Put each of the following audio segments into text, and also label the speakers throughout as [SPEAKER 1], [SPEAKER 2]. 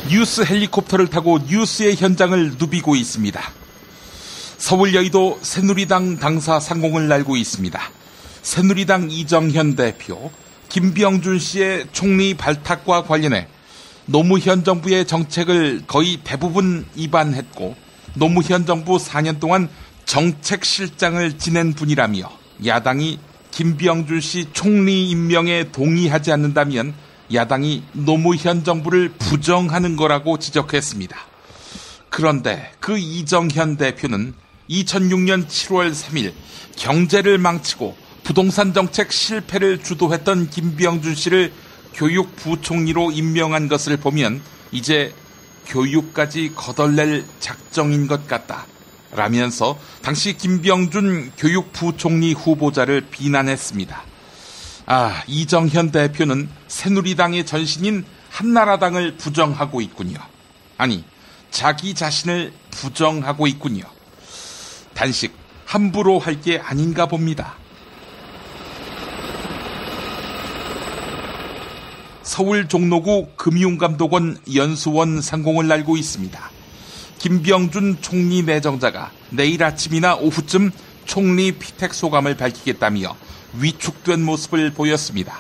[SPEAKER 1] 뉴스 헬리콥터를 타고 뉴스의 현장을 누비고 있습니다. 서울 여의도 새누리당 당사 상공을 날고 있습니다. 새누리당 이정현 대표, 김병준 씨의 총리 발탁과 관련해 노무현 정부의 정책을 거의 대부분 위반했고 노무현 정부 4년 동안 정책실장을 지낸 분이라며 야당이 김병준 씨 총리 임명에 동의하지 않는다면 야당이 노무현 정부를 부정하는 거라고 지적했습니다. 그런데 그 이정현 대표는 2006년 7월 3일 경제를 망치고 부동산 정책 실패를 주도했던 김병준 씨를 교육부총리로 임명한 것을 보면 이제 교육까지 거덜낼 작정인 것 같다 라면서 당시 김병준 교육부총리 후보자를 비난했습니다. 이정현 대표는 새누리당의 전신인 한나라당을 부정하고 있군요. 아니, 자기 자신을 부정하고 있군요. 단식 함부로 할 게 아닌가 봅니다. 서울 종로구 금융감독원 연수원 상공을 날고 있습니다. 김병준 총리 내정자가 내일 아침이나 오후쯤 총리 피택 소감을 밝히겠다며 위축된 모습을 보였습니다.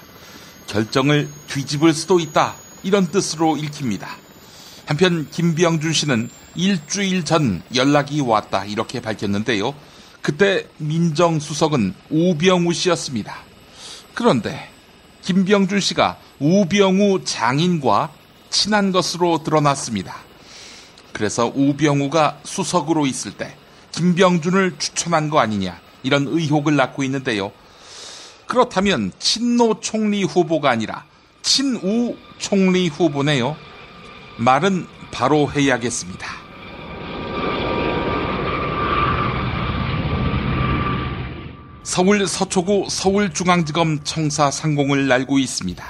[SPEAKER 1] 결정을 뒤집을 수도 있다, 이런 뜻으로 읽힙니다. 한편 김병준 씨는 일주일 전 연락이 왔다 이렇게 밝혔는데요. 그때 민정수석은 우병우 씨였습니다. 그런데 김병준 씨가 우병우 장인과 친한 것으로 드러났습니다. 그래서 우병우가 수석으로 있을 때 김병준을 추천한 거 아니냐, 이런 의혹을 낳고 있는데요. 그렇다면 친노 총리 후보가 아니라 친우 총리 후보네요. 말은 바로 해야겠습니다. 서울 서초구 서울중앙지검 청사 상공을 날고 있습니다.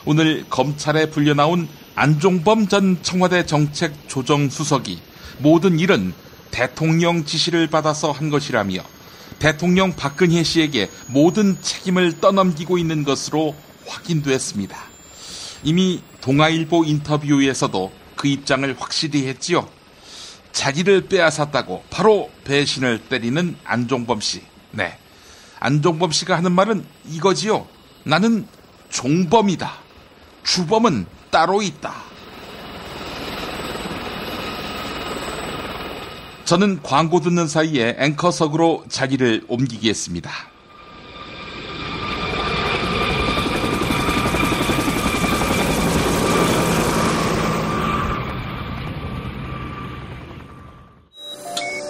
[SPEAKER 1] 오늘 검찰에 불려나온 안종범 전 청와대 정책조정수석이 모든 일은 대통령 지시를 받아서 한 것이라며 대통령 박근혜 씨에게 모든 책임을 떠넘기고 있는 것으로 확인됐습니다. 이미 동아일보 인터뷰에서도 그 입장을 확실히 했지요. 자기를 빼앗았다고 바로 배신을 때리는 안종범 씨. 네, 안종범 씨가 하는 말은 이거지요. 나는 종범이다. 주범은 따로 있다. 저는 광고 듣는 사이에 앵커석으로 자리를 옮기겠습니다.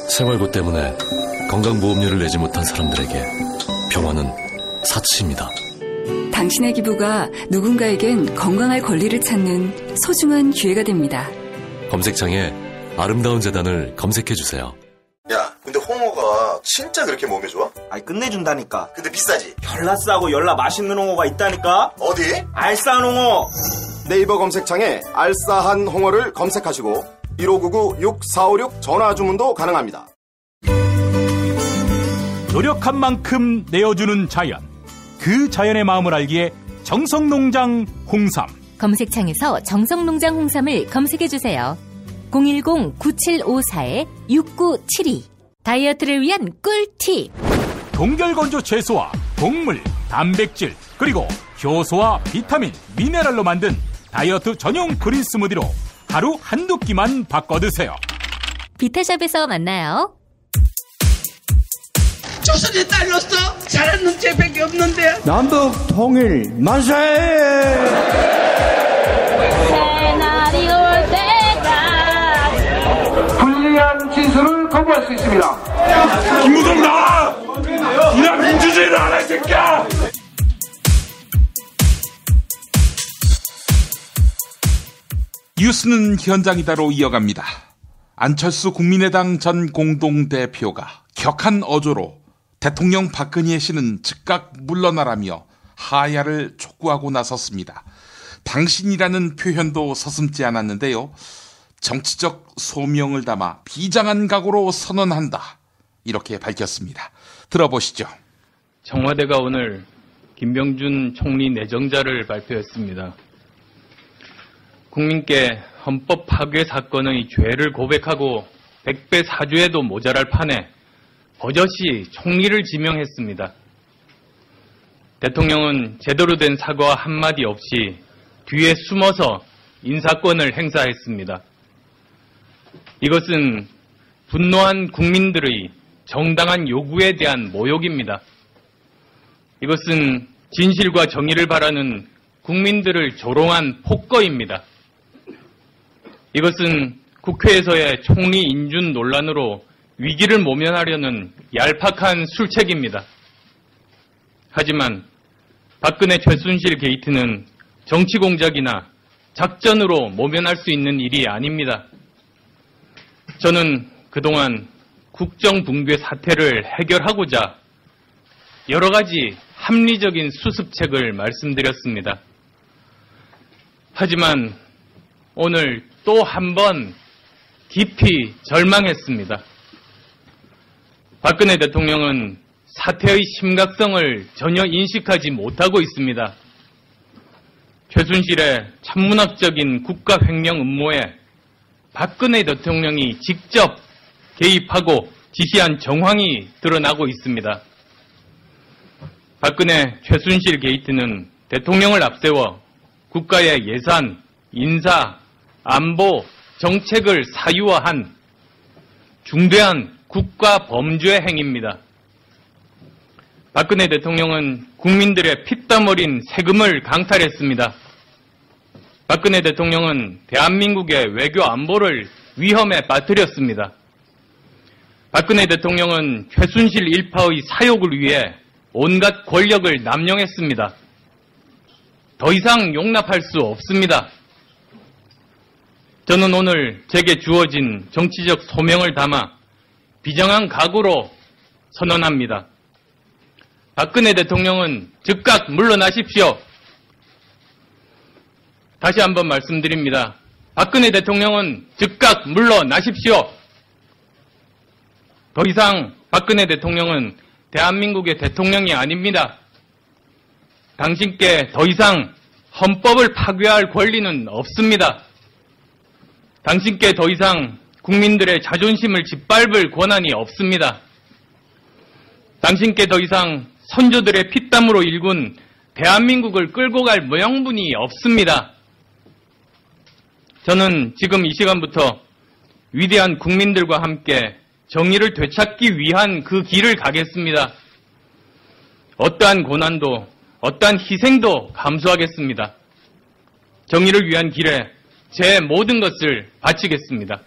[SPEAKER 2] 생활고 때문에 건강보험료를 내지 못한 사람들에게 병원은 사치입니다.
[SPEAKER 3] 당신의 기부가 누군가에겐 건강할 권리를 찾는 소중한 기회가 됩니다.
[SPEAKER 2] 검색창에 아름다운 재단을 검색해주세요.
[SPEAKER 4] 야, 근데 홍어가 진짜 그렇게 몸에 좋아?
[SPEAKER 5] 아니, 끝내준다니까.
[SPEAKER 4] 근데 비싸지?
[SPEAKER 5] 열나 싸고 열나 맛있는 홍어가 있다니까.
[SPEAKER 4] 어디?
[SPEAKER 5] 알싸한 홍어.
[SPEAKER 6] 네이버 검색창에 알싸한 홍어를 검색하시고 1599-6456 전화 주문도 가능합니다.
[SPEAKER 7] 노력한 만큼 내어주는 자연, 그 자연의 마음을 알기에 정성농장 홍삼.
[SPEAKER 8] 검색창에서 정성농장 홍삼을 검색해주세요. 010-9754-6972. 다이어트를 위한 꿀팁.
[SPEAKER 7] 동결건조 채소와 곡물, 단백질, 그리고 효소와 비타민, 미네랄로 만든 다이어트 전용 그린 스무디로 하루 한두 끼만 바꿔 드세요.
[SPEAKER 8] 비타샵에서 만나요.
[SPEAKER 9] 조선에 딸로서 잘하는 죄밖에 없는데.
[SPEAKER 10] 남북 통일 만세!
[SPEAKER 11] 새날이 올 때가
[SPEAKER 9] 불리한 진술을 거부할 수 있습니다.
[SPEAKER 12] 김무성 나와! 이런 민주주의를 안 할 새끼야!
[SPEAKER 1] 뉴스는 현장이다로 이어갑니다. 안철수 국민의당 전 공동대표가 격한 어조로 대통령 박근혜 씨는 즉각 물러나라며 하야를 촉구하고 나섰습니다. 당신이라는 표현도 서슴지 않았는데요. 정치적 소명을 담아 비장한 각오로 선언한다, 이렇게 밝혔습니다. 들어보시죠.
[SPEAKER 13] 청와대가 오늘 김병준 총리 내정자를 발표했습니다. 국민께 헌법 파괴 사건의 죄를 고백하고 100배 사죄에도 모자랄 판에 버젓이 총리를 지명했습니다. 대통령은 제대로 된 사과 한마디 없이 뒤에 숨어서 인사권을 행사했습니다. 이것은 분노한 국민들의 정당한 요구에 대한 모욕입니다. 이것은 진실과 정의를 바라는 국민들을 조롱한 폭거입니다. 이것은 국회에서의 총리 인준 논란으로 위기를 모면하려는 얄팍한 술책입니다. 하지만 박근혜 최순실 게이트는 정치 공작이나 작전으로 모면할 수 있는 일이 아닙니다. 저는 그동안 국정 붕괴 사태를 해결하고자 여러 가지 합리적인 수습책을 말씀드렸습니다. 하지만 오늘 또 한 번 깊이 절망했습니다. 박근혜 대통령은 사태의 심각성을 전혀 인식하지 못하고 있습니다. 최순실의 천문학적인 국가 횡령 음모에 박근혜 대통령이 직접 개입하고 지시한 정황이 드러나고 있습니다. 박근혜 최순실 게이트는 대통령을 앞세워 국가의 예산, 인사, 안보, 정책을 사유화한 중대한 국가 범죄 행위입니다. 박근혜 대통령은 국민들의 피땀 어린 세금을 강탈했습니다. 박근혜 대통령은 대한민국의 외교 안보를 위험에 빠뜨렸습니다. 박근혜 대통령은 최순실 일파의 사욕을 위해 온갖 권력을 남용했습니다. 더 이상 용납할 수 없습니다. 저는 오늘 제게 주어진 정치적 소명을 담아 비정한 각오로 선언합니다. 박근혜 대통령은 즉각 물러나십시오. 다시 한번 말씀드립니다. 박근혜 대통령은 즉각 물러나십시오. 더 이상 박근혜 대통령은 대한민국의 대통령이 아닙니다. 당신께 더 이상 헌법을 파괴할 권리는 없습니다. 당신께 더 이상 국민들의 자존심을 짓밟을 권한이 없습니다. 당신께 더 이상 선조들의 피땀으로 일군 대한민국을 끌고 갈 명분이 없습니다. 저는 지금 이 시간부터 위대한 국민들과 함께 정의를 되찾기 위한 그 길을 가겠습니다. 어떠한 고난도, 어떠한 희생도 감수하겠습니다. 정의를 위한 길에 제 모든 것을 바치겠습니다.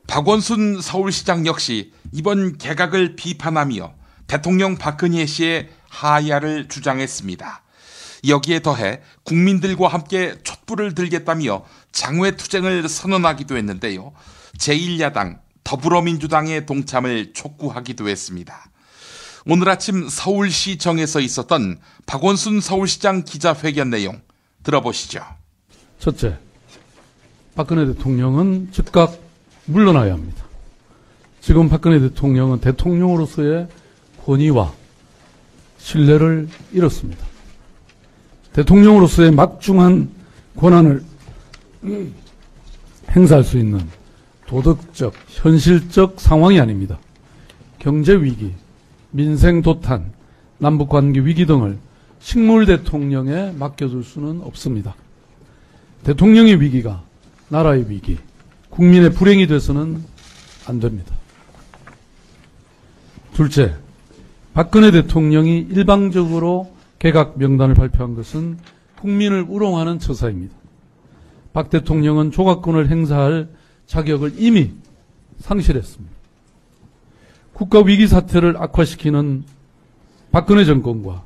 [SPEAKER 1] 박원순 서울시장 역시 이번 개각을 비판하며 대통령 박근혜 씨의 하야를 주장했습니다. 여기에 더해 국민들과 함께 촛불을 들겠다며 장외투쟁을 선언하기도 했는데요. 제1야당 더불어민주당의 동참을 촉구하기도 했습니다. 오늘 아침 서울시정에서 있었던 박원순 서울시장 기자회견 내용 들어보시죠.
[SPEAKER 14] 첫째, 박근혜 대통령은 즉각 물러나야 합니다. 지금 박근혜 대통령은 대통령으로서의 권위와 신뢰를 잃었습니다. 대통령으로서의 막중한 권한을 행사할 수 있는 도덕적, 현실적 상황이 아닙니다. 경제 위기, 민생 도탄, 남북관계 위기 등을 식물 대통령에 맡겨둘 수는 없습니다. 대통령의 위기가 나라의 위기, 국민의 불행이 돼서는 안 됩니다. 둘째, 박근혜 대통령이 일방적으로 개각 명단을 발표한 것은 국민을 우롱하는 처사입니다. 박 대통령은 조각권을 행사할 자격을 이미 상실했습니다. 국가 위기 사태를 악화시키는 박근혜 정권과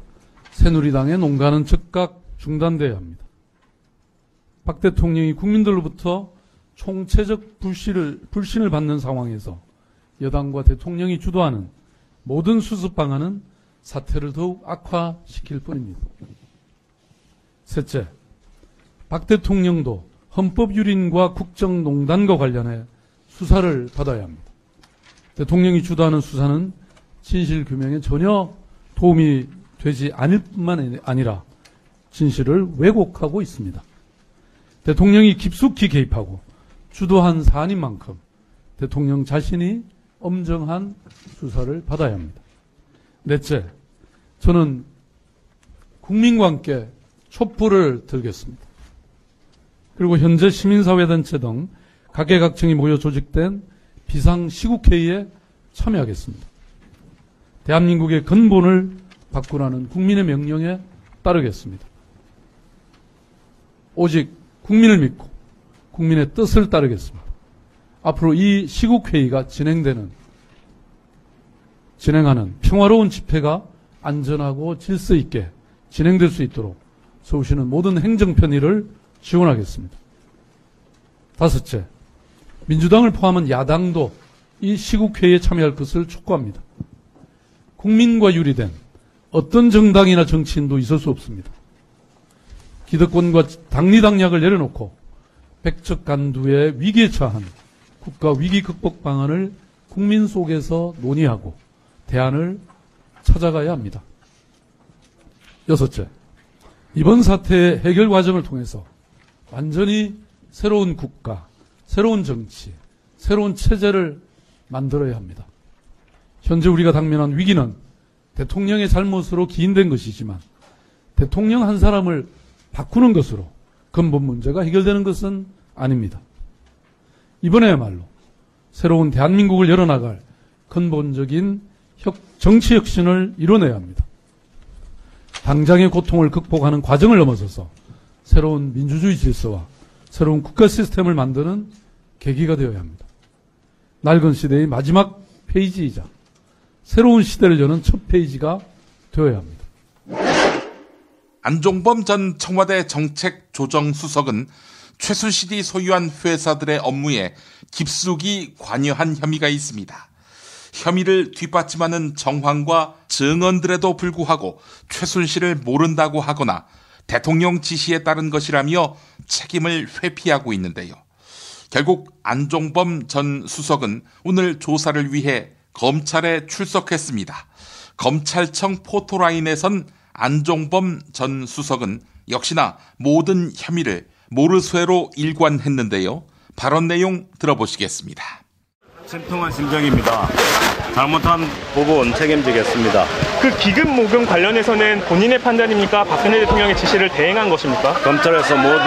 [SPEAKER 14] 새누리당의 농간은 즉각 중단돼야 합니다. 박 대통령이 국민들로부터 총체적 불신을 받는 상황에서 여당과 대통령이 주도하는 모든 수습 방안은 사태를 더욱 악화시킬 뿐입니다. 셋째, 박 대통령도 헌법유린과 국정농단과 관련해 수사를 받아야 합니다. 대통령이 주도하는 수사는 진실규명에 전혀 도움이 되지 않을 뿐만 아니라 진실을 왜곡하고 있습니다. 대통령이 깊숙이 개입하고 주도한 사안인 만큼 대통령 자신이 엄정한 수사를 받아야 합니다. 넷째, 저는 국민과 함께 촛불을 들겠습니다. 그리고 현재 시민사회단체 등 각계각층이 모여 조직된 비상시국회의에 참여하겠습니다. 대한민국의 근본을 바꾸라는 국민의 명령에 따르겠습니다. 오직 국민을 믿고 국민의 뜻을 따르겠습니다. 앞으로 이 시국회의가 진행하는 평화로운 집회가 안전하고 질서 있게 진행될 수 있도록 서울시는 모든 행정편의를 지원하겠습니다. 다섯째, 민주당을 포함한 야당도 이 시국회의에 참여할 것을 촉구합니다. 국민과 유리된 어떤 정당이나 정치인도 있을 수 없습니다. 기득권과 당리당략을 내려놓고 백척간두의 위기에 처한 국가 위기 극복 방안을 국민 속에서 논의하고 대안을 찾아가야 합니다. 여섯째, 이번 사태의 해결 과정을 통해서 완전히 새로운 국가, 새로운 정치, 새로운 체제를 만들어야 합니다. 현재 우리가 당면한 위기는 대통령의 잘못으로 기인된 것이지만 대통령 한 사람을 바꾸는 것으로 근본 문제가 해결되는 것은 아닙니다. 이번에야말로 새로운 대한민국을 열어나갈 근본적인 정치 혁신을 이뤄내야 합니다. 당장의 고통을 극복하는 과정을 넘어서서 새로운 민주주의 질서와 새로운 국가 시스템을 만드는 계기가 되어야 합니다. 낡은 시대의 마지막 페이지이자 새로운 시대를 여는 첫 페이지가 되어야 합니다.
[SPEAKER 1] 안종범 전 청와대 정책조정수석은 최순실이 소유한 회사들의 업무에 깊숙이 관여한 혐의가 있습니다. 혐의를 뒷받침하는 정황과 증언들에도 불구하고 최순실을 모른다고 하거나 대통령 지시에 따른 것이라며 책임을 회피하고 있는데요. 결국 안종범 전 수석은 오늘 조사를 위해 검찰에 출석했습니다. 검찰청 포토라인에선 안종범 전 수석은 역시나 모든 혐의를 모르쇠로 일관했는데요. 발언 내용 들어보시겠습니다.
[SPEAKER 15] 침통한 심정입니다. 잘못한 부분 책임지겠습니다.
[SPEAKER 16] 그 기금 모금 관련해서는 본인의 판단입니까? 박근혜 대통령의 지시를 대행한 것입니까?
[SPEAKER 15] 검찰에서 모두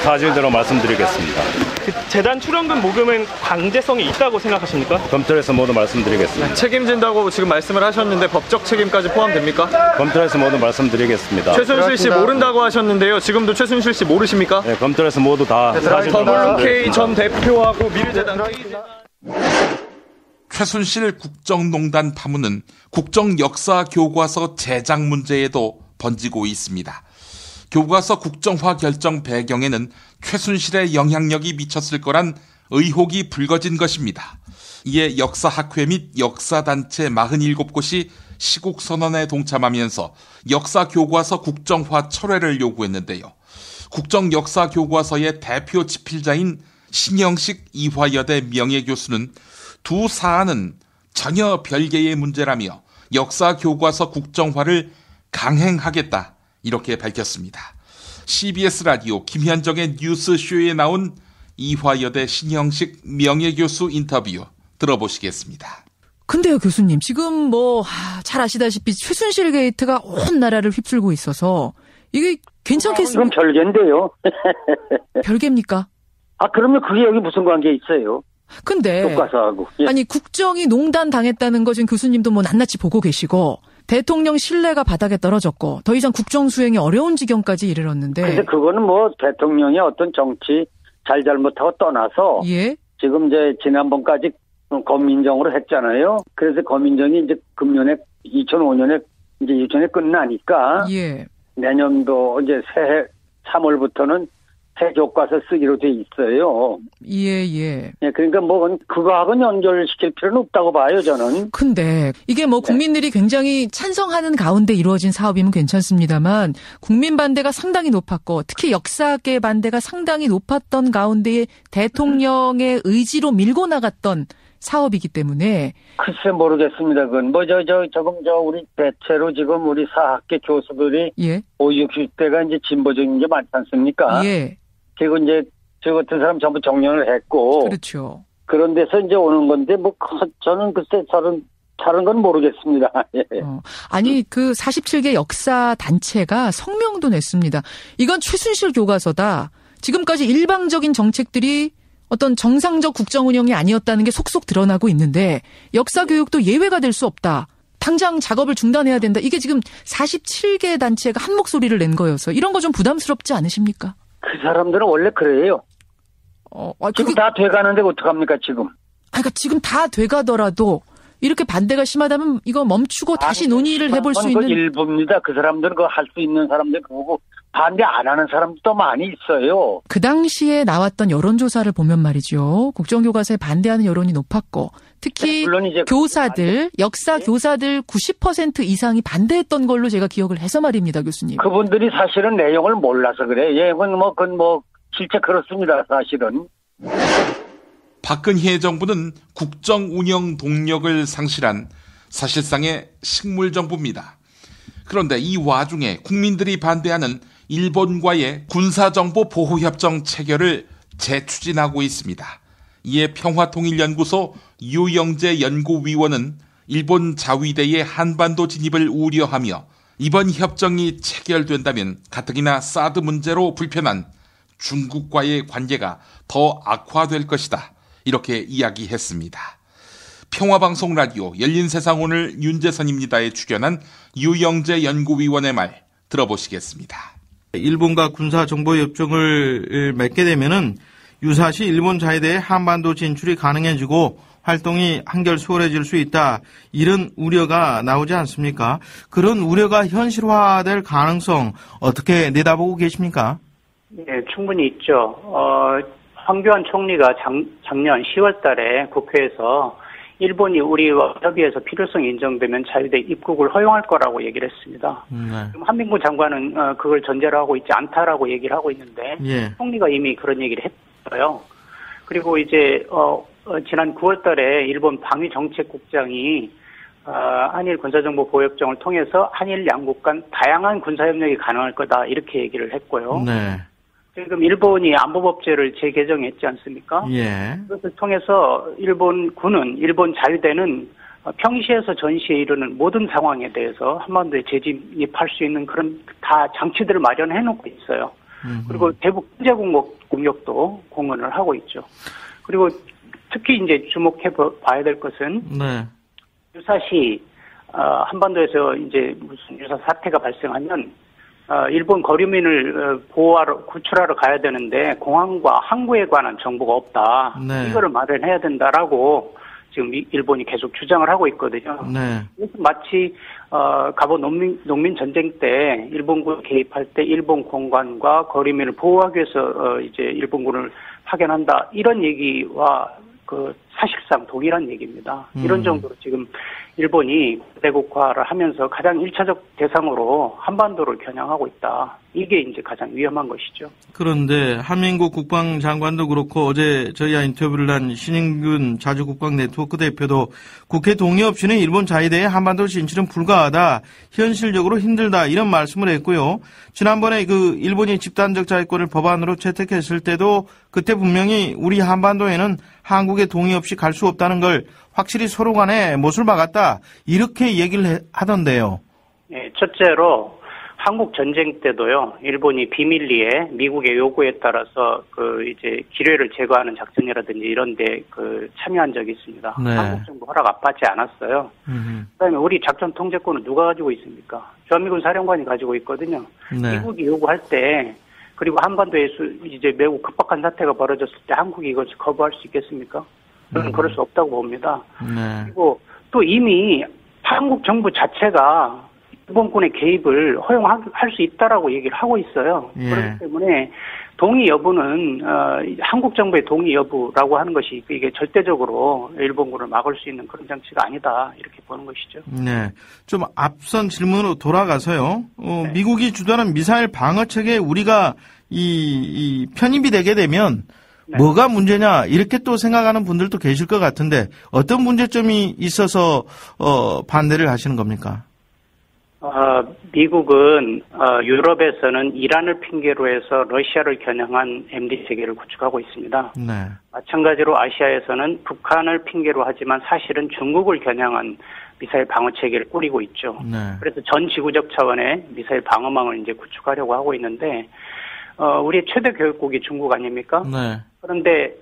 [SPEAKER 15] 사실대로 말씀드리겠습니다.
[SPEAKER 16] 그 재단 출연금 모금은 강제성이 있다고 생각하십니까?
[SPEAKER 15] 검찰에서 모두 말씀드리겠습니다.
[SPEAKER 16] 책임진다고 지금 말씀을 하셨는데 법적 책임까지 포함됩니까?
[SPEAKER 15] 검찰에서 모두 말씀드리겠습니다.
[SPEAKER 16] 최순실 씨 모른다고 하셨는데요. 지금도 최순실 씨 모르십니까?
[SPEAKER 15] 네, 검찰에서 모두 다
[SPEAKER 16] 더블유K 전 대표하고 미르재단
[SPEAKER 1] 최순실 국정농단 파문은 국정역사교과서 제작 문제에도 번지고 있습니다. 교과서 국정화 결정 배경에는 최순실의 영향력이 미쳤을 거란 의혹이 불거진 것입니다. 이에 역사학회 및 역사단체 47곳이 시국선언에 동참하면서 역사교과서 국정화 철회를 요구했는데요. 국정역사교과서의 대표 집필자인 신영식 이화여대 명예교수는 두 사안은 전혀 별개의 문제라며 역사교과서 국정화를 강행하겠다 이렇게 밝혔습니다. CBS 라디오 김현정의 뉴스쇼에 나온 이화여대 신영식 명예교수 인터뷰 들어보시겠습니다.
[SPEAKER 17] 근데요, 교수님, 지금 잘 아시다시피 최순실 게이트가 온 나라를 휩쓸고 있어서 이게 괜찮겠습니까?
[SPEAKER 18] 그건 별개인데요.
[SPEAKER 17] 별개입니까?
[SPEAKER 18] 그러면 그게 여기 무슨 관계 있어요?
[SPEAKER 17] 근데
[SPEAKER 18] 교과서하고.
[SPEAKER 17] 아니 국정이 농단 당했다는 것은 교수님도 낱낱이 보고 계시고 대통령 신뢰가 바닥에 떨어졌고 더 이상 국정 수행이 어려운 지경까지 이르렀는데.
[SPEAKER 18] 근데 그거는 대통령의 어떤 정치 잘잘못하고 떠나서 지금 이제 지난번까지 검민정으로 했잖아요. 그래서 검민정이 이제 금년에 2005년에 이제 2000에 끝나니까 내년도 이제 새해 3월부터는 새 교과서 쓰기로 돼 있어요.
[SPEAKER 17] 예,
[SPEAKER 18] 그러니까 그거하고는 연결시킬 필요는 없다고 봐요, 저는.
[SPEAKER 17] 근데 이게 국민들이 굉장히 찬성하는 가운데 이루어진 사업이면 괜찮습니다만 국민 반대가 상당히 높았고 특히 역사계 반대가 상당히 높았던 가운데 대통령의 의지로 밀고 나갔던 사업이기 때문에.
[SPEAKER 18] 글쎄 모르겠습니다. 그건 우리 대체로 지금 우리 사학계 교수들이 50, 60대가 이제 진보적인 게 많지 않습니까? 그리고 이제 저 같은 사람 전부 정년을 했고.
[SPEAKER 17] 그렇죠.
[SPEAKER 18] 그런 데서 이제 오는 건데 뭐 저는 글쎄 다른 건 모르겠습니다. 예.
[SPEAKER 17] 아니 그 47개 역사 단체가 성명도 냈습니다. 이건 최순실 교과서다. 지금까지 일방적인 정책들이 어떤 정상적 국정 운영이 아니었다는 게 속속 드러나고 있는데 역사 교육도 예외가 될 수 없다. 당장 작업을 중단해야 된다. 이게 지금 47개 단체가 한 목소리를 낸 거여서 이런 거 좀 부담스럽지 않으십니까?
[SPEAKER 18] 그 사람들은 원래 그래요. 지금 다 돼가는데 어떡합니까 지금?
[SPEAKER 17] 그러니까 지금 다 돼가더라도 이렇게 반대가 심하다면 이거 멈추고 다시 논의를 해볼 수 있는.
[SPEAKER 18] 일부입니다. 그 사람들은 그거 할 수 있는 사람들 그거고 반대 안 하는 사람도 많이 있어요.
[SPEAKER 17] 그 당시에 나왔던 여론조사를 보면 말이죠. 국정교과서에 반대하는 여론이 높았고 특히 교사들, 역사 교사들 90% 이상이 반대했던 걸로 제가 기억을 해서 말입니다, 교수님.
[SPEAKER 18] 그분들이 사실은 내용을 몰라서 그래. 예, 그건 뭐 실제 그렇습니다, 사실은.
[SPEAKER 1] 박근혜 정부는 국정 운영 동력을 상실한 사실상의 식물정부입니다. 그런데 이 와중에 국민들이 반대하는 일본과의 군사정보 보호협정 체결을 재추진하고 있습니다. 이에 평화통일연구소 유영재 연구위원은 일본 자위대의 한반도 진입을 우려하며 이번 협정이 체결된다면 가뜩이나 사드 문제로 불편한 중국과의 관계가 더 악화될 것이다. 이렇게 이야기했습니다. 평화방송 라디오 열린세상 오늘 윤재선입니다에 출연한 유영재 연구위원의 말 들어보시겠습니다.
[SPEAKER 19] 일본과 군사정보협정을 맺게 되면은 유사시 일본 자위대의 한반도 진출이 가능해지고 활동이 한결 수월해질 수 있다. 이런 우려가 나오지 않습니까? 그런 우려가 현실화될 가능성 어떻게 내다보고 계십니까?
[SPEAKER 20] 네, 충분히 있죠. 황교안 총리가 작년 10월 달에 국회에서 일본이 우리와 협의해서 필요성이 인정되면 자위대 입국을 허용할 거라고 얘기를 했습니다. 지금 한민구 장관은 그걸 전제로 하고 있지 않다라고 얘기를 하고 있는데 총리가 이미 그런 얘기를 했어요. 그리고 이제 지난 9월 달에 일본 방위정책국장이 한일 군사정보 보호협정을 통해서 한일 양국 간 다양한 군사협력이 가능할 거다 이렇게 얘기를 했고요. 네. 지금 일본이 안보법제를 재개정했지 않습니까? 예. 그것을 통해서 일본군은, 일본 자위대는 평시에서 전시에 이르는 모든 상황에 대해서 한반도에 재진입할 수 있는 그런 다 장치들을 마련해 놓고 있어요. 그리고 대북 경제 공격도 공언을 하고 있죠. 그리고 특히 이제 주목해 봐야 될 것은 유사시 한반도에서 이제 무슨 유사 사태가 발생하면 일본 거류민을 구출하러 가야 되는데 공항과 항구에 관한 정보가 없다. 이거를 마련해야 된다라고 지금 일본이 계속 주장을 하고 있거든요. 그래서 마치 갑오 농민 전쟁 때 일본군 개입할 때 일본 공관과 거류민을 보호하기 위해서 이제 일본군을 파견한다. 이런 얘기와 그 사실상 동일한 얘기입니다. 이런 정도로 지금 일본이 대국화를 하면서 가장 1차적 대상으로 한반도를 겨냥하고 있다. 이게 이제 가장 위험한 것이죠.
[SPEAKER 19] 그런데 한민국 국방장관도 그렇고 어제 저희와 인터뷰를 한 신인균 자주국방네트워크 대표도 국회 동의 없이는 일본 자위대의 한반도 진출은 불가하다. 현실적으로 힘들다. 이런 말씀을 했고요. 지난번에 그 일본이 집단적 자위권을 법안으로 채택했을 때도 그때 분명히 우리 한반도에는 한국의 동의 없이 갈 수 없다는 걸 확실히 서로 간에 못을 박았다. 이렇게 얘기를 하던데요.
[SPEAKER 20] 네, 첫째로 한국 전쟁 때도요. 일본이 비밀리에 미국의 요구에 따라서 그 이제 기뢰를 제거하는 작전이라든지 이런 데 그 참여한 적이 있습니다. 네. 한국 정부 허락 받지 않았어요. 그다음에 우리 작전 통제권은 누가 가지고 있습니까? 주한미군 사령관이 가지고 있거든요. 네. 미국이 요구할 때 그리고 한반도에서 이제 매우 급박한 사태가 벌어졌을 때 한국이 이것을 거부할 수 있겠습니까? 저는 그럴 수 없다고 봅니다. 네. 그리고 또 이미 한국 정부 자체가 일본군의 개입을 허용할 수 있다라고 얘기를 하고 있어요. 예. 그렇기 때문에 동의 여부는 한국 정부의 동의 여부라고 하는 것이 이게 절대적으로 일본군을 막을 수 있는 그런 장치가 아니다 이렇게 보는 것이죠.
[SPEAKER 19] 네, 좀 앞선 질문으로 돌아가서요. 네. 미국이 주도하는 미사일 방어 체계에 우리가 이 편입이 되게 되면 네. 뭐가 문제냐 이렇게 또 생각하는 분들도 계실 것 같은데 어떤 문제점이 있어서 반대를 하시는 겁니까?
[SPEAKER 20] 미국은 유럽에서는 이란을 핑계로 해서 러시아를 겨냥한 MD 체계를 구축하고 있습니다.
[SPEAKER 19] 네.
[SPEAKER 20] 마찬가지로 아시아에서는 북한을 핑계로 하지만 사실은 중국을 겨냥한 미사일 방어 체계를 꾸리고 있죠.
[SPEAKER 19] 네.
[SPEAKER 20] 그래서 전 지구적 차원의 미사일 방어망을 이제 구축하려고 하고 있는데 우리의 최대 교역국이 중국 아닙니까?
[SPEAKER 19] 네.
[SPEAKER 20] 그런데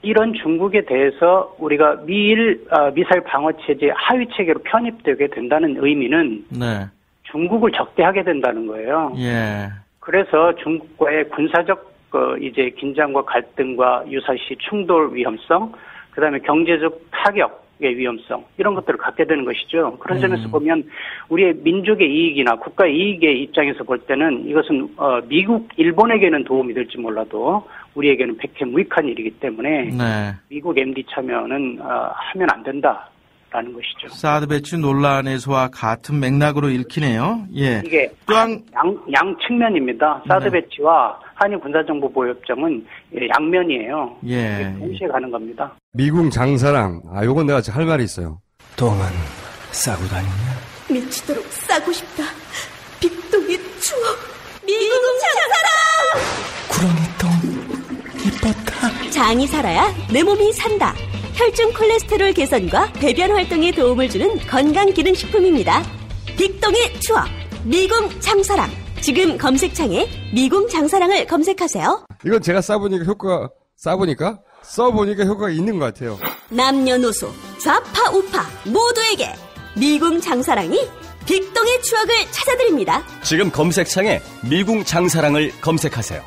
[SPEAKER 20] 이런 중국에 대해서 우리가 미사일 방어 체제 하위 체계로 편입되게 된다는 의미는
[SPEAKER 19] 네.
[SPEAKER 20] 중국을 적대하게 된다는 거예요.
[SPEAKER 19] 예.
[SPEAKER 20] 그래서 중국과의 군사적 이제 긴장과 갈등과 유사시 충돌 위험성, 그다음에 경제적 타격의 위험성 이런 것들을 갖게 되는 것이죠. 그런 점에서 보면 우리의 민족의 이익이나 국가 이익의 입장에서 볼 때는 이것은 미국, 일본에게는 도움이 될지 몰라도 우리에게는 백해무익한 일이기 때문에
[SPEAKER 19] 네.
[SPEAKER 20] 미국 MD 참여는 하면 안 된다라는 것이죠.
[SPEAKER 19] 사드 배치 논란에서와 같은 맥락으로 읽히네요. 예.
[SPEAKER 20] 이게 양 측면입니다. 사드 배치와 한일 군사정보보호협정은 양면이에요.
[SPEAKER 19] 예.
[SPEAKER 20] 동시에 가는 겁니다.
[SPEAKER 10] 미국 장사랑, 요건 내가 할 말이 있어요.
[SPEAKER 21] 똥은 싸고 다니냐?
[SPEAKER 22] 미치도록 싸고 싶다. 빅동의 추억. 미국 장사랑!
[SPEAKER 21] 구렁이 똥. 이뻤다.
[SPEAKER 22] 장이 살아야 내 몸이 산다. 혈중 콜레스테롤 개선과 배변 활동에 도움을 주는 건강기능식품입니다. 빅동의 추억. 미궁 장사랑. 지금 검색창에 미궁 장사랑을 검색하세요.
[SPEAKER 10] 이건 제가 써보니까 효과가 있는 것 같아요.
[SPEAKER 22] 남녀노소, 좌파, 우파 모두에게 미궁 장사랑이 빅동의 추억을 찾아드립니다.
[SPEAKER 23] 지금 검색창에 미궁 장사랑을 검색하세요.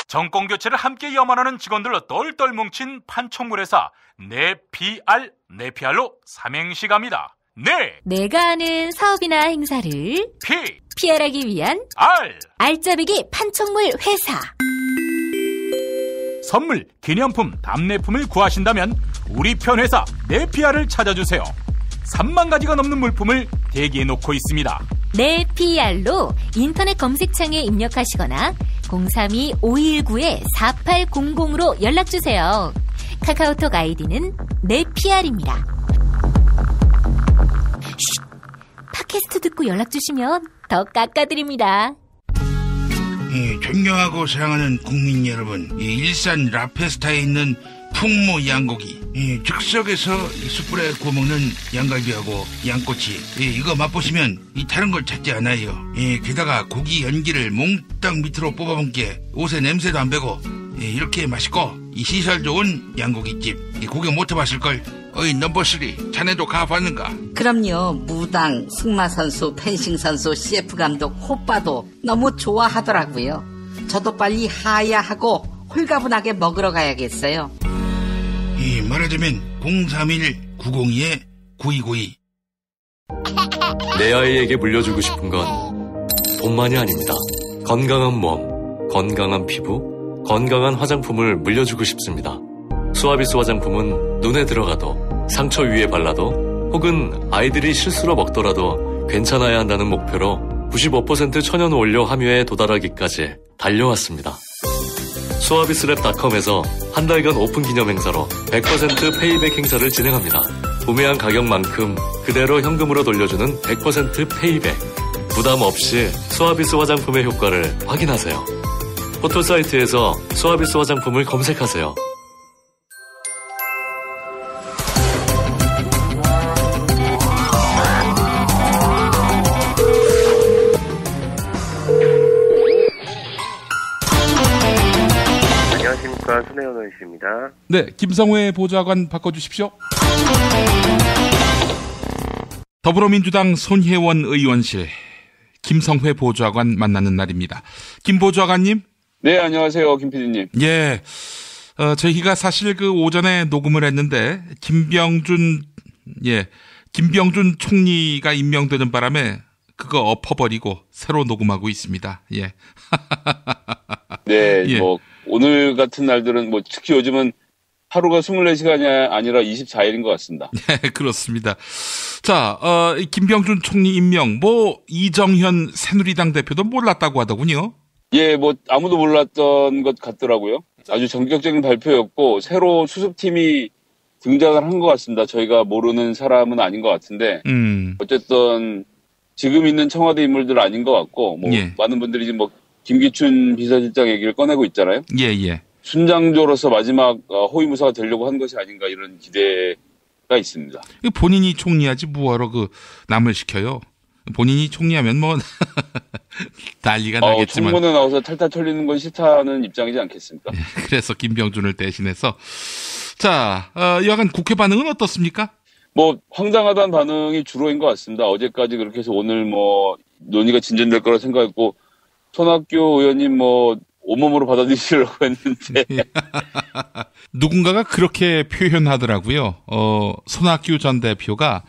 [SPEAKER 7] 정권 교체를 함께 염원하는 직원들로 똘똘 뭉친 판촉물회사 네피알로 삼행시 갑니다.
[SPEAKER 8] 내가 아는 사업이나 행사를 PR하기 위한 알짜배기 판촉물 회사.
[SPEAKER 7] 선물, 기념품, 답례품을 구하신다면 우리 편 회사 네피알을 찾아주세요. 3만 가지가 넘는 물품을 대기해 놓고 있습니다.
[SPEAKER 8] 네피알로 인터넷 검색창에 입력하시거나 032-519-4800으로 연락주세요. 카카오톡 아이디는 네피알입니다. 팟캐스트 듣고 연락주시면 더 깎아드립니다.
[SPEAKER 24] 존경하고 사랑하는 국민 여러분, 일산 라페스타에 있는 풍무 양고기, 즉석에서 숯불에 구워먹는 양갈비하고 양꼬치, 이거 맛보시면 다른 걸 찾지 않아요. 게다가 고기 연기를 몽땅 밑으로 뽑아본 게 옷에 냄새도 안 배고 이렇게 맛있고 시설 좋은 양고기집, 구경 못 해봤을걸. 어이 넘버3 자네도 가봤는가?
[SPEAKER 25] 그럼요. 무당, 승마선수, 펜싱선수, CF감독, 호빠도 너무 좋아하더라고요. 저도 빨리 하야하고 홀가분하게 먹으러 가야겠어요.
[SPEAKER 24] 말하자면 031-902-9292.
[SPEAKER 2] 내 아이에게 물려주고 싶은 건 돈만이 아닙니다. 건강한 몸, 건강한 피부, 건강한 화장품을 물려주고 싶습니다. 수아비스 화장품은 눈에 들어가도, 상처 위에 발라도, 혹은 아이들이 실수로 먹더라도 괜찮아야 한다는 목표로 95% 천연 원료 함유에 도달하기까지 달려왔습니다. 수아비스랩닷컴에서 한 달간 오픈 기념 행사로 100% 페이백 행사를 진행합니다. 구매한 가격만큼 그대로 현금으로 돌려주는 100% 페이백. 부담 없이 수아비스 화장품의 효과를 확인하세요. 포털사이트에서 수아비스 화장품을 검색하세요.
[SPEAKER 26] 안녕하십니까, 손혜원 의원입니다.
[SPEAKER 1] 네, 김성회 보좌관 바꿔주십시오. 더불어민주당 손혜원 의원실 김성회 보좌관 만나는 날입니다. 김 보좌관님.
[SPEAKER 27] 네, 안녕하세요, 김 PD님.
[SPEAKER 1] 예, 저희가 사실 그 오전에 녹음을 했는데 김병준 총리가 임명되는 바람에 그거 엎어버리고 새로 녹음하고 있습니다. 예.
[SPEAKER 27] 네,
[SPEAKER 1] 예.
[SPEAKER 27] 오늘 같은 날들은 특히 요즘은 하루가 24시간이 아니라 24일인 것 같습니다.
[SPEAKER 1] 네, 그렇습니다. 자, 김병준 총리 임명, 이정현 새누리당 대표도 몰랐다고 하더군요.
[SPEAKER 27] 예, 아무도 몰랐던 것 같더라고요. 아주 전격적인 발표였고, 새로 수습팀이 등장을 한 것 같습니다. 저희가 모르는 사람은 아닌 것 같은데, 어쨌든, 지금 있는 청와대 인물들 아닌 것 같고, 뭐,
[SPEAKER 1] 예.
[SPEAKER 27] 많은 분들이 지금 뭐, 김기춘 비서실장 얘기를 꺼내고 있잖아요.
[SPEAKER 1] 예, 예.
[SPEAKER 27] 순장조로서 마지막 호위무사가 되려고 한 것이 아닌가 이런 기대가 있습니다.
[SPEAKER 1] 본인이 총리하지 뭐하러 남을 시켜요. 본인이 총리하면 뭐 난리가 나겠지만.
[SPEAKER 27] 청문회 나와서 탈탈 털리는 건 싫다는 입장이지 않겠습니까?
[SPEAKER 1] 그래서 김병준을 대신해서. 자, 여하간 국회 반응은 어떻습니까?
[SPEAKER 27] 뭐 황당하다는 반응이 주로인 것 같습니다. 어제까지 그렇게 해서 오늘 뭐 논의가 진전될 거라 생각했고 손학규 의원님 뭐 온몸으로 받아들이시려고 했는데
[SPEAKER 1] 누군가가 그렇게 표현하더라고요. 손학규 전 대표가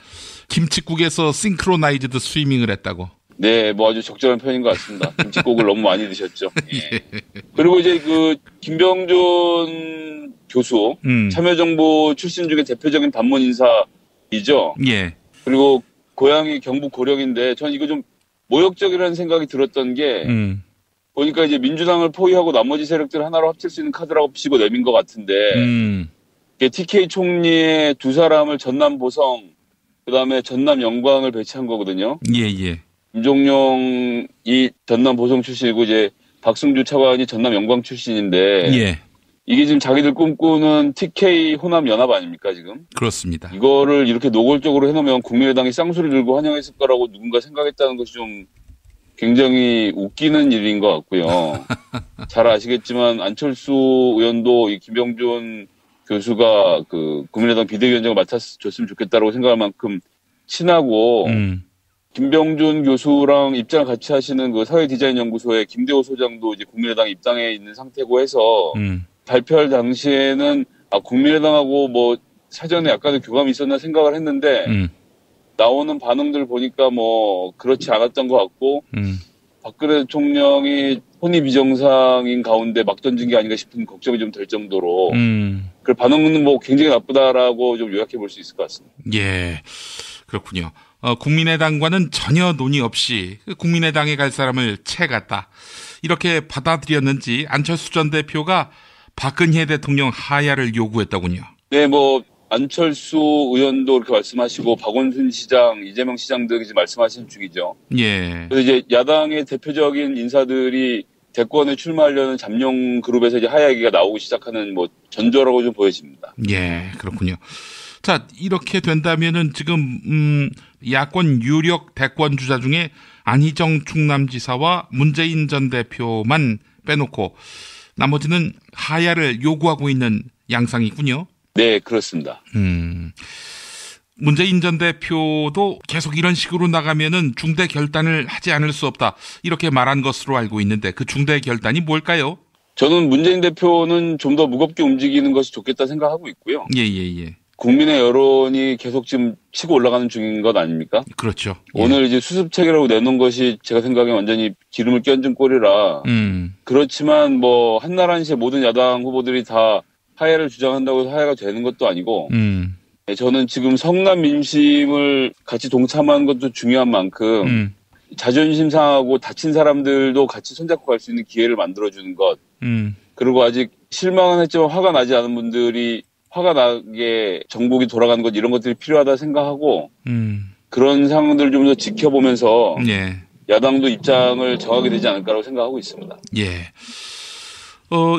[SPEAKER 1] 김칫국에서 싱크로나이즈드 스위밍을 했다고.
[SPEAKER 27] 네, 뭐 아주 적절한 표현인 것 같습니다. 김칫국을 너무 많이 드셨죠. 예. 그리고 이제 그 김병준 교수 참여정부 출신 중에 대표적인 반문 인사이죠.
[SPEAKER 1] 예.
[SPEAKER 27] 그리고 고향이 경북 고령인데 전 이거 좀 모욕적이라는 생각이 들었던 게 보니까 이제 민주당을 포위하고 나머지 세력들 하나로 합칠 수 있는 카드라고 피고 내민 것 같은데 TK 총리의 두 사람을 전남 보성 그다음에 전남 영광을 배치한 거거든요.
[SPEAKER 1] 예.
[SPEAKER 27] 김종용이 전남 보성 출신이고 이제 박승주 차관이 전남 영광 출신인데
[SPEAKER 1] 예.
[SPEAKER 27] 이게 지금 자기들 꿈꾸는 TK 호남 연합 아닙니까 지금?
[SPEAKER 1] 그렇습니다.
[SPEAKER 27] 이거를 이렇게 노골적으로 해놓으면 국민의당이 쌍소리 들고 환영했을 거라고 누군가 생각했다는 것이 좀 굉장히 웃기는 일인 것 같고요. 잘 아시겠지만 안철수 의원도 이 김병준 교수가 그 국민의당 비대위원장을 맡았으면 좋겠다라고 생각할 만큼 친하고 김병준 교수랑 입장을 같이 하시는 그 사회디자인연구소의 김대호 소장도 이제 국민의당 입당에 있는 상태고 해서 발표할 당시에는 국민의당하고 뭐 사전에 약간의 교감이 있었나 생각을 했는데 나오는 반응들 보니까 뭐 그렇지 않았던 것 같고 박근혜 대통령이 혼이 비정상인 가운데 막 던진 게 아닌가 싶은 걱정이 좀 될 정도로 그 반응은 뭐 굉장히 나쁘다라고 좀 요약해 볼 수 있을 것 같습니다.
[SPEAKER 1] 예, 그렇군요. 국민의당과는 전혀 논의 없이 국민의당에 갈 사람을 채갔다. 이렇게 받아들였는지 안철수 전 대표가 박근혜 대통령 하야를 요구했더군요.
[SPEAKER 27] 네, 뭐 안철수 의원도 그렇게 말씀하시고 박원순 시장, 이재명 시장도 이제 말씀하시는 중이죠.
[SPEAKER 1] 예.
[SPEAKER 27] 그래서 이제 야당의 대표적인 인사들이 대권에 출마하려는 잠룡 그룹에서 이제 하야 얘기가 나오기 시작하는 뭐 전조라고 좀 보여집니다.
[SPEAKER 1] 예, 그렇군요. 자, 이렇게 된다면은 지금 야권 유력 대권 주자 중에 안희정 충남지사와 문재인 전 대표만 빼놓고 나머지는 하야를 요구하고 있는 양상이군요.
[SPEAKER 27] 네, 그렇습니다.
[SPEAKER 1] 문재인 전 대표도 계속 이런 식으로 나가면은 중대 결단을 하지 않을 수 없다. 이렇게 말한 것으로 알고 있는데 그 중대 결단이 뭘까요?
[SPEAKER 27] 저는 문재인 대표는 좀 더 무겁게 움직이는 것이 좋겠다 생각하고 있고요.
[SPEAKER 1] 예.
[SPEAKER 27] 국민의 여론이 계속 지금 치고 올라가는 중인 것 아닙니까?
[SPEAKER 1] 그렇죠. 예.
[SPEAKER 27] 오늘 이제 수습책이라고 내놓은 것이 제가 생각에 완전히 기름을 끼얹은 꼴이라 그렇지만 뭐 한나라한시의 모든 야당 후보들이 다 하야를 주장한다고 해서 하야가 되는 것도 아니고 저는 지금 성남 민심을 같이 동참하는 것도 중요한 만큼 자존심 상하고 다친 사람들도 같이 손잡고 갈 수 있는 기회를 만들어주는 것 그리고 아직 실망은 했지만 화가 나지 않은 분들이 화가 나게 정국이 돌아가는 것 이런 것들이 필요하다 생각하고 그런 상황들을 좀 더 지켜보면서 야당도 입장을 정하게 되지 않을까라고 생각하고 있습니다.
[SPEAKER 1] 예.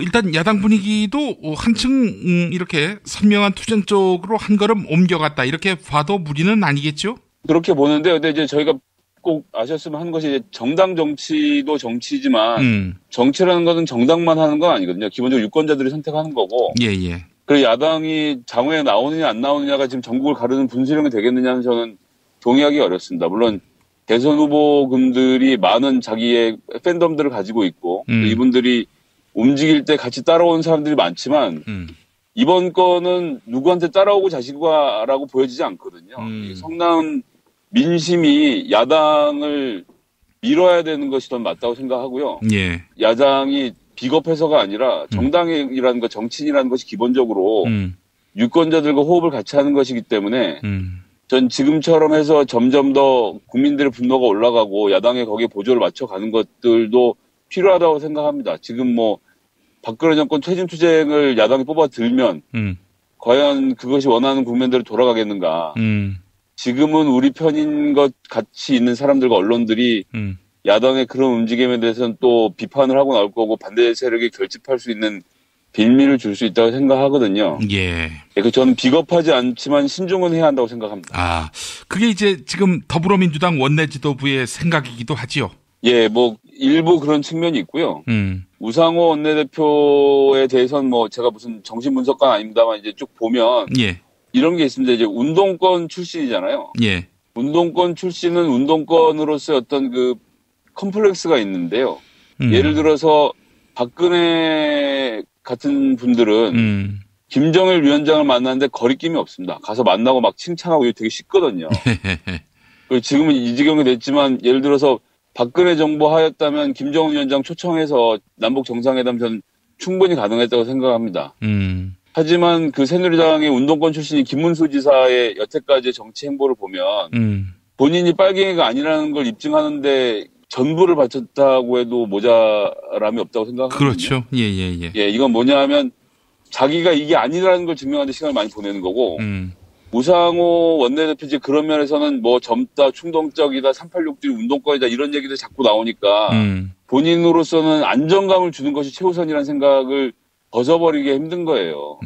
[SPEAKER 1] 일단 야당 분위기도 한층 이렇게 선명한 투쟁 쪽으로 한 걸음 옮겨갔다. 이렇게 봐도 무리는 아니겠죠?
[SPEAKER 27] 그렇게 보는데 근데 이제 저희가 꼭 아셨으면 하는 것이 이제 정당 정치도 정치지만 정치라는 것은 정당만 하는 건 아니거든요. 기본적으로 유권자들이 선택하는 거고.
[SPEAKER 1] 예.
[SPEAKER 27] 그리고 야당이 장외에 나오느냐 안 나오느냐가 지금 전국을 가르는 분수령이 되겠느냐는 저는 동의하기 어렵습니다. 물론 대선 후보군들이 많은 자기의 팬덤들을 가지고 있고 이분들이 움직일 때 같이 따라온 사람들이 많지만 이번 건은 누구한테 따라오고 자시고라고 보여지지 않거든요. 성남 민심이 야당을 밀어야 되는 것이 더 맞다고 생각하고요.
[SPEAKER 1] 예.
[SPEAKER 27] 야당이 비겁해서가 아니라 정당이라는 것, 정치인이라는 것이 기본적으로 유권자들과 호흡을 같이 하는 것이기 때문에 전 지금처럼 해서 점점 더 국민들의 분노가 올라가고 야당에 거기에 보조를 맞춰가는 것들도 필요하다고 생각합니다. 지금 뭐 박근혜 정권 퇴진투쟁을 야당이 뽑아 들면 과연 그것이 원하는 국면대로 돌아가겠는가. 지금은 우리 편인 것 같이 있는 사람들과 언론들이 야당의 그런 움직임에 대해서는 또 비판을 하고 나올 거고 반대 세력이 결집할 수 있는 빌미를 줄 수 있다고 생각하거든요.
[SPEAKER 1] 예.
[SPEAKER 27] 저는 비겁하지 않지만 신중은 해야 한다고 생각합니다.
[SPEAKER 1] 아, 그게 이제 지금 더불어민주당 원내 지도부의 생각이기도 하지요.
[SPEAKER 27] 예, 뭐 일부 그런 측면이 있고요. 우상호 원내대표에 대해서는 뭐 제가 무슨 정신분석관 아닙니다만 이제 쭉 보면
[SPEAKER 1] 예.
[SPEAKER 27] 이런 게 있습니다. 이제 운동권 출신이잖아요.
[SPEAKER 1] 예.
[SPEAKER 27] 운동권 출신은 운동권으로서의 어떤 그 컴플렉스가 있는데요. 예를 들어서 박근혜 같은 분들은 김정일 위원장을 만났는데 거리낌이 없습니다. 가서 만나고 막 칭찬하고 이거 되게 쉽거든요. 지금은 이 지경이 됐지만 예를 들어서 박근혜 정부 하였다면 김정은 위원장 초청해서 남북 정상회담 전 충분히 가능했다고 생각합니다. 하지만 그 새누리당의 운동권 출신인 김문수 지사의 여태까지의 정치 행보를 보면 본인이 빨갱이가 아니라는 걸 입증하는데 전부를 바쳤다고 해도 모자람이 없다고 생각합니다.
[SPEAKER 1] 그렇죠. 예.
[SPEAKER 27] 예, 이건 뭐냐 하면 자기가 이게 아니라는 걸 증명하는 데 시간을 많이 보내는 거고 우상호 원내대표지 그런 면에서는 뭐 젊다, 충동적이다, 386들이 운동권이다 이런 얘기들 자꾸 나오니까 본인으로서는 안정감을 주는 것이 최우선이라는 생각을 벗어버리기 힘든 거예요.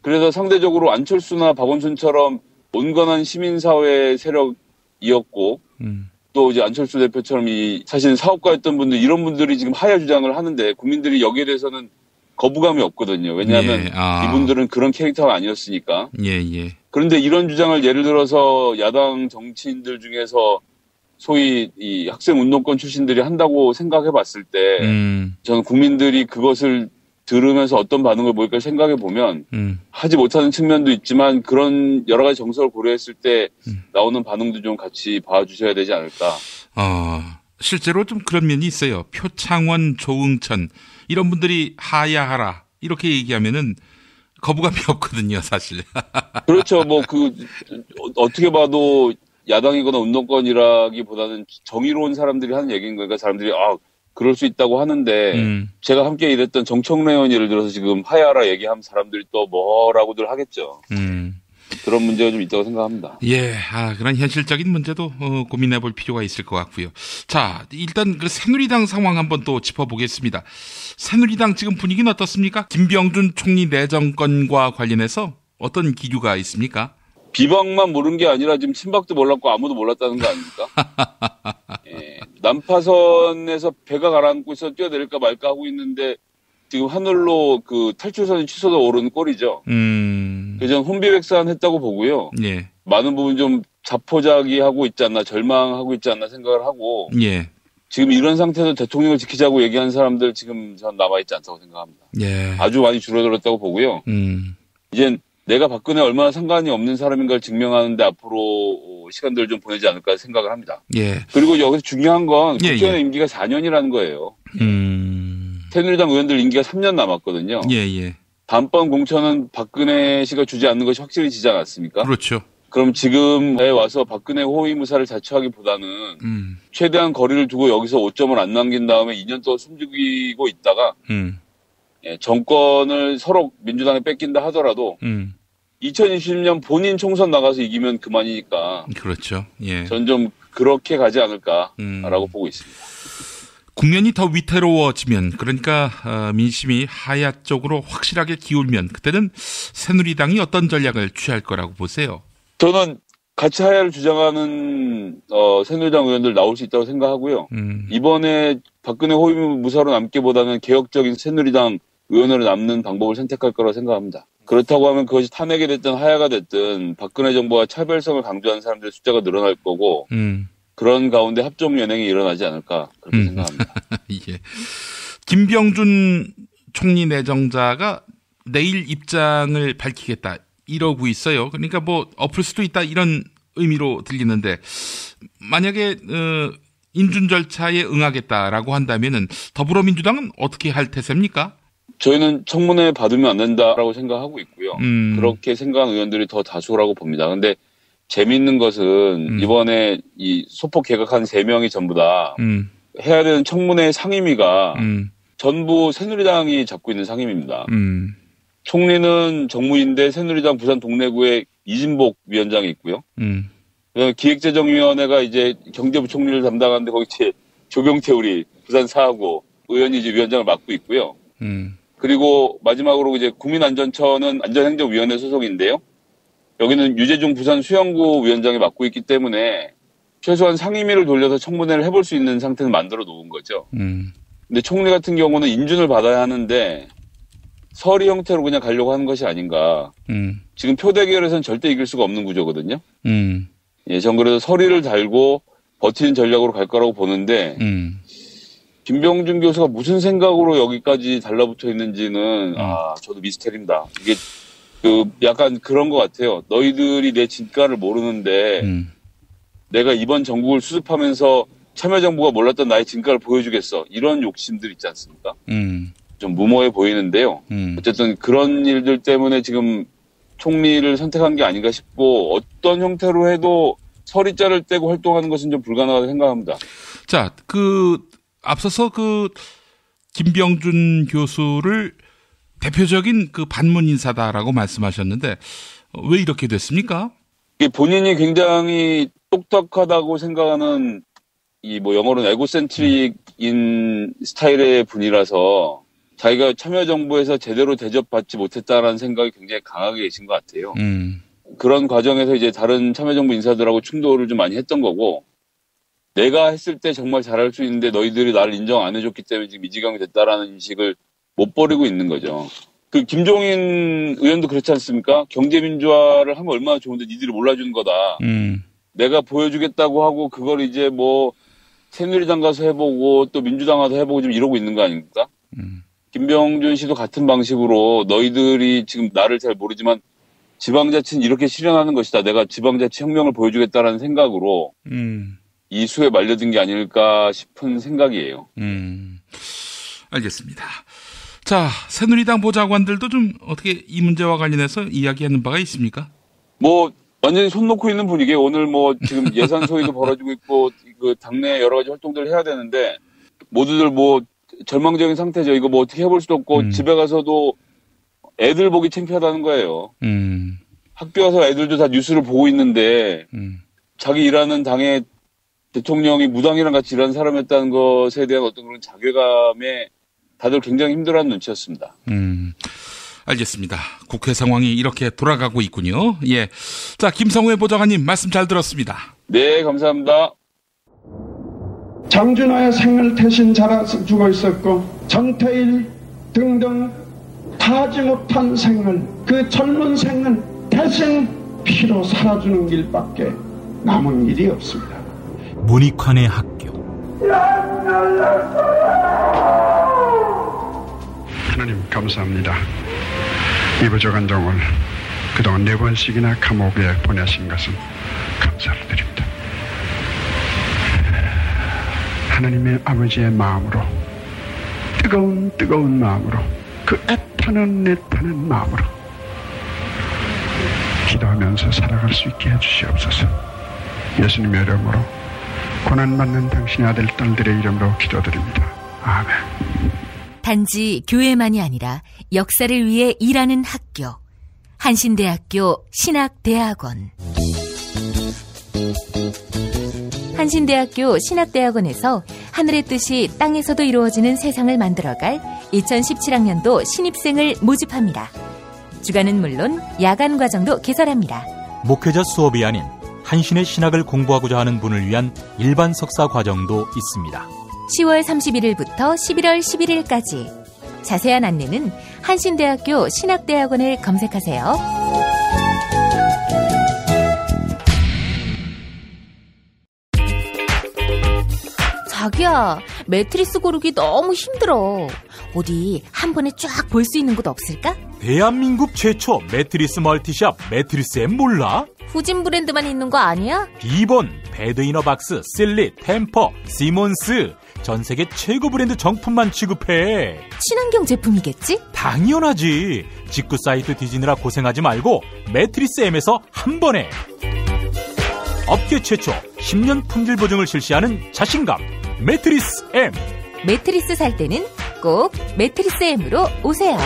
[SPEAKER 27] 그래서 상대적으로 안철수나 박원순처럼 온건한 시민사회 세력이었고 또 이제 안철수 대표처럼 사실 사업가였던 분들 이런 분들이 지금 하야 주장을 하는데 국민들이 여기에 대해서는 거부감이 없거든요. 왜냐하면 이분들은 그런 캐릭터가 아니었으니까.
[SPEAKER 1] 예.
[SPEAKER 27] 그런데 이런 주장을 예를 들어서 야당 정치인들 중에서 소위 이 학생 운동권 출신들이 한다고 생각해 봤을 때 저는 국민들이 그것을 들으면서 어떤 반응을 보일까 생각해 보면 하지 못하는 측면도 있지만 그런 여러 가지 정서를 고려했을 때 나오는 반응도 좀 같이 봐주셔야 되지 않을까.
[SPEAKER 1] 실제로 좀 그런 면이 있어요. 표창원, 조응천 이런 분들이 하야하라 이렇게 얘기하면은 거부감이 없거든요, 사실.
[SPEAKER 27] 그렇죠. 뭐 어떻게 봐도 야당이거나 운동권이라기보다는 정의로운 사람들이 하는 얘기인 거니까 사람들이 그럴 수 있다고 하는데 제가 함께 일했던 정청래 의원 예를 들어서 지금 하야라 얘기하면 사람들이 또 뭐라고들 하겠죠. 그런 문제가 좀 있다고 생각합니다.
[SPEAKER 1] 예, 그런 현실적인 문제도 고민해 볼 필요가 있을 것 같고요. 자, 일단 그 새누리당 상황 한번 또 짚어보겠습니다. 새누리당 지금 분위기는 어떻습니까? 김병준 총리 내정권과 관련해서 어떤 기류가 있습니까?
[SPEAKER 27] 비박만 모르는 게 아니라 지금 친박도 몰랐고 아무도 몰랐다는 거 아닙니까? 예, 난파선에서 배가 가라앉고 있어 뛰어내릴까 말까 하고 있는데 지금 하늘로 그 탈출선이 취소도 오르는 꼴이죠. 그래서 저는 혼비백산했다고 보고요.
[SPEAKER 1] 예.
[SPEAKER 27] 많은 부분 좀 자포자기하고 있지 않나, 절망하고 있지 않나 생각을 하고.
[SPEAKER 1] 예.
[SPEAKER 27] 지금 이런 상태에서 대통령을 지키자고 얘기하는 사람들 지금 전 남아있지 않다고 생각합니다.
[SPEAKER 1] 예.
[SPEAKER 27] 아주 많이 줄어들었다고 보고요. 이젠 내가 박근혜 얼마나 상관이 없는 사람인가를 증명하는데 앞으로 시간들을 좀 보내지 않을까 생각을 합니다.
[SPEAKER 1] 예.
[SPEAKER 27] 그리고 여기서 중요한 건 국회의원
[SPEAKER 1] 예.
[SPEAKER 27] 임기가 4년이라는 거예요. 새누리당 의원들 임기가 3년 남았거든요.
[SPEAKER 1] 예.
[SPEAKER 27] 다음번 공천은 박근혜 씨가 주지 않는 것이 확실히 지지 않았습니까?
[SPEAKER 1] 그렇죠.
[SPEAKER 27] 그럼 지금에 와서 박근혜 호위무사를 자처하기보다는 최대한 거리를 두고 여기서 5점을 안 남긴 다음에 2년 동안 숨죽이고 있다가 정권을 서로 민주당에 뺏긴다 하더라도 2020년 본인 총선 나가서 이기면 그만이니까.
[SPEAKER 1] 그렇죠. 예.
[SPEAKER 27] 전 좀 그렇게 가지 않을까라고 보고 있습니다.
[SPEAKER 1] 국면이 더 위태로워지면 그러니까 민심이 하야 쪽으로 확실하게 기울면 그때는 새누리당이 어떤 전략을 취할 거라고 보세요?
[SPEAKER 27] 저는 같이 하야를 주장하는 새누리당 의원들 나올 수 있다고 생각하고요. 이번에 박근혜 호위무사로 남기보다는 개혁적인 새누리당 의원으로 남는 방법을 선택할 거라고 생각합니다. 그렇다고 하면 그것이 탄핵이 됐든 하야가 됐든 박근혜 정부와 차별성을 강조하는 사람들의 숫자가 늘어날 거고 그런 가운데 합종 연행이 일어나지 않을까 그렇게 생각합니다.
[SPEAKER 1] 예. 김병준 총리 내정자가 내일 입장을 밝히겠다 이러고 있어요. 그러니까 뭐 엎을 수도 있다 이런 의미로 들리는데 만약에 인준 절차에 응하겠다라고 한다면은 더불어민주당은 어떻게 할 태세입니까?
[SPEAKER 27] 저희는 청문회 받으면 안 된다라고 생각하고 있고요. 그렇게 생각하는 의원들이 더 다수라고 봅니다. 근데 재미있는 것은 이번에 이 소폭 개각한 3명이 전부 다 해야 되는 청문회 상임위가 전부 새누리당이 잡고 있는 상임위입니다. 총리는 정무위인데 새누리당 부산 동래구에 이진복 위원장이 있고요. 기획재정위원회가 이제 경제부총리를 담당하는데 거기 이제 조경태 우리 부산 4하고 의원이 이제 위원장을 맡고 있고요. 그리고 마지막으로 이제 국민안전처는 안전행정위원회 소속인데요. 여기는 유재중 부산 수영구 위원장이 맡고 있기 때문에 최소한 상임위를 돌려서 청문회를 해볼 수 있는 상태는 만들어 놓은 거죠. 근데 총리 같은 경우는 인준을 받아야 하는데 서리 형태로 그냥 가려고 하는 것이 아닌가. 지금 표대결에서는 절대 이길 수가 없는 구조거든요. 예, 전 그래서 서리를 달고 버티는 전략으로 갈 거라고 보는데 김병준 교수가 무슨 생각으로 여기까지 달라붙어 있는지는 저도 미스테리입니다. 이게 약간 그런 것 같아요. 너희들이 내 진가를 모르는데 내가 이번 정국을 수습하면서 참여정부가 몰랐던 나의 진가를 보여주겠어. 이런 욕심들 있지 않습니까? 좀 무모해 보이는데요. 어쨌든 그런 일들 때문에 지금 총리를 선택한 게 아닌가 싶고 어떤 형태로 해도 서리자를 떼고 활동하는 것은 좀 불가능하다고 생각합니다.
[SPEAKER 1] 자, 앞서서 김병준 교수를 대표적인 반문 인사다라고 말씀하셨는데 왜 이렇게 됐습니까?
[SPEAKER 27] 본인이 굉장히 똑똑하다고 생각하는 영어로는 에고센트릭인 스타일의 분이라서 자기가 참여정부에서 제대로 대접받지 못했다라는 생각이 굉장히 강하게 계신 것 같아요. 그런 과정에서 이제 다른 참여정부 인사들하고 충돌을 좀 많이 했던 거고 내가 했을 때 정말 잘할 수 있는데 너희들이 나를 인정 안 해줬기 때문에 지금 이 지경이 됐다라는 인식을 못 버리고 있는 거죠. 김종인 의원도 그렇지 않습니까? 경제민주화를 하면 얼마나 좋은데 니들이 몰라주는 거다. 내가 보여주겠다고 하고 그걸 이제 새누리당 가서 해보고 또 민주당 가서 해보고 좀 이러고 있는 거 아닙니까? 김병준 씨도 같은 방식으로 너희들이 지금 나를 잘 모르지만 지방자치는 이렇게 실현하는 것이다. 내가 지방자치 혁명을 보여주겠다라는 생각으로 이 수에 말려든 게 아닐까 싶은 생각이에요.
[SPEAKER 1] 알겠습니다. 자, 새누리당 보좌관들도 좀 어떻게 이 문제와 관련해서 이야기하는 바가 있습니까?
[SPEAKER 27] 완전히 손 놓고 있는 분위기에 오늘 지금 예산 소위도 벌어지고 있고 당내 여러 가지 활동들을 해야 되는데 모두들 절망적인 상태죠. 이거 어떻게 해볼 수도 없고 집에 가서도 애들 보기 창피하다는 거예요. 학교 가서 애들도 다 뉴스를 보고 있는데 자기 일하는 당의 대통령이 무당이랑 같이 일하는 사람이었다는 것에 대한 어떤 그런 자괴감에 다들 굉장히 힘들어하는 눈치였습니다.
[SPEAKER 1] 알겠습니다. 국회 상황이 이렇게 돌아가고 있군요. 예. 자, 김성회 보좌관님 말씀 잘 들었습니다.
[SPEAKER 27] 네, 감사합니다.
[SPEAKER 3] 장준하의 생을 대신 자라서 죽어 있었고 전태일 등등 타지 못한 생을 그 젊은 생을 대신 피로 살아주는 길밖에 남은 길이 없습니다.
[SPEAKER 7] 문익환의 학교.
[SPEAKER 3] 하나님 감사합니다. 이 부족한 종을 그동안 4번씩이나 감옥에 보내신 것은 감사를 드립니다. 하나님의 아버지의 마음으로 뜨거운 마음으로 그 애타는 마음으로 기도하면서 살아갈 수 있게 해주시옵소서. 예수님의 이름으로 고난받는 당신의 아들 딸들의 이름으로 기도드립니다. 아멘.
[SPEAKER 8] 단지 교회만이 아니라 역사를 위해 일하는 학교, 한신대학교 신학대학원. 한신대학교 신학대학원에서 하늘의 뜻이 땅에서도 이루어지는 세상을 만들어갈 2017학년도 신입생을 모집합니다. 주간은 물론 야간 과정도 개설합니다.
[SPEAKER 7] 목회자 수업이 아닌 한신의 신학을 공부하고자 하는 분을 위한 일반 석사 과정도 있습니다.
[SPEAKER 8] 10월 31일부터 11월 11일까지. 자세한 안내는 한신대학교 신학대학원을 검색하세요. 자기야, 매트리스 고르기 너무 힘들어. 어디 한 번에 쫙 볼 수 있는 곳 없을까?
[SPEAKER 7] 대한민국 최초 매트리스 멀티샵 매트리스엠 몰라?
[SPEAKER 8] 후진 브랜드만 있는 거 아니야?
[SPEAKER 7] 비본, 베드이너박스, 실리, 템퍼, 시몬스 전 세계 최고 브랜드 정품만 취급해.
[SPEAKER 8] 친환경 제품이겠지?
[SPEAKER 7] 당연하지. 직구 사이트 뒤지느라 고생하지 말고 매트리스엠에서 한 번에 업계 최초 10년 품질 보증을 실시하는 자신감 매트리스엠.
[SPEAKER 8] 매트리스 살 때는 꼭 매트리스엠으로 오세요.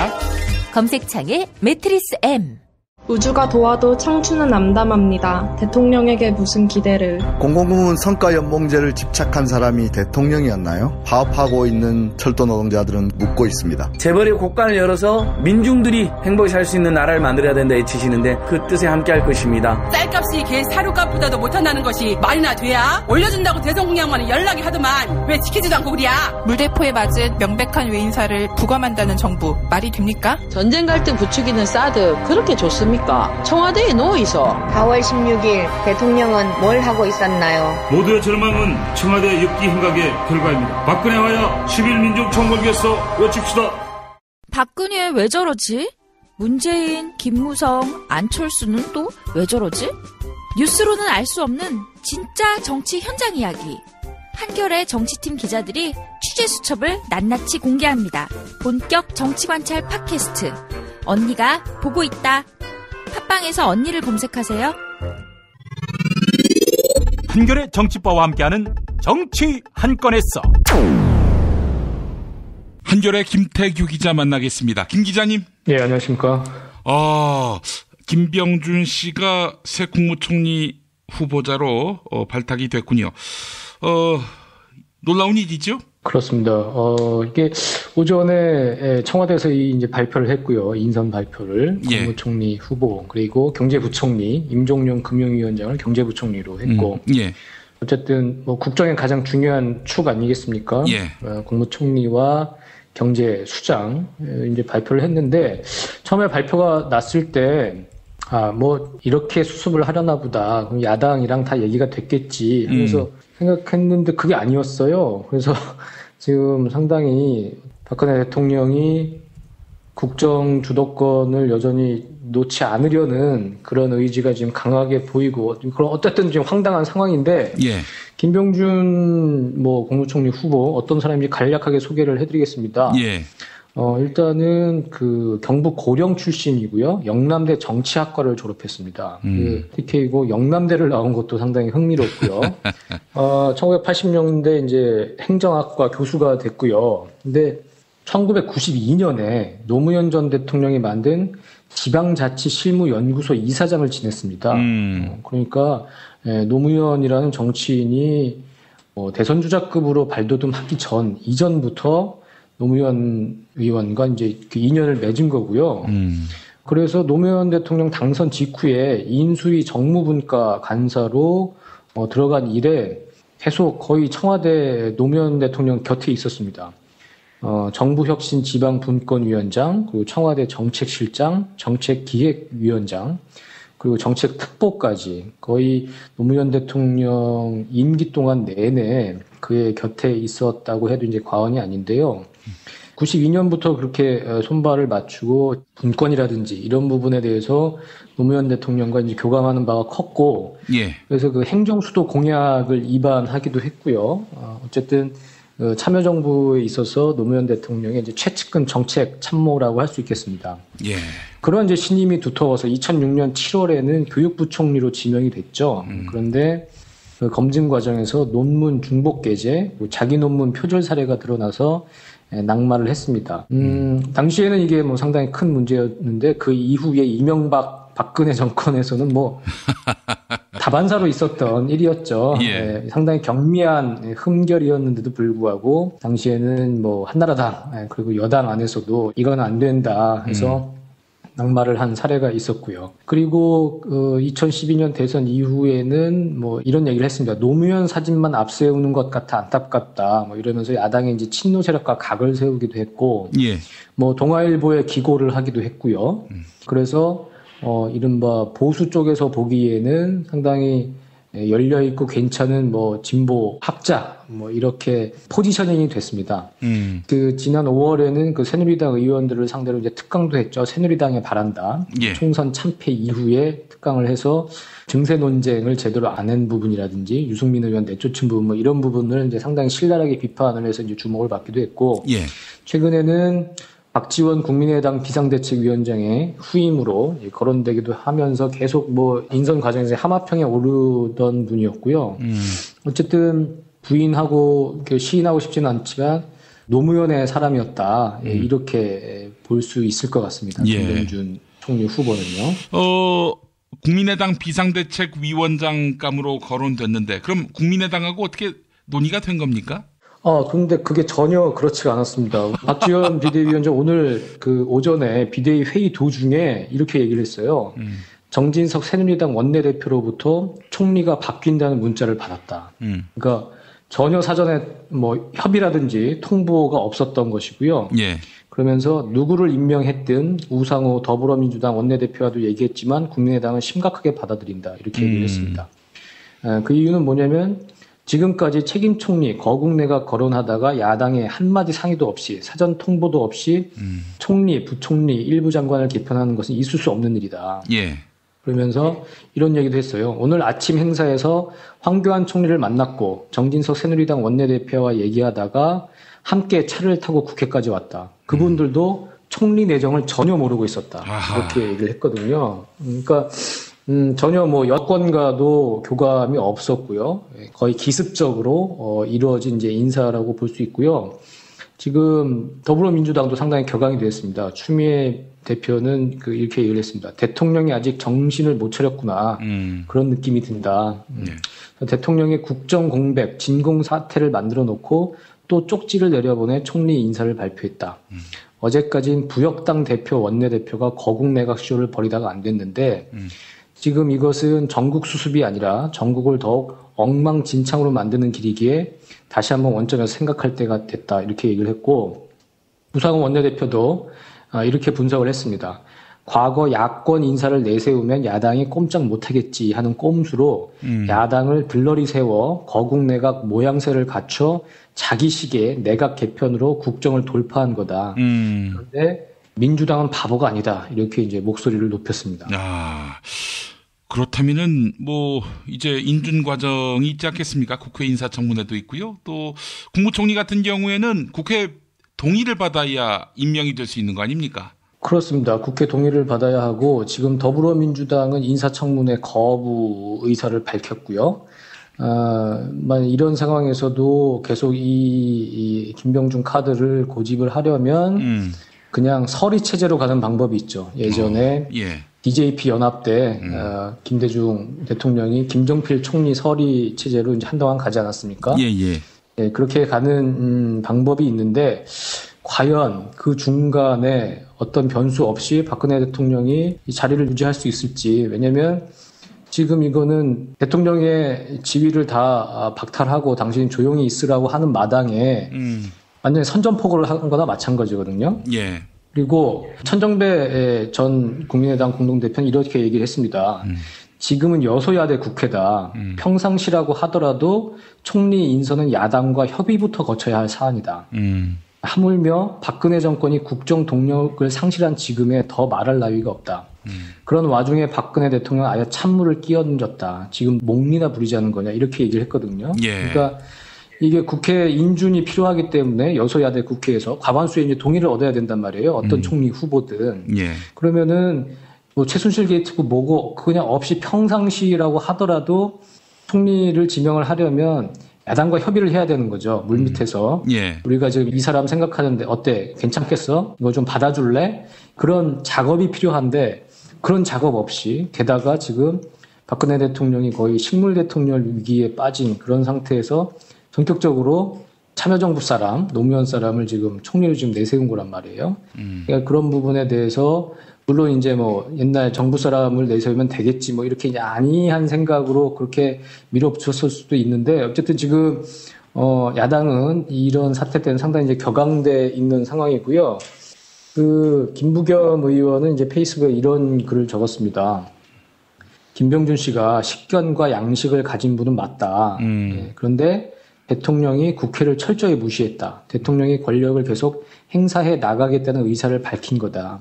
[SPEAKER 8] 검색창에 매트리스엠.
[SPEAKER 4] 우주가 도와도 청춘은 암담합니다. 대통령에게 무슨 기대를.
[SPEAKER 5] 공공부문 성과연봉제를 집착한 사람이 대통령이었나요? 파업하고 있는 철도 노동자들은 묻고 있습니다.
[SPEAKER 6] 재벌의 곳간을 열어서 민중들이 행복히 살 수 있는 나라를 만들어야 된다 외치시는데 그 뜻에 함께할 것입니다.
[SPEAKER 9] 쌀값이 개 사료값보다도 못한다는 것이 말이나 돼야? 올려준다고 대성공약만은 연락이 하더만 왜 지키지도 않고 그래야?
[SPEAKER 11] 물대포에 맞은 명백한 외인사를 부검한다는 정부 말이 됩니까?
[SPEAKER 12] 전쟁 갈등 부추기는 사드 그렇게 좋습니까? 청와대에 누워있어.
[SPEAKER 26] 4월 16일 대통령은 뭘 하고 있었나요?
[SPEAKER 28] 모두의 절망은 청와대 엽기 행각의 결과입니다. 박근혜와야 11민족 총궐기에서 외칩시다.
[SPEAKER 29] 박근혜 왜 저러지? 문재인, 김무성, 안철수는 또 왜 저러지? 뉴스로는 알 수 없는 진짜 정치 현장 이야기. 한겨레 정치팀 기자들이 취재 수첩을 낱낱이 공개합니다. 본격 정치관찰 팟캐스트. 언니가 보고 있다. 팟빵에서 언니를 검색하세요.
[SPEAKER 7] 한겨레 정치바와 함께하는 정치 한 건에서
[SPEAKER 1] 한겨레 김태규 기자 만나겠습니다. 김 기자님.
[SPEAKER 30] 예, 안녕하십니까.
[SPEAKER 1] 김병준 씨가 새 국무총리 후보자로 발탁이 됐군요. 놀라운 일이죠?
[SPEAKER 30] 그렇습니다. 이게 오전에 청와대에서 이제 발표를 했고요. 인선 발표를 국무총리 후보 그리고 경제부총리 임종용 금융위원장을 경제부총리로 했고 어쨌든 뭐 국정의 가장 중요한 축 아니겠습니까? 국무총리와 경제수장 이제 발표를 했는데 처음에 발표가 났을 때 뭐 이렇게 수습을 하려나 보다. 그럼 야당이랑 다 얘기가 됐겠지 하면서 생각했는데 그게 아니었어요. 그래서 지금 상당히 박근혜 대통령이 국정 주도권을 여전히 놓지 않으려는 그런 의지가 지금 강하게 보이고, 그럼 어쨌든 지금 황당한 상황인데, 김병준 국무총리 후보 어떤 사람인지 간략하게 소개를 해드리겠습니다. 일단은 그 경북 고령 출신이고요. 영남대 정치학과를 졸업했습니다. 그 TK고 영남대를 나온 것도 상당히 흥미롭고요. 1980년대 이제 행정학과 교수가 됐고요. 근데 1992년에 노무현 전 대통령이 만든 지방자치실무연구소 이사장을 지냈습니다. 그러니까 노무현이라는 정치인이 대선 주자급으로 발돋움하기 이전부터 노무현 의원과 이제 그 인연을 맺은 거고요. 그래서 노무현 대통령 당선 직후에 인수위 정무분과 간사로 들어간 이래 계속 거의 청와대 노무현 대통령 곁에 있었습니다. 정부혁신 지방분권위원장, 그리고 청와대 정책실장, 정책기획위원장, 그리고 정책특보까지 거의 노무현 대통령 임기 동안 내내 그의 곁에 있었다고 해도 이제 과언이 아닌데요. 92년부터 그렇게 손발을 맞추고 분권이라든지 이런 부분에 대해서 노무현 대통령과 이제 교감하는 바가 컸고, 그래서 그 행정수도 공약을 입안하기도 했고요. 어쨌든 참여정부에 있어서 노무현 대통령의 이제 최측근 정책 참모라고 할 수 있겠습니다. 그런 이제 신임이 두터워서 2006년 7월에는 교육부 총리로 지명이 됐죠. 그런데 그 검증 과정에서 논문 중복 게재, 자기 논문 표절 사례가 드러나서 낙마를 했습니다. 당시에는 이게 상당히 큰 문제였는데 그 이후에 이명박 박근혜 정권에서는 다반사로 있었던 일이었죠. 상당히 경미한 흠결이었는데도 불구하고 당시에는 한나라당 그리고 여당 안에서도 이건 안 된다 해서 낙마를 한 사례가 있었고요. 그리고 2012년 대선 이후에는 이런 얘기를 했습니다. 노무현 사진만 앞세우는 것 같아 안타깝다. 이러면서 야당의 이제 친노 세력과 각을 세우기도 했고, 동아일보에 기고를 하기도 했고요. 그래서 이른바 보수 쪽에서 보기에는 상당히 열려있고 괜찮은 진보 학자 이렇게 포지셔닝이 됐습니다. 그 지난 5월에는 그 새누리당 의원들을 상대로 이제 특강도 했죠. 새누리당에 바란다. 총선 참패 이후에 특강을 해서 증세 논쟁을 제대로 안 한 부분이라든지 유승민 의원 내쫓은 부분 이런 부분을 이제 상당히 신랄하게 비판을 해서 이제 주목을 받기도 했고, 최근에는 박지원 국민의당 비상대책위원장의 후임으로 거론되기도 하면서 계속 인선 과정에서 하마평에 오르던 분이었고요. 어쨌든 부인하고 시인하고 싶지는 않지만 노무현의 사람이었다. 이렇게 볼 수 있을 것 같습니다. 김병준 총리 후보는요.
[SPEAKER 1] 국민의당 비상대책위원장감으로 거론됐는데 그럼 국민의당하고 어떻게 논의가 된 겁니까?
[SPEAKER 30] 그런데 그게 전혀 그렇지가 않았습니다. 박지원 비대위원장 오늘 그 오전에 비대위 회의 도중에 이렇게 얘기를 했어요. 정진석 새누리당 원내대표로부터 총리가 바뀐다는 문자를 받았다. 그러니까 전혀 사전에 뭐 협의라든지 통보가 없었던 것이고요.
[SPEAKER 1] 예.
[SPEAKER 30] 그러면서 누구를 임명했든 우상호 더불어민주당 원내대표와도 얘기했지만 국민의당은 심각하게 받아들인다. 이렇게 얘기를 했습니다. 그 이유는 뭐냐면 지금까지 책임 총리 거국내가 거론하다가 야당에 한마디 상의도 없이 사전 통보도 없이 총리, 부총리, 일부 장관을 개편하는 것은 있을 수 없는 일이다.
[SPEAKER 1] 예.
[SPEAKER 30] 그러면서 이런 얘기도 했어요. 오늘 아침 행사에서 황교안 총리를 만났고 정진석 새누리당 원내대표와 얘기하다가 함께 차를 타고 국회까지 왔다. 그분들도 총리 내정을 전혀 모르고 있었다. 이렇게 얘기를 했거든요. 그러니까 전혀 뭐 여권과도 교감이 없었고요. 거의 기습적으로 이루어진 이제 인사라고 볼 수 있고요. 지금 더불어민주당도 상당히 격앙이 됐습니다. 추미애 대표는 이렇게 얘기를 했습니다. 대통령이 아직 정신을 못 차렸구나. 그런 느낌이 든다. 대통령의 국정 공백, 진공 사태를 만들어 놓고 또 쪽지를 내려보내 총리 인사를 발표했다. 어제까지는 부역당 대표, 원내대표가 거국내각쇼를 벌이다가 안 됐는데 지금 이것은 전국 수습이 아니라 전국을 더욱 엉망진창으로 만드는 길이기에 다시 한번 원점에서 생각할 때가 됐다. 이렇게 얘기를 했고 우상호 원내대표도 이렇게 분석을 했습니다. 과거 야권 인사를 내세우면 야당이 꼼짝 못하겠지 하는 꼼수로 야당을 들러리 세워 거국내각 모양새를 갖춰 자기 시기에 내각 개편으로 국정을 돌파한 거다. 그런데 민주당은 바보가 아니다. 이렇게 이제 목소리를 높였습니다.
[SPEAKER 1] 그렇다면은 뭐 이제 인준 과정이 있지 않겠습니까? 국회 인사청문회도 있고요. 또 국무총리 같은 경우에는 국회 동의를 받아야 임명이 될 수 있는 거 아닙니까?
[SPEAKER 30] 그렇습니다. 국회 동의를 받아야 하고 지금 더불어민주당은 인사청문회 거부 의사를 밝혔고요. 이런 상황에서도 계속 이 김병준 카드를 고집을 하려면 그냥 서리 체제로 가는 방법이 있죠. 예전에 DJP 연합 때 김대중 대통령이 김종필 총리 서리 체제로 이제 한동안 가지 않았습니까? 예, 그렇게 가는 방법이 있는데 과연 그 중간에 어떤 변수 없이 박근혜 대통령이 이 자리를 유지할 수 있을지. 왜냐하면 지금 이거는 대통령의 지위를 다 박탈하고 당신이 조용히 있으라고 하는 마당에 완전히 선전포고를 한 거나 마찬가지거든요.
[SPEAKER 1] 예.
[SPEAKER 30] 그리고 천정배 전 국민의당 공동대표는 이렇게 얘기를 했습니다. 지금은 여소야대 국회다. 평상시라고 하더라도 총리 인선은 야당과 협의부터 거쳐야 할 사안이다. 하물며 박근혜 정권이 국정 동력을 상실한 지금에 더 말할 나위가 없다. 그런 와중에 박근혜 대통령은 아예 찬물을 끼얹었다. 지금 목리나 부리자는 거냐 이렇게 얘기를 했거든요. 그러니까 이게 국회 인준이 필요하기 때문에 여소야대 국회에서 과반수의 이제 동의를 얻어야 된단 말이에요. 어떤 총리 후보든. 그러면은 뭐 최순실 게이트고 뭐고 그냥 없이 평상시라고 하더라도 총리를 지명을 하려면 야당과 협의를 해야 되는 거죠. 물밑에서. 우리가 지금 이 사람 생각하는데 어때? 괜찮겠어? 이거 좀 받아줄래? 그런 작업이 필요한데 그런 작업 없이 게다가 지금 박근혜 대통령이 거의 식물 대통령 위기에 빠진 그런 상태에서 전격적으로 참여정부 사람, 노무현 사람을 지금 총리로 지금 내세운 거란 말이에요. 그러니까 그런 부분에 대해서 물론 이제 뭐 옛날 정부 사람을 내세우면 되겠지 뭐 이렇게 안이한 생각으로 그렇게 밀어붙였을 수도 있는데 어쨌든 지금 야당은 이런 사태 때는 상당히 이제 격앙돼 있는 상황이고요. 그 김부겸 의원은 이제 페이스북에 이런 글을 적었습니다. 김병준 씨가 식견과 양식을 가진 분은 맞다. 그런데 대통령이 국회를 철저히 무시했다. 대통령이 권력을 계속 행사해 나가겠다는 의사를 밝힌 거다.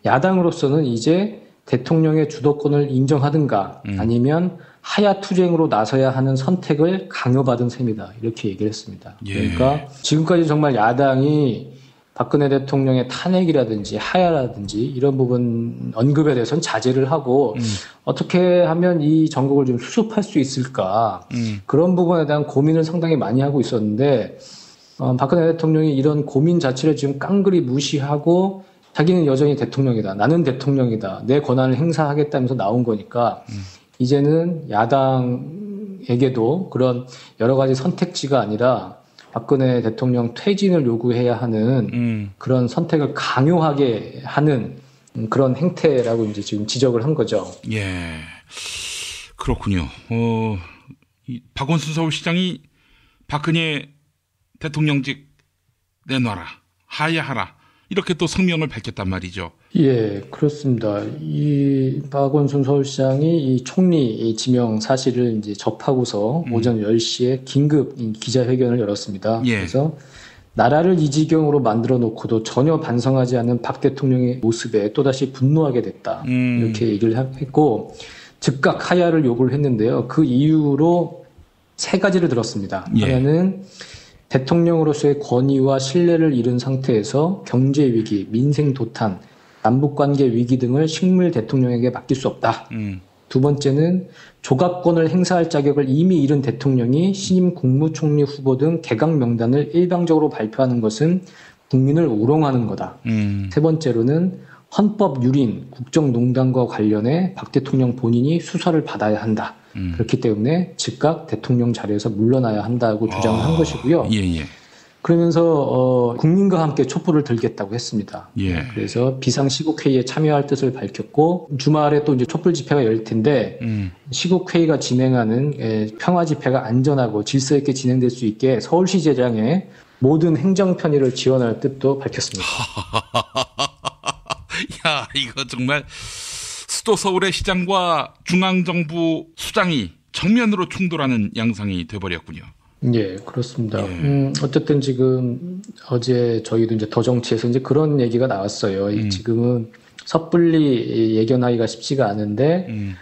[SPEAKER 30] 야당으로서는 이제 대통령의 주도권을 인정하든가 아니면 하야 투쟁으로 나서야 하는 선택을 강요받은 셈이다. 이렇게 얘기를 했습니다. 그러니까 지금까지 정말 야당이 박근혜 대통령의 탄핵이라든지 하야라든지 이런 부분 언급에 대해서는 자제를 하고 어떻게 하면 이 전국을 좀 수습할 수 있을까 그런 부분에 대한 고민을 상당히 많이 하고 있었는데 박근혜 대통령이 이런 고민 자체를 지금 깡그리 무시하고 자기는 여전히 대통령이다. 나는 대통령이다. 내 권한을 행사하겠다면서 나온 거니까 이제는 야당에게도 그런 여러 가지 선택지가 아니라 박근혜 대통령 퇴진을 요구해야 하는 그런 선택을 강요하게 하는 그런 행태라고 이제 지금 지적을 한 거죠.
[SPEAKER 1] 예. 그렇군요. 박원순 서울시장이 박근혜 대통령직 내놔라, 하야하라, 이렇게 또 성명을 밝혔단 말이죠.
[SPEAKER 30] 예, 그렇습니다. 이 박원순 서울시장이 이 총리 지명 사실을 이제 접하고서 오전 10시에 긴급 기자회견을 열었습니다.
[SPEAKER 1] 예.
[SPEAKER 30] 그래서 나라를 이 지경으로 만들어 놓고도 전혀 반성하지 않는 박 대통령의 모습에 또다시 분노하게 됐다. 이렇게 얘기를 했고 즉각 하야를 요구를 했는데요. 그 이유로 3가지를 들었습니다.
[SPEAKER 1] 예.
[SPEAKER 30] 하나는 대통령으로서의 권위와 신뢰를 잃은 상태에서 경제 위기, 민생 도탄, 남북관계 위기 등을 식물 대통령에게 맡길 수 없다. 두 번째는 조각권을 행사할 자격을 이미 잃은 대통령이 신임 국무총리 후보 등 개각 명단을 일방적으로 발표하는 것은 국민을 우롱하는 거다. 세 번째로는 헌법 유린 국정농단과 관련해 박 대통령 본인이 수사를 받아야 한다. 그렇기 때문에 즉각 대통령 자리에서 물러나야 한다고 주장을 한 것이고요.
[SPEAKER 1] 예.
[SPEAKER 30] 그러면서 국민과 함께 촛불을 들겠다고 했습니다.
[SPEAKER 1] 예.
[SPEAKER 30] 그래서 비상시국회의에 참여할 뜻을 밝혔고 주말에 또 이제 촛불 집회가 열 텐데 시국회의가 진행하는 평화 집회가 안전하고 질서 있게 진행될 수 있게 서울시장의 모든 행정 편의를 지원할 뜻도 밝혔습니다.
[SPEAKER 1] 야, 이거 정말 수도 서울의 시장과 중앙정부 수장이 정면으로 충돌하는 양상이 돼버렸군요.
[SPEAKER 30] 예, 그렇습니다. 어쨌든 지금 어제 저희도 이제 더 정치에서 이제 그런 얘기가 나왔어요. 지금은 섣불리 예견하기가 쉽지가 않은데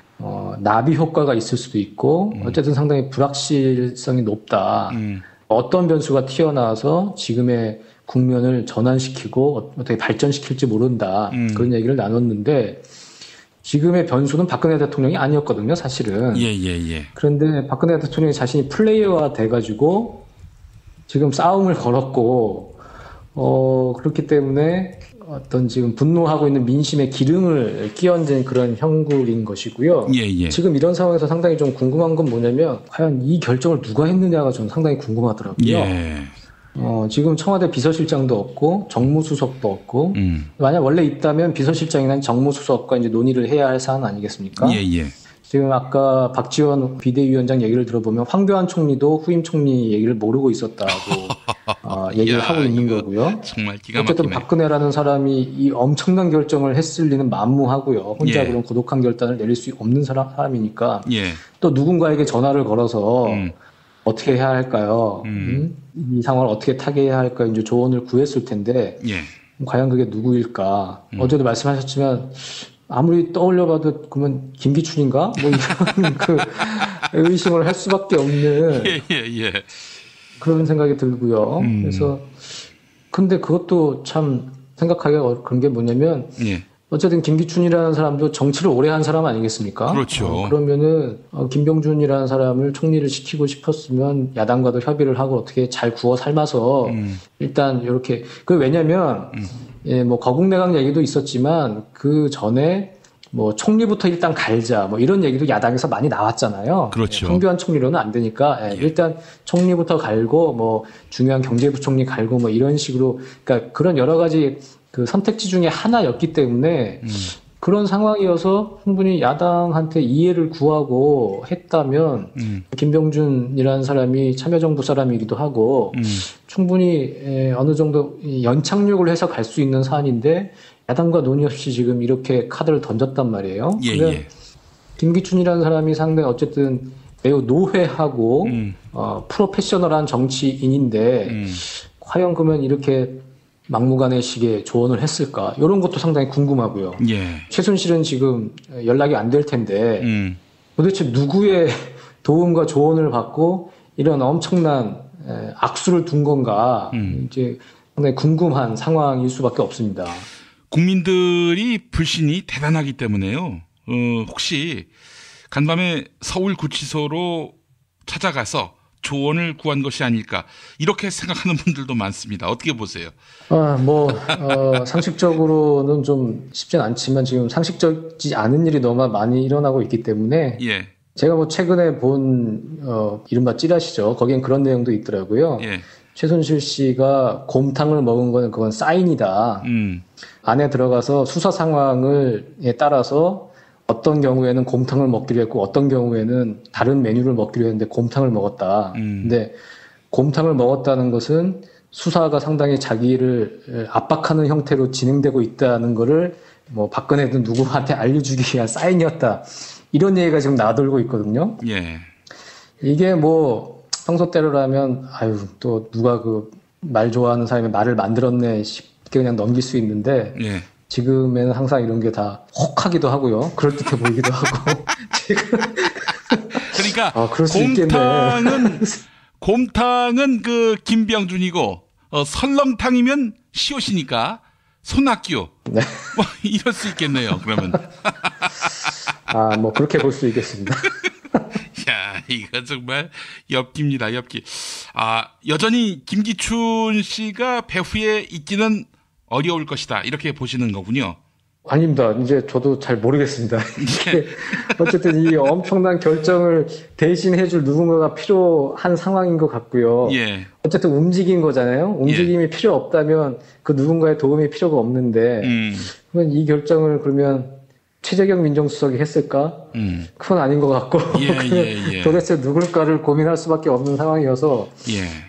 [SPEAKER 30] 나비 효과가 있을 수도 있고 어쨌든 상당히 불확실성이 높다. 어떤 변수가 튀어나와서 지금의 국면을 전환시키고 어떻게 발전시킬지 모른다. 그런 얘기를 나눴는데 지금의 변수는 박근혜 대통령이 아니었거든요, 사실은.
[SPEAKER 1] 예.
[SPEAKER 30] 그런데 박근혜 대통령이 자신이 플레이어가 돼가지고 지금 싸움을 걸었고, 그렇기 때문에 어떤 지금 분노하고 있는 민심의 기름을 끼얹은 그런 형국인 것이고요.
[SPEAKER 1] 예.
[SPEAKER 30] 지금 이런 상황에서 상당히 좀 궁금한 건 뭐냐면 과연 이 결정을 누가 했느냐가 저는 상당히 궁금하더라고요.
[SPEAKER 1] 예.
[SPEAKER 30] 지금 청와대 비서실장도 없고 정무수석도 없고 만약 원래 있다면 비서실장이나 정무수석과 이제 논의를 해야 할 사안 아니겠습니까?
[SPEAKER 1] 예.
[SPEAKER 30] 지금 아까 박지원 비대위원장 얘기를 들어보면 황교안 총리도 후임 총리 얘기를 모르고 있었다고 얘기를 하고 있는 거고요.
[SPEAKER 1] 정말 기가 막히네.
[SPEAKER 30] 어쨌든 박근혜라는 사람이 이 엄청난 결정을 했을 리는 만무하고요. 혼자 그런 고독한 결단을 내릴 수 없는 사람이니까 또 누군가에게 전화를 걸어서 어떻게 해야 할까요? 이 상황을 어떻게 타개해야 할까요? 이제 조언을 구했을 텐데 과연 그게 누구일까? 어제도 말씀하셨지만 아무리 떠올려봐도 그러면 김기춘인가? 뭐 이런 그 의심을 할 수밖에 없는 그런 생각이 들고요. 그래서 근데 그것도 참 생각하기가 그런 게 뭐냐면 어쨌든 김기춘이라는 사람도 정치를 오래 한 사람 아니겠습니까?
[SPEAKER 1] 그렇죠.
[SPEAKER 30] 그러면은 김병준이라는 사람을 총리를 시키고 싶었으면 야당과도 협의를 하고 어떻게 잘 구워 삶아서 일단 이렇게 왜냐면 뭐 거국내각 얘기도 있었지만 그 전에 뭐 총리부터 일단 갈자 뭐 이런 얘기도 야당에서 많이 나왔잖아요.
[SPEAKER 1] 그렇죠.
[SPEAKER 30] 황교안 총리로는 안 되니까 일단 총리부터 갈고 뭐 중요한 경제부총리 갈고 뭐 이런 식으로 그러니까 그런 여러 가지 그 선택지 중에 하나였기 때문에 그런 상황이어서 충분히 야당한테 이해를 구하고 했다면 김병준이라는 사람이 참여정부 사람이기도 하고 충분히 어느 정도 연착륙을 해서 갈 수 있는 사안인데 야당과 논의 없이 지금 이렇게 카드를 던졌단 말이에요. 김기춘이라는 사람이 상당히 어쨌든 매우 노회하고 프로페셔널한 정치인인데 과연 그러면 이렇게 막무가내식의 조언을 했을까? 이런 것도 상당히 궁금하고요. 최순실은 지금 연락이 안 될 텐데 도대체 누구의 도움과 조언을 받고 이런 엄청난 악수를 둔 건가? 이제 상당히 궁금한 상황일 수밖에 없습니다.
[SPEAKER 1] 국민들이 불신이 대단하기 때문에요. 혹시 간밤에 서울구치소로 찾아가서 조언을 구한 것이 아닐까 이렇게 생각하는 분들도 많습니다. 어떻게 보세요?
[SPEAKER 30] 상식적으로는 좀 쉽진 않지만 지금 상식적이지 않은 일이 너무 많이 일어나고 있기 때문에
[SPEAKER 1] 예.
[SPEAKER 30] 제가 최근에 본 이른바 찌라시죠. 거기엔 그런 내용도 있더라고요.
[SPEAKER 1] 예.
[SPEAKER 30] 최순실 씨가 곰탕을 먹은 거는 그건 사인이다. 안에 들어가서 수사 상황에 따라서 어떤 경우에는 곰탕을 먹기로 했고 어떤 경우에는 다른 메뉴를 먹기로 했는데 곰탕을 먹었다. 근데 곰탕을 먹었다는 것은 수사가 상당히 자기를 압박하는 형태로 진행되고 있다는 거를 박근혜든 누구한테 알려주기 위한 사인이었다. 이런 얘기가 지금 나돌고 있거든요.
[SPEAKER 1] 예.
[SPEAKER 30] 이게 평소 때로라면 또 누가 말 좋아하는 사람이 말을 만들었네 쉽게 그냥 넘길 수 있는데
[SPEAKER 1] 예.
[SPEAKER 30] 지금에는 항상 이런 게 다 혹하기도 하고요. 그럴듯해 보이기도 하고. 지금
[SPEAKER 1] 그러니까
[SPEAKER 30] 그럴 수
[SPEAKER 1] 곰탕은 김병준이고 설렁탕이면 시옷이니까 손학규.
[SPEAKER 30] 네.
[SPEAKER 1] 이럴 수 있겠네요. 그러면.
[SPEAKER 30] 그렇게 볼 수 있겠습니다.
[SPEAKER 1] 야, 이거 정말 엽기입니다. 엽기. 여전히 김기춘 씨가 배후에 있기는 어려울 것이다. 이렇게 보시는 거군요.
[SPEAKER 30] 아닙니다. 이제 저도 잘 모르겠습니다. 이게 어쨌든 이 엄청난 결정을 대신해줄 누군가가 필요한 상황인 것 같고요.
[SPEAKER 1] 예.
[SPEAKER 30] 어쨌든 움직인 거잖아요. 움직임이 필요 없다면 그 누군가의 도움이 필요가 없는데 그러면 이 결정을 그러면 최재경 민정수석이 했을까? 그건 아닌 것 같고 도대체 누굴까를 고민할 수밖에 없는 상황이어서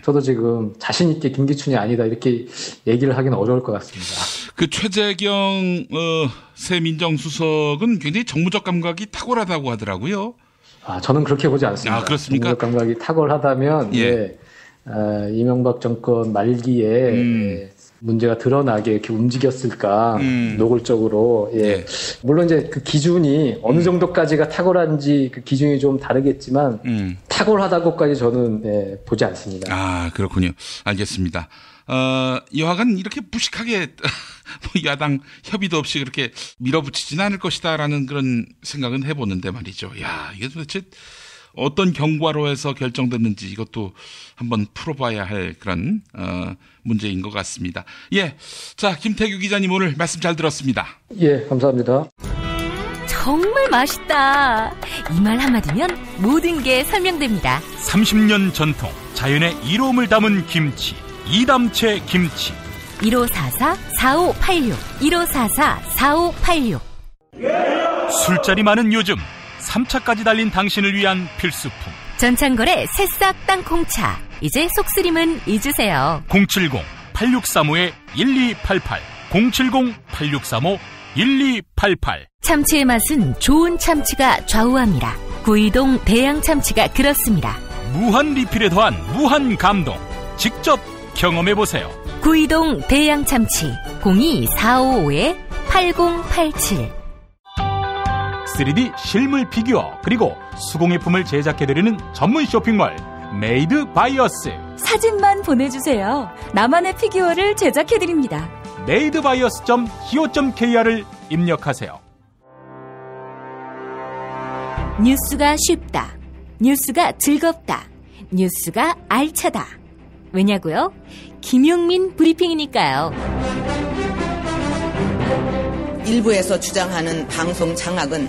[SPEAKER 30] 저도 지금 자신 있게 김기춘이 아니다 이렇게 얘기를 하기는 어려울 것 같습니다.
[SPEAKER 1] 그 최재경 새 민정수석은 굉장히 정무적 감각이 탁월하다고 하더라고요.
[SPEAKER 30] 저는 그렇게 보지 않습니다.
[SPEAKER 1] 그렇습니까?
[SPEAKER 30] 정무적 감각이 탁월하다면 이명박 정권 말기에 문제가 드러나게 이렇게 움직였을까 노골적으로 물론 이제 그 기준이 어느 정도까지가 탁월한지 그 기준이 좀 다르겠지만 탁월하다고까지 저는 보지 않습니다.
[SPEAKER 1] 그렇군요. 알겠습니다. 여하간 이렇게 무식하게 야당 협의도 없이 그렇게 밀어붙이지는 않을 것이다라는 그런 생각은 해보는데 말이죠. 야, 이게 도대체 어떤 경과로에서 결정됐는지 이것도 한번 풀어봐야 할 그런 문제인 것 같습니다. 자, 김태규 기자님 오늘 말씀 잘 들었습니다.
[SPEAKER 30] 감사합니다.
[SPEAKER 8] 정말 맛있다. 이 말 한마디면 모든 게 설명됩니다.
[SPEAKER 7] 30년 전통 자연의 이로움을 담은 김치 이담채 김치
[SPEAKER 8] 1544-4586 1544-4586
[SPEAKER 7] 술자리 많은 요즘 3차까지 달린 당신을 위한 필수품
[SPEAKER 8] 전창걸의 새싹 땅콩차 이제 속쓰림은 잊으세요.
[SPEAKER 7] 070-8635-1288 070-8635-1288
[SPEAKER 8] 참치의 맛은 좋은 참치가 좌우합니다. 구이동 대양 참치가 그렇습니다.
[SPEAKER 7] 무한 리필에 더한 무한 감동 직접 경험해보세요.
[SPEAKER 8] 구이동 대양 참치 02-455-8087
[SPEAKER 7] 3D 실물 피규어 그리고 수공예품을 제작해드리는 전문 쇼핑몰 메이드 바이어스.
[SPEAKER 10] 사진만 보내주세요. 나만의 피규어를 제작해드립니다.
[SPEAKER 7] madebias.co.kr을 입력하세요.
[SPEAKER 8] 뉴스가 쉽다. 뉴스가 즐겁다. 뉴스가 알차다. 왜냐고요? 김용민 브리핑이니까요.
[SPEAKER 13] 일부에서 주장하는 방송 장악은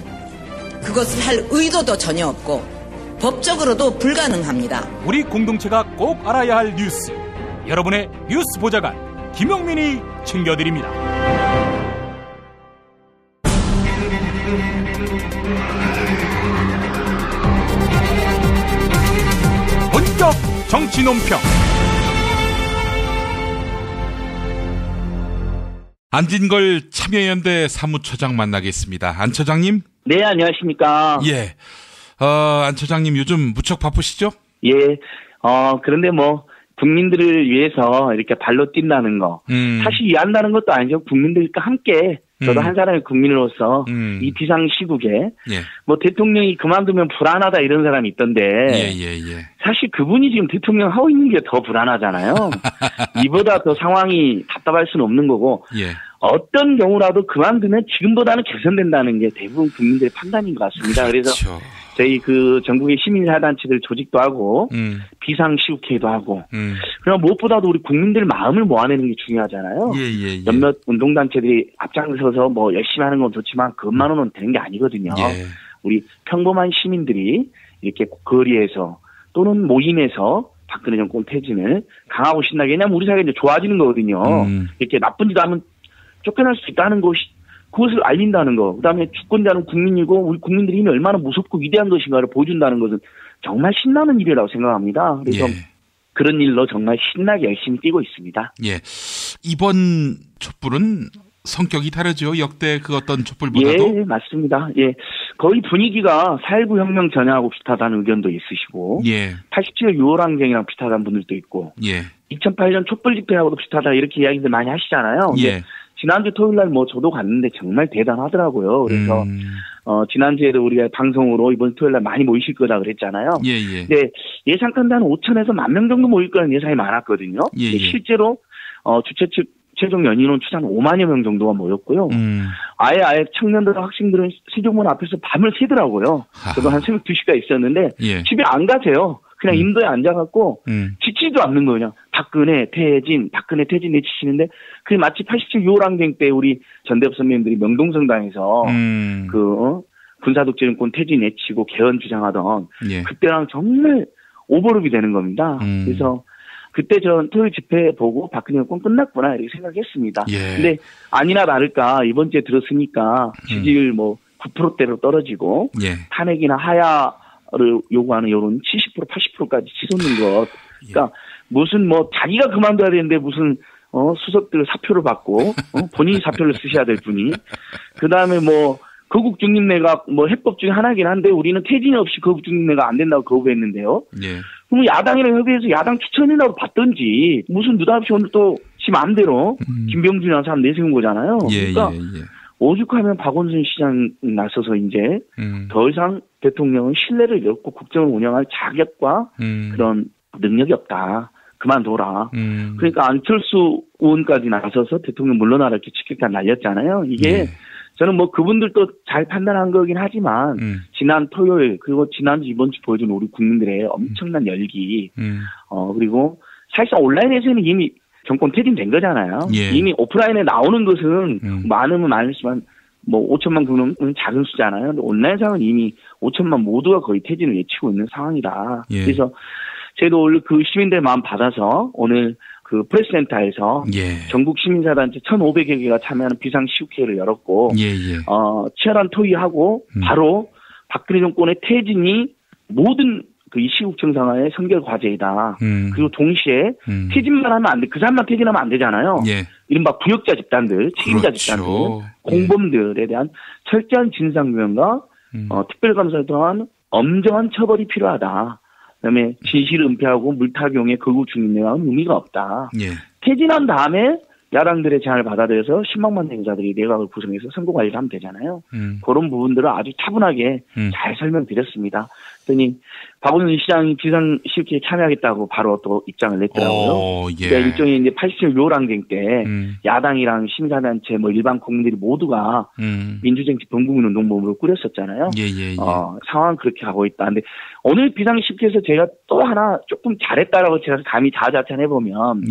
[SPEAKER 13] 그것을 할 의도도 전혀 없고 법적으로도 불가능합니다.
[SPEAKER 7] 우리 공동체가 꼭 알아야 할 뉴스. 여러분의 뉴스 보좌관 김용민이 챙겨드립니다. 본격 정치 논평.
[SPEAKER 1] 안진걸 참여연대 사무처장 만나겠습니다. 안 처장님?
[SPEAKER 14] 네, 안녕하십니까.
[SPEAKER 1] 안 처장님 요즘 무척 바쁘시죠?
[SPEAKER 14] 그런데 국민들을 위해서 이렇게 발로 뛴다는 거. 사실 위한다는 것도 아니죠. 국민들과 함께 저도 한 사람의 국민으로서 이 비상시국에 대통령이 그만두면 불안하다 이런 사람이 있던데 사실 그분이 지금 대통령 하고 있는 게 더 불안하잖아요. 이보다 더 상황이 답답할 수는 없는 거고 어떤 경우라도 그만두면 지금보다는 개선된다는 게 대부분 국민들의 판단인 것 같습니다. 그래서 저희 그 전국의 시민사단체들 조직도 하고 비상시국회의도 하고 그럼 무엇보다도 우리 국민들 마음을 모아내는 게 중요하잖아요.
[SPEAKER 1] 예.
[SPEAKER 14] 몇몇 운동단체들이 앞장서서 뭐 열심히 하는 건 좋지만 그것만으로는 되는 게 아니거든요.
[SPEAKER 1] 예.
[SPEAKER 14] 우리 평범한 시민들이 이렇게 거리에서 또는 모임에서 박근혜 정권 퇴진을 강하고 신나게, 왜냐하면 우리 사회가 이제 좋아지는 거거든요. 이렇게 나쁜 짓 하면 쫓겨날 수 있다는 것이, 그것을 알린다는 거. 그다음에 주권자는 국민이고 우리 국민들의 힘이 얼마나 무섭고 위대한 것인가를 보여준다는 것은 정말 신나는 일이라고 생각합니다. 그래서 그런 일로 정말 신나게 열심히 뛰고 있습니다.
[SPEAKER 1] 예. 이번 촛불은 성격이 다르죠. 역대 그 어떤 촛불보다도.
[SPEAKER 14] 예, 맞습니다. 예. 거의 분위기가 4.19 혁명 전야하고 비슷하다는 의견도 있으시고.
[SPEAKER 1] 예.
[SPEAKER 14] 87 6.25항쟁이랑 비슷하다는 분들도 있고.
[SPEAKER 1] 예.
[SPEAKER 14] 2008년 촛불 집회하고도 비슷하다 이렇게 이야기들 많이 하시잖아요.
[SPEAKER 1] 예.
[SPEAKER 14] 지난주 토요일 날 뭐 저도 갔는데 정말 대단하더라고요. 그래서 지난주에도 우리가 방송으로 이번 토요일 날 많이 모이실 거다 그랬잖아요.
[SPEAKER 1] 예.
[SPEAKER 14] 근데 예상컨대 한 5천에서 10,000명 정도 모일 거라는 예상이 많았거든요.
[SPEAKER 1] 예.
[SPEAKER 14] 실제로 주최 측 최종 연인원 추산 5만여 명 정도가 모였고요. 아예 청년들 학생들은 세종문 앞에서 밤을 새더라고요. 저도 한 새벽 2시까지 있었는데 집에 안 가세요. 그냥 인도에 앉아갖고 지치지도 않는 거예요. 그냥 박근혜 퇴진 내치시는데 그게 마치 87 6.25항쟁 때 우리 전대협 선배님들이 명동성당에서 군사독재정권 퇴진 내치고 개헌 주장하던 그때랑 정말 오버랩이 되는 겁니다. 그래서 그때 전 토요일 집회 보고 박근혜 정권 끝났구나 이렇게 생각했습니다. 근데 아니나 다를까 이번 주에 들었으니까 지지율 뭐 9%대로 떨어지고 탄핵이나 하야를 요구하는 여론 70% 80%까지 치솟는 것. 그러니까 무슨 뭐 자기가 그만둬야 되는데 무슨 수석들 사표를 받고 본인이 사표를 쓰셔야 될 분이 그다음에 뭐 거국 중립내각 뭐 해법 중에 하나긴 한데 우리는 퇴진 없이 거국 중립내각 안 된다고 거부했는데요. 그럼 야당이랑 협의해서 야당 추천이라도 받든지 무슨 느닷없이 오늘 또 지 마음대로 김병준이라는 사람 내세운 거잖아요. 그러니까 오죽하면 박원순 시장 나서서 이제 더 이상 대통령은 신뢰를 잃었고 국정을 운영할 자격과 그런 능력이 없다. 그만둬라. 그러니까 안철수 의원까지 나서서 대통령 물러나라 이렇게 직격탄 날렸잖아요. 이게 저는 뭐 그분들도 잘 판단한 거긴 하지만 지난 토요일 그리고 지난주 이번 주 보여준 우리 국민들의 엄청난 열기 그리고 사실상 온라인에서는 이미 정권 퇴진된 거잖아요. 이미 오프라인에 나오는 것은 많으면 많으지만 뭐 5천만 그러면 작은 수잖아요. 근데 온라인상은 이미 5천만 모두가 거의 퇴진을 외치고 있는 상황이다. 그래서 저희도 원래 그 시민들의 마음 받아서 오늘 그 프레스센터에서 전국 시민사단체 1,500여 개가 참여하는 비상시국회의를 열었고 치열한 토의하고 바로 박근혜 정권의 퇴진이 모든 그 이 시국 정상화의 선결 과제이다. 그리고 동시에 퇴진만 하면 안 돼. 그 사람만 퇴진하면 안 되잖아요. 이른바 부역자 집단들, 책임자 집단들, 공범들에 대한 철저한 진상규명과 특별감사를 통한 엄정한 처벌이 필요하다. 그다음에 진실을 은폐하고 물타기용의 거국 중립내각은 의미가 없다. 퇴진한 다음에 야당들의 제안을 받아들여서 10만만 행자들이 내각을 구성해서 선거 관리를 하면 되잖아요. 그런 부분들을 아주 차분하게 잘 설명드렸습니다. 그랬더니 박원순 시장이 비상시국회에 참여하겠다고 바로 또 입장을 냈더라고요. 그러니까 일종의 이제 87 6.25항쟁 때 야당이랑 시민사단체 뭐 일반 국민들이 모두가 민주정치 범국민운동본부를 꾸렸었잖아요. 상황은 그렇게 가고 있다. 근데 오늘 비상시국회에서 제가 또 하나 조금 잘했다라고 제가 감히 자자찬해보면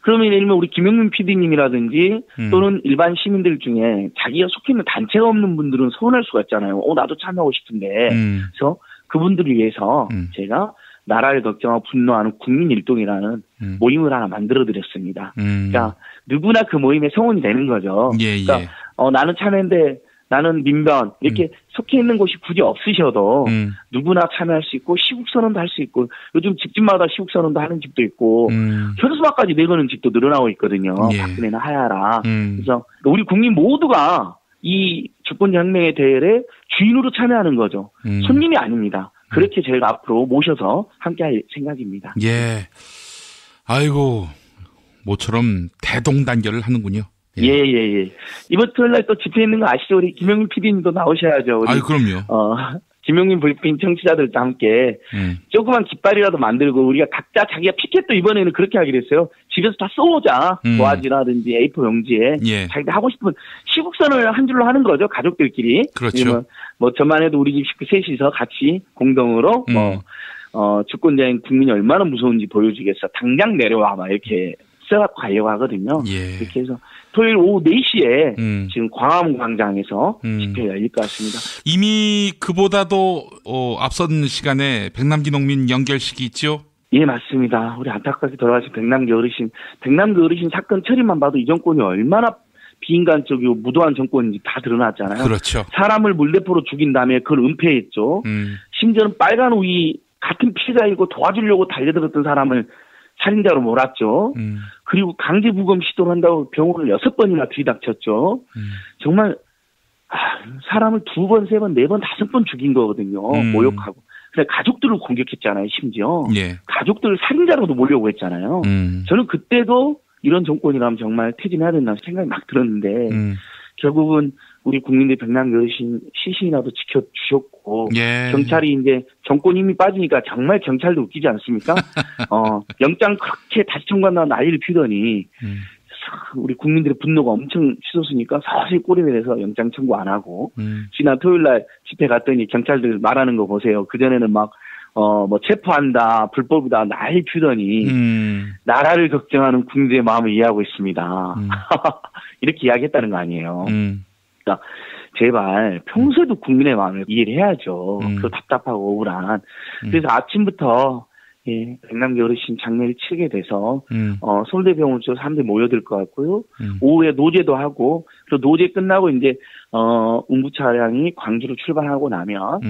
[SPEAKER 14] 그러면 예를 들면 우리 김영민 PD님이라든지 또는 일반 시민들 중에 자기가 속해 있는 단체가 없는 분들은 서운할 수가 있잖아요. 나도 참여하고 싶은데. 그래서 그분들을 위해서 제가 나라를 걱정하고 분노하는 국민일동이라는 모임을 하나 만들어드렸습니다. 그러니까 누구나 그 모임에 성원이 되는 거죠. 그러니까 나는 참여인데 나는 민변 이렇게 속해 있는 곳이 굳이 없으셔도 누구나 참여할 수 있고 시국선언도 할 수 있고 요즘 집집마다 시국선언도 하는 집도 있고 현수막까지 내거는 집도 늘어나고 있거든요. 박근혜는 하야라. 그래서 우리 국민 모두가 이 주권혁명의 대회에 주인으로 참여하는 거죠. 손님이 아닙니다. 그렇게 저희가 앞으로 모셔서 함께할 생각입니다.
[SPEAKER 1] 아이고 모처럼 대동단결을 하는군요.
[SPEAKER 14] 이번 토요일 날 또 집회 있는 거 아시죠? 우리 김영민 PD님도 나오셔야죠.
[SPEAKER 1] 그럼요.
[SPEAKER 14] 김용민 브리핑 청취자들과 함께 조그만 깃발이라도 만들고 우리가 각자 자기가 피켓도 이번에는 그렇게 하기로 했어요. 집에서 다 써오자. 도화지라든지 A4 용지에
[SPEAKER 1] 예.
[SPEAKER 14] 자기가 하고 싶은 시국선을 한 줄로 하는 거죠. 가족들끼리.
[SPEAKER 1] 그렇죠.
[SPEAKER 14] 뭐 저만 해도 우리 집 식구 셋이서 같이 공동으로 주권자인 국민이 얼마나 무서운지 보여주겠어. 당장 내려와 막 이렇게 써갖고 가려고 하거든요.
[SPEAKER 1] 예.
[SPEAKER 14] 이렇게 해서 토요일 오후 4시에 지금 광화문광장에서 집회 열릴 것 같습니다.
[SPEAKER 1] 이미 그보다도 앞선 시간에 백남기 농민 연결식이 있죠?
[SPEAKER 14] 예, 맞습니다. 우리 안타깝게 돌아가신 백남기 어르신 사건 처리만 봐도 이 정권이 얼마나 비인간적이고 무도한 정권인지 다 드러났잖아요.
[SPEAKER 1] 그렇죠.
[SPEAKER 14] 사람을 물대포로 죽인 다음에 그걸 은폐했죠. 심지어는 빨간 우이 같은 피해자이고 도와주려고 달려들었던 사람을 살인자로 몰았죠. 그리고 강제 부검 시도를 한다고 병원을 6번이나 들이닥쳤죠. 정말 사람을 2번, 3번, 4번, 5번 죽인 거거든요. 모욕하고. 근데 가족들을 공격했잖아요. 심지어.
[SPEAKER 1] 예.
[SPEAKER 14] 가족들을 살인자로도 몰려고 했잖아요. 저는 그때도 이런 정권이라면 정말 퇴진해야 된다는 생각이 막 들었는데 결국은 우리 국민들 백남기 어르신 시신이라도 지켜주셨고
[SPEAKER 1] 예.
[SPEAKER 14] 경찰이 이제 정권 힘이 빠지니까 정말 경찰도 웃기지 않습니까? 영장 그렇게 다시 청구한다고 난리를 피더니 우리 국민들의 분노가 엄청 치솟으니까 서서히 꼬리를 내서 영장 청구 안 하고 지난 토요일 날 집회 갔더니 경찰들 말하는 거 보세요. 그전에는 막 뭐 체포한다, 불법이다 난리 피더니 나라를 걱정하는 국민들의 마음을 이해하고 있습니다. 이렇게 이야기했다는 거 아니에요. 그러니까 제발 평소에도 국민의 마음을 이해를 해야죠. 그 답답하고 억울한. 그래서 아침부터 예, 백남기 어르신 장례를 치르게 돼서 서울대병원 쪽으로 사람들이 모여들 것 같고요. 오후에 노제도 하고 그리고 노제 끝나고 이제 운구 차량이 광주로 출발하고 나면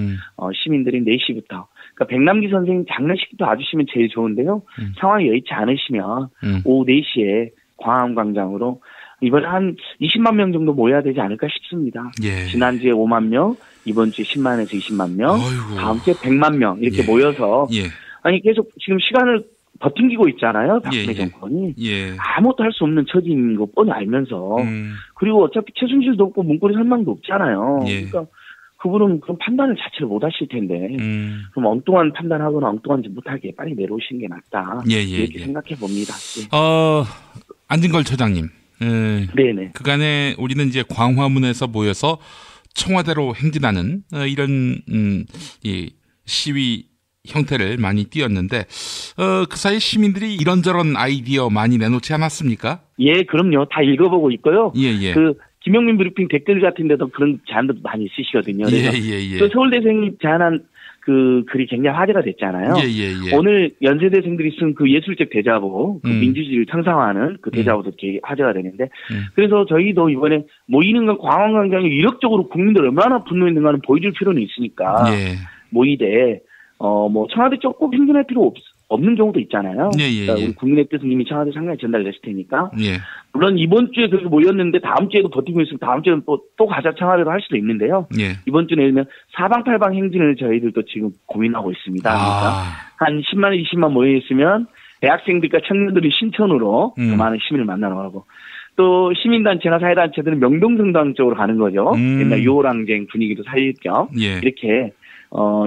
[SPEAKER 14] 시민들이 4시부터 그러니까 백남기 선생님 장례식도 와주시면 제일 좋은데요. 상황이 여의치 않으시면 오후 4시에 광화문광장으로 이번에 한 20만 명 정도 모여야 되지 않을까 싶습니다.
[SPEAKER 1] 예.
[SPEAKER 14] 지난주에 5만 명, 이번 주에 10만에서 20만 명,
[SPEAKER 1] 어이구.
[SPEAKER 14] 다음 주에 100만 명 이렇게 모여서
[SPEAKER 1] 예.
[SPEAKER 14] 아니 계속 지금 시간을 버팅기고 있잖아요. 박근혜
[SPEAKER 1] 예.
[SPEAKER 14] 정권이.
[SPEAKER 1] 예.
[SPEAKER 14] 아무것도 할 수 없는 처지인 거 뻔히 알면서 그리고 어차피 최순실도 없고 문고리 설명도 없잖아요.
[SPEAKER 1] 예.
[SPEAKER 14] 그러니까 그분은 그런 판단을 자체를 못 하실 텐데 그럼 엉뚱한 판단하거나 엉뚱한 짓 못하게 빨리 내려오시는 게 낫다. 이렇게 생각해 봅니다.
[SPEAKER 1] 안진걸 처장님.
[SPEAKER 14] 네네.
[SPEAKER 1] 그간에 우리는 이제 광화문에서 모여서 청와대로 행진하는 이런 이 시위 형태를 많이 띄었는데 그 사이 시민들이 이런저런 아이디어 많이 내놓지 않았습니까?
[SPEAKER 14] 예, 그럼요. 다 읽어보고 있고요.
[SPEAKER 1] 예.
[SPEAKER 14] 그 김용민 브리핑 댓글 같은 데도 그런 제안도 많이 있으시거든요. 그래서 또 서울대생이 제안한 그 글이 굉장히 화제가 됐잖아요.
[SPEAKER 1] 예.
[SPEAKER 14] 오늘 연세대생들이 쓴 그 예술적 대자보, 그 민주주의를 창상화하는 그 대자보도 되게 화제가 되는데, 그래서 저희도 이번에 모이는 건 광화문광장에 이력적으로 국민들 얼마나 분노했는가는 보여줄 필요는 있으니까 모이되 뭐 청와대 쪽 꼭 행진할 필요 없는 경우도 있잖아요. 그러니까 우리 국민의 뜻은 이미 청와대 상당히 전달됐을 테니까. 물론 이번 주에 그렇게 모였는데 다음 주에도 버티고 있으면 다음 주에는 또 가자 청와대로 할 수도 있는데요. 이번 주는 예를 들면 사방팔방 행진을 저희들도 지금 고민하고 있습니다. 그러니까 한 10만, 20만 모여 있으면 대학생들과 청년들이 신천으로 더 많은 시민을 만나러 가고 또 시민단체나 사회단체들은 명동성당 쪽으로 가는 거죠. 옛날 유호랑쟁 분위기도 살릴 겸 이렇게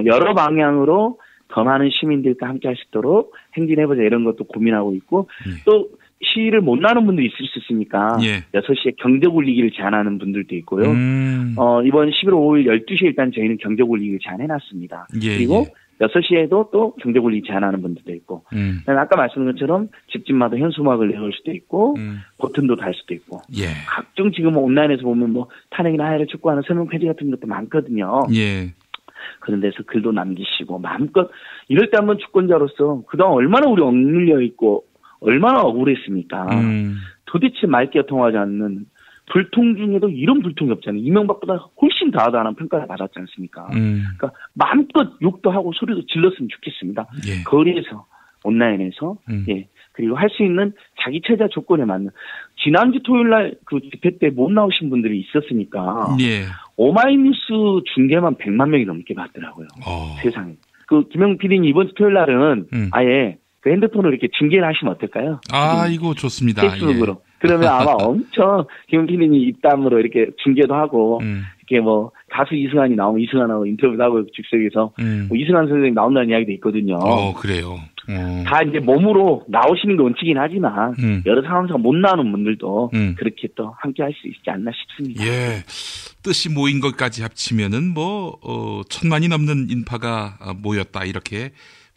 [SPEAKER 14] 여러 방향으로 더 많은 시민들과 함께 할 수 있도록 행진해보자 이런 것도 고민하고 있고 또 시위를 못 나는 분들이 있을 수 있으니까 6시에 경적 울리기를 제안하는 분들도 있고요. 이번 11월 5일 12시에 일단 저희는 경적 울리기를 제안해놨습니다. 그리고 6시에도 또 경적 울리기 제안하는 분들도 있고 아까 말씀드린 것처럼 집집마다 현수막을 내놓을 수도 있고 버튼도 달 수도 있고 각종 지금 온라인에서 보면 뭐 탄핵이나 하야를 촉구하는 서명 페이지 같은 것도 많거든요. 그런 데서 글도 남기시고 마음껏 이럴 때 한번 주권자로서 그동안 얼마나 우리 억눌려 있고 얼마나 억울했습니까? 도대체 말귀가 통하지 않는 불통 중에도 이런 불통이 없잖아요. 이명박보다 훨씬 더하다는 평가를 받았지 않습니까? 그러니까 마음껏 욕도 하고 소리도 질렀으면 좋겠습니다. 거리에서 온라인에서 그리고 할 수 있는 자기 체자 조건에 맞는 지난주 토요일 날 그 집회 때 못 나오신 분들이 있었으니까 오마이뉴스 중계만 100만 명이 넘게 봤더라고요. 세상에. 그 김영 PD님 이번 주 토요일 날은 아예 그 핸드폰으로 이렇게 중계를 하시면 어떨까요?
[SPEAKER 1] 이거 좋습니다.
[SPEAKER 14] 페이스북으로. 그러면 아마 엄청 김 PD님 입담으로 이렇게 중계도 하고 이렇게 뭐 가수 이승환이 나오면 이승환하고 인터뷰도 하고 즉석에서 뭐 이승환 선생님 나온다는 이야기도 있거든요.
[SPEAKER 1] 그래요.
[SPEAKER 14] 다 이제 몸으로 나오시는 게 원칙이긴 하지만 여러 상황에서 못 나오는 분들도 그렇게 또 함께 할 수 있지 않나 싶습니다.
[SPEAKER 1] 예. 뜻이 모인 것까지 합치면은 뭐 1000만이 넘는 인파가 모였다 이렇게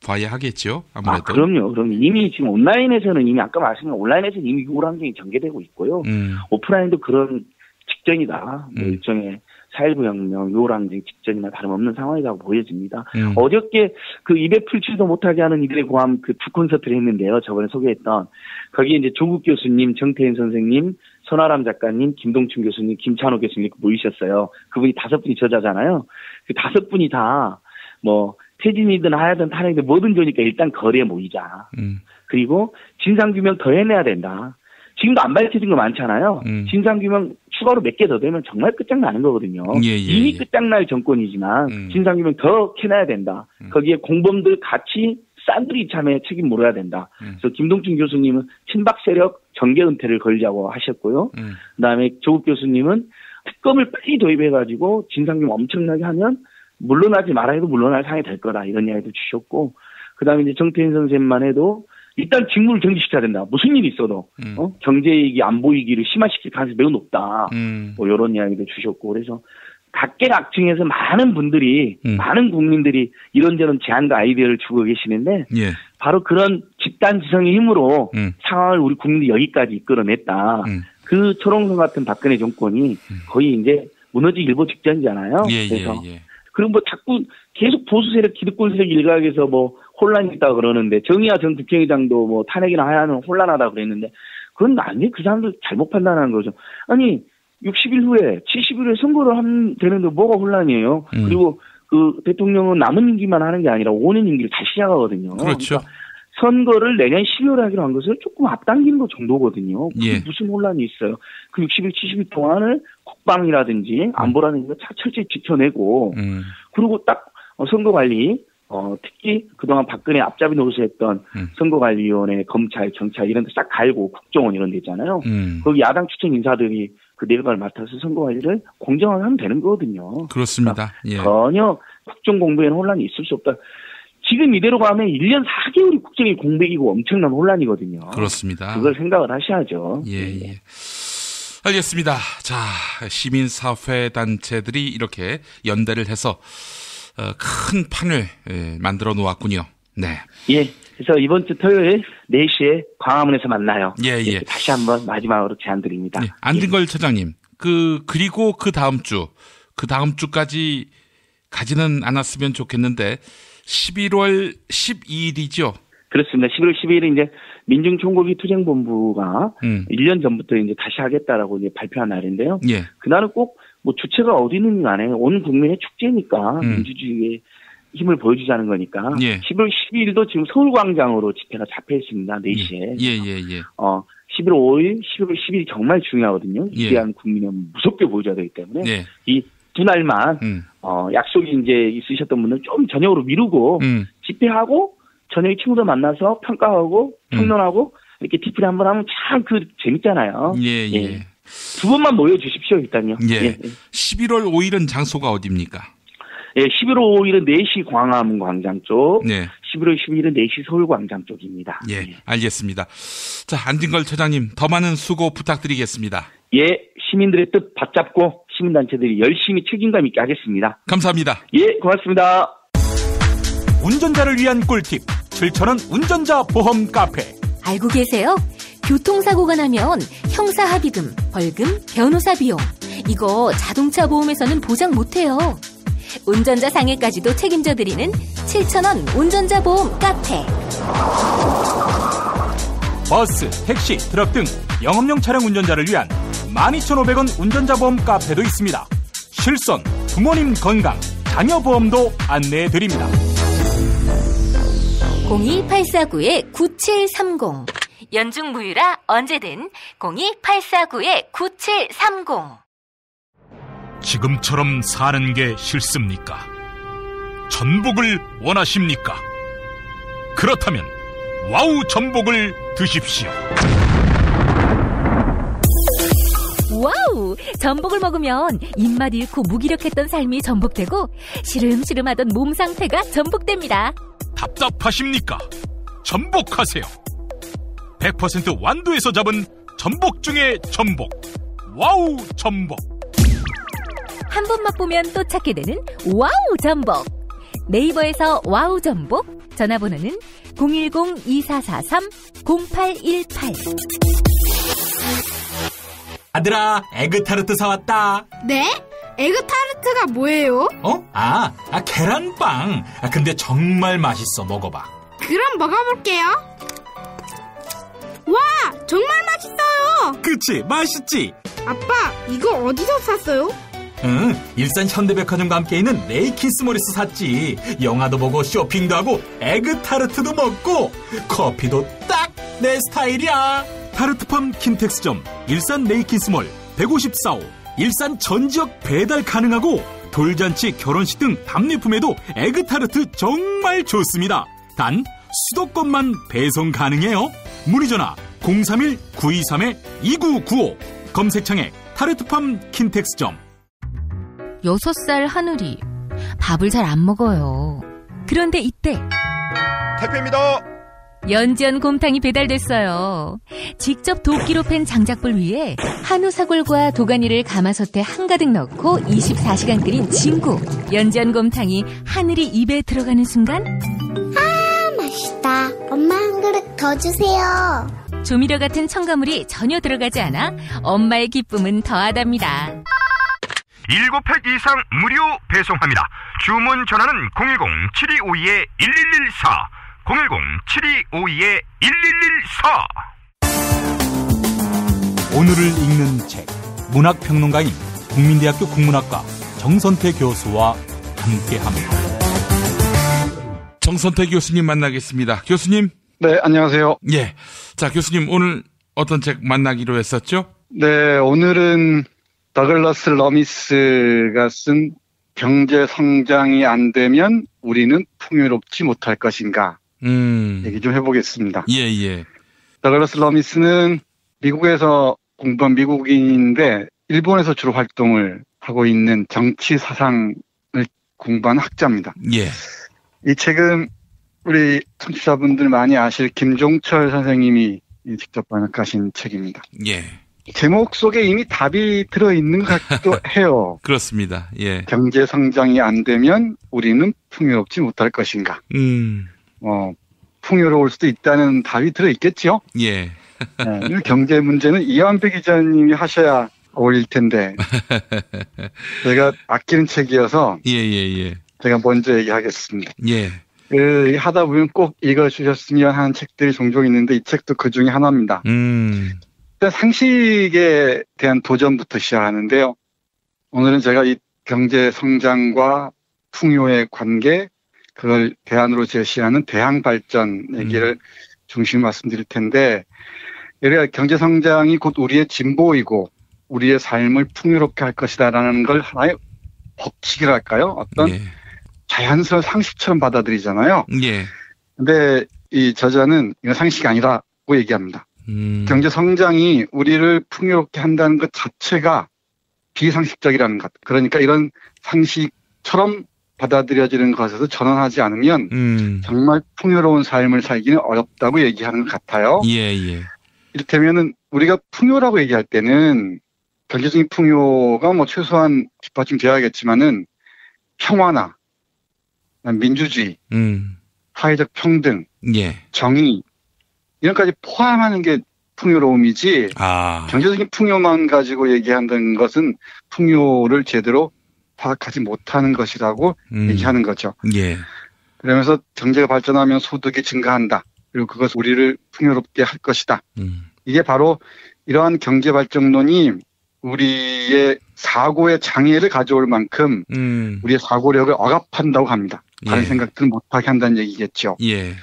[SPEAKER 1] 봐야 하겠죠. 아무래도.
[SPEAKER 14] 그럼요. 이미 지금 온라인에서는 이미 아까 말씀드린 온라인에서는 이미 우울환경이 전개되고 있고요. 오프라인도 그런 직전이다. 뭐 일종의 4.19 혁명, 6월 항쟁 직전이나 다름없는 상황이라고 보여집니다. 어저께 그 입에 풀칠도 못하게 하는 이들의 고함 그 두 콘서트를 했는데요. 저번에 소개했던 거기에 이제 조국 교수님, 정태인 선생님, 손아람 작가님, 김동춘 교수님, 김찬호 교수님 모이셨어요. 그분이 5분이 저자잖아요. 그 5분이 다 뭐 퇴진이든 하야든 탄핵이든 뭐든 좋으니까 일단 거리에 모이자. 그리고 진상규명 더 해내야 된다. 지금도 안 밝혀진 거 많잖아요. 진상규명 추가로 몇 개 더 되면 정말 끝장나는 거거든요. 이미 끝장날 정권이지만 진상규명 더 캐내야 된다. 거기에 공범들 같이 쌍둥이 참여에 책임 물어야 된다. 그래서 김동춘 교수님은 친박 세력 정계 은퇴를 걸자고 하셨고요. 그다음에 조국 교수님은 특검을 빨리 도입해가지고 진상규명 엄청나게 하면 물러나지 말아야 해도 물러날 상황이 될 거다. 이런 이야기도 주셨고 그다음에 이제 정태인 선생님만 해도 일단 직무를 정지시켜야 된다. 무슨 일이 있어도 경제이익이 안 보이기를 심화시킬 가능성이 매우 높다. 뭐 이런 이야기도 주셨고 그래서 각계각층에서 많은 분들이 많은 국민들이 이런저런 제안과 아이디어를 주고 계시는데 바로 그런 집단지성의 힘으로 상황을 우리 국민들이 여기까지 이끌어냈다. 그 초롱성 같은 박근혜 정권이 거의 이제 무너지기 일보 직전이잖아요. 그래서 그리고 뭐 자꾸 계속 보수 세력, 기득권 세력 일각에서 뭐 혼란이 있다고 그러는데 정의화 전 국회의장도 뭐 탄핵이나 하야는 혼란하다 그랬는데 그건 아니 그 사람들 잘못 판단하는 거죠. 아니 60일 후에 70일 후에 선거를 하면 되는데 뭐가 혼란이에요. 그리고 그 대통령은 남은 임기만 하는 게 아니라 5년 임기를 다시 시작하거든요.
[SPEAKER 1] 그렇죠.
[SPEAKER 14] 그러니까 선거를 내년 12월에 하기로 한 것을 조금 앞당기는 것 정도거든요. 무슨 혼란이 있어요. 그 60일, 70일 동안을 국방이라든지 안보라든지 철저히 지켜내고 그리고 딱 선거관리 특히 그동안 박근혜 앞잡이 노릇했던 선거관리위원회, 검찰, 경찰 이런 데 싹 갈고 국정원 이런 데 있잖아요. 거기 야당 추천 인사들이 그 내각을 맡아서 선거관리를 공정하게 하면 되는 거거든요.
[SPEAKER 1] 그렇습니다.
[SPEAKER 14] 그러니까 전혀 국정공백에는 혼란이 있을 수 없다. 지금 이대로 가면 1년 4개월이 국정의 공백이고 엄청난 혼란이거든요.
[SPEAKER 1] 그렇습니다.
[SPEAKER 14] 그걸 생각을 하셔야죠.
[SPEAKER 1] 예. 알겠습니다. 자, 시민사회단체들이 이렇게 연대를 해서 큰 판을 만들어 놓았군요. 네.
[SPEAKER 14] 예. 그래서 이번 주 토요일 4시에 광화문에서 만나요.
[SPEAKER 1] 예.
[SPEAKER 14] 다시 한번 마지막으로 제안드립니다.
[SPEAKER 1] 안진걸 처장님, 그리고 그 다음 주까지 가지는 않았으면 좋겠는데 11월 12일이죠.
[SPEAKER 14] 그렇습니다. 11월 12일은 이제 민중총궐기 투쟁본부가 1년 전부터 이제 다시 하겠다라고 이제 발표한 날인데요. 그날은 꼭 뭐 주체가 어디는 간에 온 국민의 축제니까 민주주의의 힘을 보여주자는 거니까 11월 12일도 지금 서울광장으로 집회가 잡혀 있습니다. 4시에. 11월 5일, 11월 10일이 정말 중요하거든요. 위대한 국민을 무섭게 보여줘야 되기 때문에 이 두 날만 약속이 이제 있으셨던 분들은 좀 저녁으로 미루고 집회하고 저녁에 친구들 만나서 평가하고 평론하고 이렇게 디프리 한번 하면 참 재밌잖아요. 두 번만 모여주십시오 일단요.
[SPEAKER 1] 11월 5일은 장소가 어디입니까?
[SPEAKER 14] 11월 5일은 4시 광화문 광장 쪽, 11월 12일은 4시 서울 광장 쪽입니다.
[SPEAKER 1] 알겠습니다. 자, 안진걸 처장님 더 많은 수고 부탁드리겠습니다.
[SPEAKER 14] 시민들의 뜻 받잡고 시민단체들이 열심히 책임감 있게 하겠습니다.
[SPEAKER 1] 감사합니다.
[SPEAKER 14] 고맙습니다.
[SPEAKER 7] 운전자를 위한 꿀팁 7,000원 운전자 보험 카페.
[SPEAKER 8] 알고 계세요? 교통사고가 나면 형사합의금, 벌금, 변호사 비용 이거 자동차 보험에서는 보장 못해요. 운전자 상해까지도 책임져드리는 7,000원 운전자 보험 카페.
[SPEAKER 7] 버스, 택시, 트럭 등 영업용 차량 운전자를 위한 12,500원 운전자 보험 카페도 있습니다. 실손, 부모님 건강, 자녀 보험도 안내해드립니다.
[SPEAKER 8] 02849-9730 연중 무휴라 언제든 02849-9730.
[SPEAKER 15] 지금처럼 사는 게 싫습니까? 전복을 원하십니까? 그렇다면 와우 전복을 드십시오.
[SPEAKER 8] 전복을 먹으면 입맛 잃고 무기력했던 삶이 전복되고 시름시름하던 몸 상태가 전복됩니다.
[SPEAKER 15] 답답하십니까? 전복하세요. 100% 완도에서 잡은 전복 중에 전복. 와우 전복.
[SPEAKER 8] 한 번 맛보면 또 찾게 되는 와우 전복. 네이버에서 와우 전복, 전화번호는 010-2443-0818.
[SPEAKER 7] 아들아, 에그타르트 사왔다.
[SPEAKER 16] 네? 에그타르트가 뭐예요?
[SPEAKER 7] 계란빵. 근데 정말 맛있어. 먹어봐.
[SPEAKER 16] 그럼 먹어볼게요. 와, 정말 맛있어요.
[SPEAKER 7] 그치, 맛있지?
[SPEAKER 16] 아빠, 이거 어디서 샀어요?
[SPEAKER 7] 일산 현대백화점과 함께 있는 레이킨스몰에서 샀지. 영화도 보고 쇼핑도 하고 에그타르트도 먹고 커피도 딱 내 스타일이야. 타르트팜 킨텍스점, 일산 레이킨스몰 154호. 일산 전 지역 배달 가능하고 돌잔치, 결혼식 등 답례품에도 에그타르트 정말 좋습니다. 단 수도권만 배송 가능해요. 문의전화 031-923-2995. 검색창에 타르트팜 킨텍스점.
[SPEAKER 8] 6살 하늘이 밥을 잘 안 먹어요. 그런데 이때
[SPEAKER 17] 택배입니다.
[SPEAKER 8] 연지연 곰탕이 배달됐어요. 직접 도끼로 팬 장작불 위에 한우 사골과 도가니를 가마솥에 한가득 넣고 24시간 끓인 진구. 연지연 곰탕이 하늘이 입에 들어가는 순간,
[SPEAKER 16] 아, 맛있다. 엄마 한 그릇 더 주세요.
[SPEAKER 8] 조미료 같은 첨가물이 전혀 들어가지 않아 엄마의 기쁨은 더하답니다.
[SPEAKER 17] 7팩 이상 무료 배송합니다. 주문 전화는 010-7252-1114 010-7252-1114.
[SPEAKER 7] 오늘을 읽는 책, 문학평론가인 국민대학교 국문학과 정선태 교수와 함께합니다.
[SPEAKER 1] 정선태 교수님 만나겠습니다. 교수님.
[SPEAKER 18] 네, 안녕하세요.
[SPEAKER 1] 예. 자, 교수님 오늘 어떤 책 만나기로 했었죠?
[SPEAKER 18] 네, 오늘은 더글러스 러미스가 쓴 경제 성장이 안 되면 우리는 풍요롭지 못할 것인가 얘기 좀 해보겠습니다.
[SPEAKER 1] 예.
[SPEAKER 18] 더글러스 러미스는 미국에서 공부한 미국인인데 일본에서 주로 활동을 하고 있는 정치 사상을 공부한 학자입니다.
[SPEAKER 1] 예.
[SPEAKER 18] 이 책은 우리 청취자분들 많이 아실 김종철 선생님이 직접 번역하신 책입니다.
[SPEAKER 1] 예.
[SPEAKER 18] 제목 속에 이미 답이 들어있는 것 같기도 해요.
[SPEAKER 1] 그렇습니다. 예. 경제
[SPEAKER 18] 성장이 안 되면 우리는 풍요롭지 못할 것인가. 풍요로울 수도 있다는 답이 들어있겠죠.
[SPEAKER 1] 예.
[SPEAKER 18] 네, 경제 문제는 이완배 기자님이 하셔야 어울릴 텐데 제가 아끼는 책이어서
[SPEAKER 1] 예.
[SPEAKER 18] 제가 먼저 얘기하겠습니다.
[SPEAKER 1] 예.
[SPEAKER 18] 하다 보면 꼭 읽어주셨으면 하는 책들이 종종 있는데 이 책도 그 중에 하나입니다. 일단 상식에 대한 도전부터 시작하는데요. 오늘은 제가 이 경제 성장과 풍요의 관계, 그걸 대안으로 제시하는 대항 발전 얘기를 중심으로 말씀드릴 텐데, 우리가 경제 성장이 곧 우리의 진보이고 우리의 삶을 풍요롭게 할 것이다라는 걸 하나의 법칙이랄까요? 어떤 자연스러운 상식처럼 받아들이잖아요.
[SPEAKER 1] 예.
[SPEAKER 18] 근데 이 저자는 이건 상식이 아니라고 얘기합니다. 경제 성장이 우리를 풍요롭게 한다는 것 자체가 비상식적이라는 것. 그러니까 이런 상식처럼 받아들여지는 것에서 전환하지 않으면 정말 풍요로운 삶을 살기는 어렵다고 얘기하는 것 같아요.
[SPEAKER 1] 예.
[SPEAKER 18] 이를테면은 우리가 풍요라고 얘기할 때는 경제적인 풍요가 뭐 최소한 뒷받침 되어야겠지만은 평화나 민주주의, 사회적 평등, 정의 이런 까지 포함하는 게 풍요로움이지 경제적인 풍요만 가지고 얘기한다는 것은 풍요를 제대로 파악하지 못하는 것이라고 얘기하는 거죠.
[SPEAKER 1] 예.
[SPEAKER 18] 그러면서 경제가 발전하면 소득이 증가한다. 그리고 그것은 우리를 풍요롭게 할 것이다. 이게 바로 이러한 경제 발전론이 우리의 사고의 장애를 가져올 만큼 우리의 사고력을 억압한다고 합니다. 다른 생각들을 못하게 한다는 얘기겠죠.
[SPEAKER 1] 예.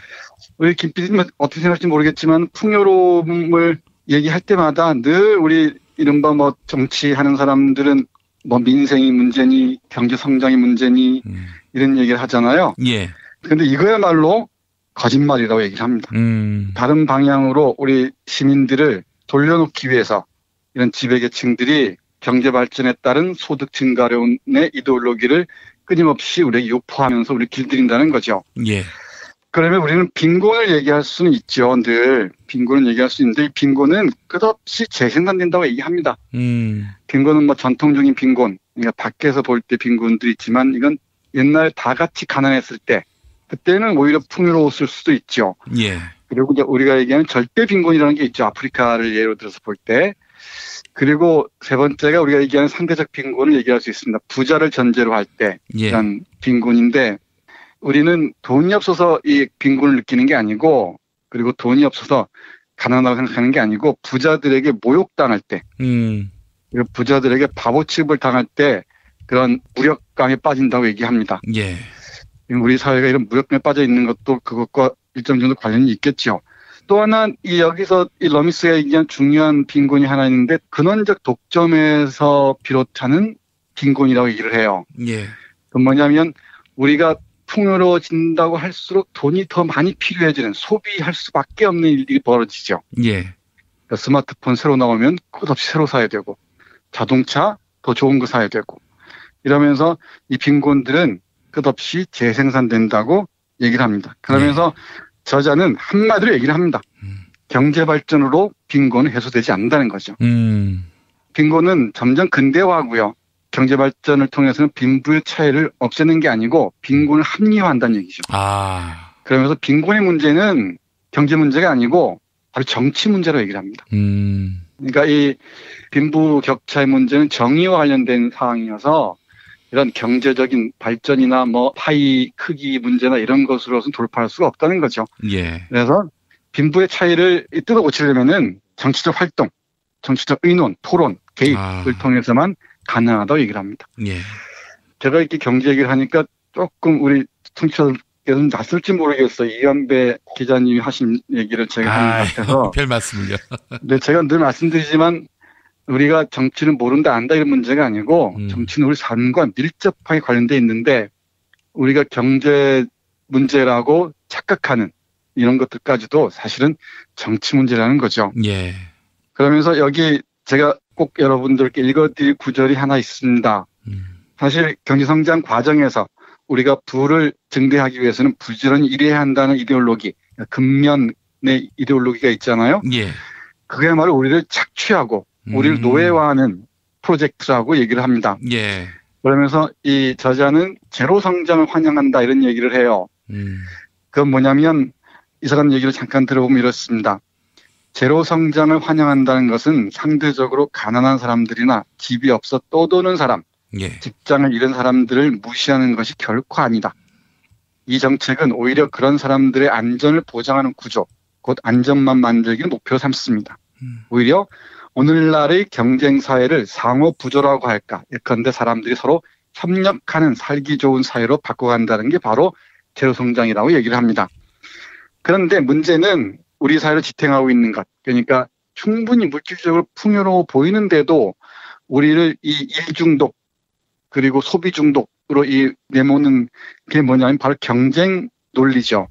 [SPEAKER 18] 우리 김 PD님 어떻게 생각할지 모르겠지만 풍요로움을 얘기할 때마다 늘 우리 이른바 뭐 정치하는 사람들은 뭐 민생이 문제니 경제 성장이 문제니 이런 얘기를 하잖아요.
[SPEAKER 1] 예.
[SPEAKER 18] 그런데 이거야말로 거짓말이라고 얘기를 합니다. 다른 방향으로 우리 시민들을 돌려놓기 위해서 이런 지배계층들이 경제 발전에 따른 소득 증가론의 이데올로기를 끊임없이 우리에게 유포하면서 우리 길들인다는 거죠.
[SPEAKER 1] 예.
[SPEAKER 18] 그러면 우리는 빈곤을 얘기할 수는 있죠. 늘 빈곤은 얘기할 수 있는데 이 빈곤은 끝없이 재생산된다고 얘기합니다. 빈곤은 뭐 전통적인 빈곤, 그러니까 밖에서 볼 때 빈곤도 있지만 이건 옛날에 다 같이 가난했을 때 그때는 오히려 풍요로웠을 수도 있죠.
[SPEAKER 1] 예.
[SPEAKER 18] 그리고 이제 우리가 얘기하는 절대 빈곤이라는 게 있죠. 아프리카를 예로 들어서 볼 때. 그리고 세 번째가 우리가 얘기하는 상대적 빈곤을 얘기할 수 있습니다. 부자를 전제로 할 때 이런 빈곤인데 우리는 돈이 없어서 이 빈곤을 느끼는 게 아니고 그리고 돈이 없어서 가난하다고 생각하는 게 아니고 부자들에게 모욕당할 때 그리고 부자들에게 바보 취급을 당할 때 그런 무력감에 빠진다고 얘기합니다.
[SPEAKER 1] 예.
[SPEAKER 18] 우리 사회가 이런 무력감에 빠져 있는 것도 그것과 일정 정도 관련이 있겠죠. 또 하나 여기서 이 러미스가 얘기한 중요한 빈곤이 하나 있는데 근원적 독점에서 비롯하는 빈곤이라고 얘기를 해요.
[SPEAKER 1] 예.
[SPEAKER 18] 그건 뭐냐면 우리가 풍요로워진다고 할수록 돈이 더 많이 필요해지는 소비할 수밖에 없는 일들이 벌어지죠.
[SPEAKER 1] 예.
[SPEAKER 18] 그러니까 스마트폰 새로 나오면 끝없이 새로 사야 되고 자동차 더 좋은 거 사야 되고 이러면서 이 빈곤들은 끝없이 재생산된다고 얘기를 합니다. 그러면서 저자는 한마디로 얘기를 합니다. 경제 발전으로 빈곤은 해소되지 않는다는 거죠. 빈곤은 점점 근대화하고요. 경제 발전을 통해서는 빈부의 차이를 없애는 게 아니고 빈곤을 합리화한다는 얘기죠. 그러면서 빈곤의 문제는 경제 문제가 아니고 바로 정치 문제로 얘기를 합니다. 그러니까 이 빈부 격차의 문제는 정의와 관련된 사항이어서 이런 경제적인 발전이나 뭐 파이 크기 문제나 이런 것으로서는 돌파할 수가 없다는 거죠.
[SPEAKER 1] 예.
[SPEAKER 18] 그래서 빈부의 차이를 뜯어 고치려면은 정치적 활동, 정치적 의논, 토론, 개입을 통해서만 가능하다고 얘기를 합니다.
[SPEAKER 1] 예.
[SPEAKER 18] 제가 이렇게 경제 얘기를 하니까 조금 우리 청취자들께서는 낯설지 모르겠어요. 이현배 기자님이 하신 얘기를 제가 하는 것 같아서.
[SPEAKER 1] 별 말씀을요.
[SPEAKER 18] 네, 제가 늘 말씀드리지만 우리가 정치는 모른다 안다 이런 문제가 아니고 정치는 우리 삶과 밀접하게 관련돼 있는데 우리가 경제 문제라고 착각하는 이런 것들까지도 사실은 정치 문제라는 거죠.
[SPEAKER 1] 예.
[SPEAKER 18] 그러면서 여기 제가 꼭 여러분들께 읽어드릴 구절이 하나 있습니다. 사실 경제성장 과정에서 우리가 부를 증대하기 위해서는 부지런히 일해야 한다는 이데올로기, 근면의 이데올로기가 있잖아요.
[SPEAKER 1] 예.
[SPEAKER 18] 그야말로 우리를 착취하고 우리를 노예화하는 프로젝트라고 얘기를 합니다.
[SPEAKER 1] 예.
[SPEAKER 18] 그러면서 이 저자는 제로 성장을 환영한다 이런 얘기를 해요. 그건 뭐냐면 이 사람 얘기를 잠깐 들어보면 이렇습니다. 제로 성장을 환영한다는 것은 상대적으로 가난한 사람들이나 집이 없어 떠도는 사람, 직장을 잃은 사람들을 무시하는 것이 결코 아니다. 이 정책은 오히려 그런 사람들의 안전을 보장하는 구조, 곧 안전만 만들기를 목표로 삼습니다. 오히려 오늘날의 경쟁사회를 상호부조라고 할까, 예컨대 사람들이 서로 협력하는 살기 좋은 사회로 바꿔간다는 게 바로 제로성장이라고 얘기를 합니다. 그런데 문제는 우리 사회를 지탱하고 있는 것, 그러니까 충분히 물질적으로 풍요로워 보이는데도 우리를 이 일중독 그리고 소비 중독으로 이 내모는 게 뭐냐면 바로 경쟁 논리죠.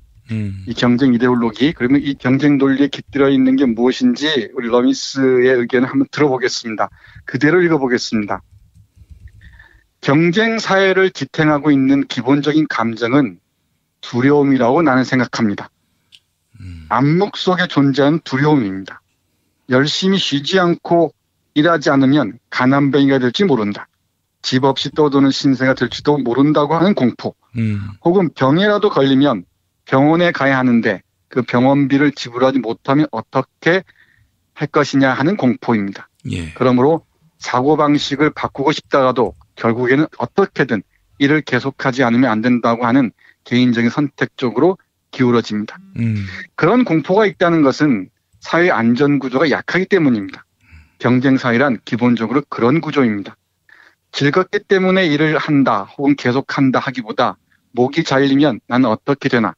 [SPEAKER 18] 이 경쟁 이데올로기. 그러면 이 경쟁 논리에 깃들어 있는 게 무엇인지 우리 러미스의 의견을 한번 들어보겠습니다. 그대로 읽어보겠습니다. 경쟁 사회를 지탱하고 있는 기본적인 감정은 두려움이라고 나는 생각합니다. 암묵 속에 존재하는 두려움입니다. 열심히 쉬지 않고 일하지 않으면 가난뱅이가 될지 모른다. 집 없이 떠도는 신세가 될지도 모른다고 하는 공포. 혹은 병에라도 걸리면 병원에 가야 하는데 그 병원비를 지불하지 못하면 어떻게 할 것이냐 하는 공포입니다.
[SPEAKER 1] 예.
[SPEAKER 18] 그러므로 사고방식을 바꾸고 싶다가도 결국에는 어떻게든 일을 계속하지 않으면 안 된다고 하는 개인적인 선택 쪽으로 기울어집니다. 그런 공포가 있다는 것은 사회 안전구조가 약하기 때문입니다. 경쟁사회란 기본적으로 그런 구조입니다. 즐겁기 때문에 일을 한다 혹은 계속한다 하기보다 목이 잘리면 나는 어떻게 되나,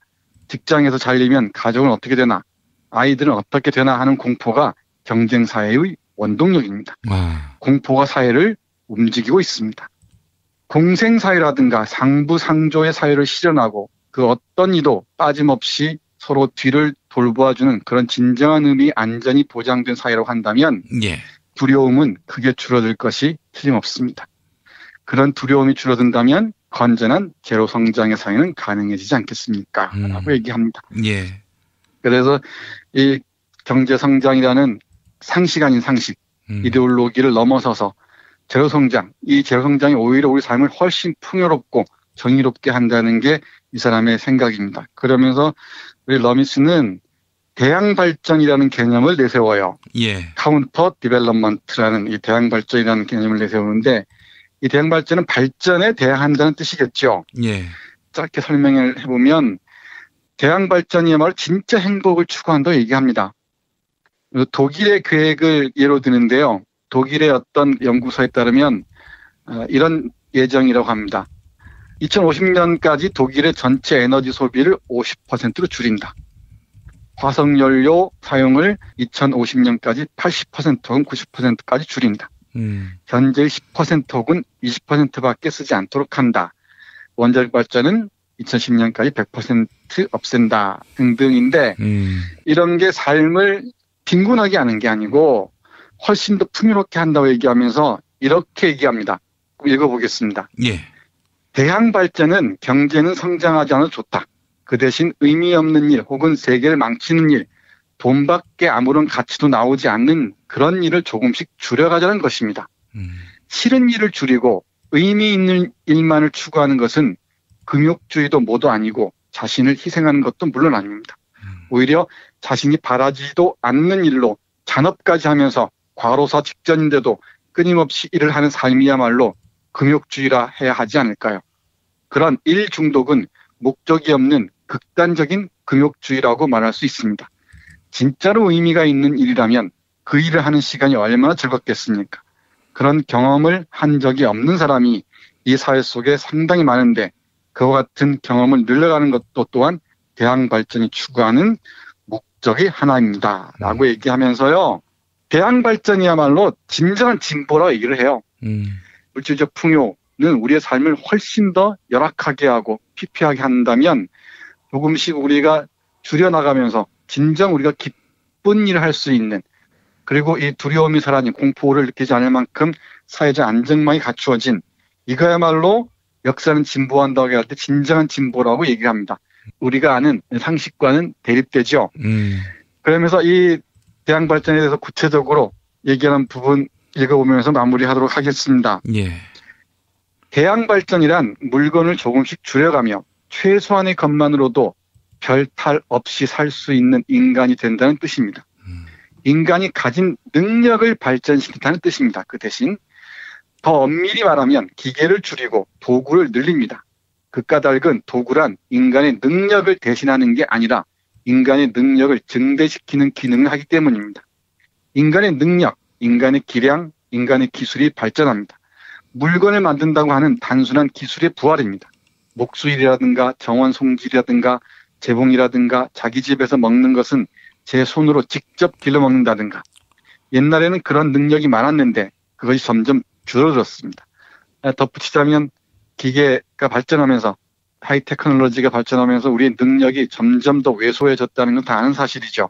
[SPEAKER 18] 직장에서 잘리면 가족은 어떻게 되나, 아이들은 어떻게 되나 하는 공포가 경쟁사회의 원동력입니다. 공포가 사회를 움직이고 있습니다. 공생사회라든가 상부상조의 사회를 실현하고 그 어떤 이도 빠짐없이 서로 뒤를 돌보아주는 그런 진정한 의미 안전이 보장된 사회라고 한다면 두려움은 크게 줄어들 것이 틀림없습니다. 그런 두려움이 줄어든다면 건전한 제로 성장의 사회는 가능해지지 않겠습니까? 라고 얘기합니다.
[SPEAKER 1] 예.
[SPEAKER 18] 그래서 이 경제 성장이라는 상식 아닌 상식, 이데올로기를 넘어서서 제로 성장, 이 제로 성장이 오히려 우리 삶을 훨씬 풍요롭고 정의롭게 한다는 게 이 사람의 생각입니다. 그러면서 우리 러미스는 대양 발전이라는 개념을 내세워요.
[SPEAKER 1] 예.
[SPEAKER 18] 카운터 디벨롭먼트라는 이 대양 발전이라는 개념을 내세우는데 이 대양 발전은 발전에 대항한다는 뜻이겠죠.
[SPEAKER 1] 예.
[SPEAKER 18] 짧게 설명을 해보면 대양 발전이야말로 진짜 행복을 추구한다고 얘기합니다. 독일의 계획을 예로 드는데요. 독일의 어떤 연구소에 따르면 이런 예정이라고 합니다. 2050년까지 독일의 전체 에너지 소비를 50%로 줄인다. 화석연료 사용을 2050년까지 80% 혹은 90%까지 줄인다. 현재의 10% 혹은 20%밖에 쓰지 않도록 한다. 원자력 발전은 2010년까지 100% 없앤다 등등인데 이런 게 삶을 빈곤하게 하는 게 아니고 훨씬 더 풍요롭게 한다고 얘기하면서 이렇게 얘기합니다. 읽어보겠습니다.
[SPEAKER 1] 예.
[SPEAKER 18] 대양 발전은 경제는 성장하지 않아도 좋다. 그 대신 의미 없는 일 혹은 세계를 망치는 일, 돈밖에 아무런 가치도 나오지 않는 그런 일을 조금씩 줄여가자는 것입니다. 싫은 일을 줄이고 의미 있는 일만을 추구하는 것은 금욕주의도 모두 아니고 자신을 희생하는 것도 물론 아닙니다. 오히려 자신이 바라지도 않는 일로 잔업까지 하면서 과로사 직전인데도 끊임없이 일을 하는 삶이야말로 금욕주의라 해야 하지 않을까요? 그런 일 중독은 목적이 없는 극단적인 금욕주의라고 말할 수 있습니다. 진짜로 의미가 있는 일이라면 그 일을 하는 시간이 얼마나 즐겁겠습니까? 그런 경험을 한 적이 없는 사람이 이 사회 속에 상당히 많은데 그와 같은 경험을 늘려가는 것도 또한 대양 발전이 추구하는 목적의 하나입니다. 라고 얘기하면서요. 대양 발전이야말로 진정한 진보라고 얘기를 해요. 물질적 풍요는 우리의 삶을 훨씬 더 열악하게 하고 피폐하게 한다면 조금씩 우리가 줄여나가면서 진정 우리가 기쁜 일을 할 수 있는 그리고 이 두려움이 사라진 공포를 느끼지 않을 만큼 사회적 안정망이 갖추어진 이거야말로 역사는 진보한다고 할 때 진정한 진보라고 얘기를 합니다. 우리가 아는 상식과는 대립되죠. 그러면서 이 대양 발전에 대해서 구체적으로 얘기하는 부분 읽어보면서 마무리하도록 하겠습니다.
[SPEAKER 1] 예.
[SPEAKER 18] 대양 발전이란 물건을 조금씩 줄여가며 최소한의 것만으로도 별 탈 없이 살 수 있는 인간이 된다는 뜻입니다. 인간이 가진 능력을 발전시킨다는 뜻입니다. 그 대신 더 엄밀히 말하면 기계를 줄이고 도구를 늘립니다. 그 까닭은 도구란 인간의 능력을 대신하는 게 아니라 인간의 능력을 증대시키는 기능을 하기 때문입니다. 인간의 능력, 인간의 기량, 인간의 기술이 발전합니다. 물건을 만든다고 하는 단순한 기술의 부활입니다. 목수일이라든가 정원 송질이라든가 재봉이라든가 자기 집에서 먹는 것은 제 손으로 직접 길러 먹는다든가 옛날에는 그런 능력이 많았는데 그것이 점점 줄어들었습니다. 덧붙이자면 기계가 발전하면서 하이테크놀로지가 발전하면서 우리의 능력이 점점 더 왜소해졌다는 건 다 아는 사실이죠.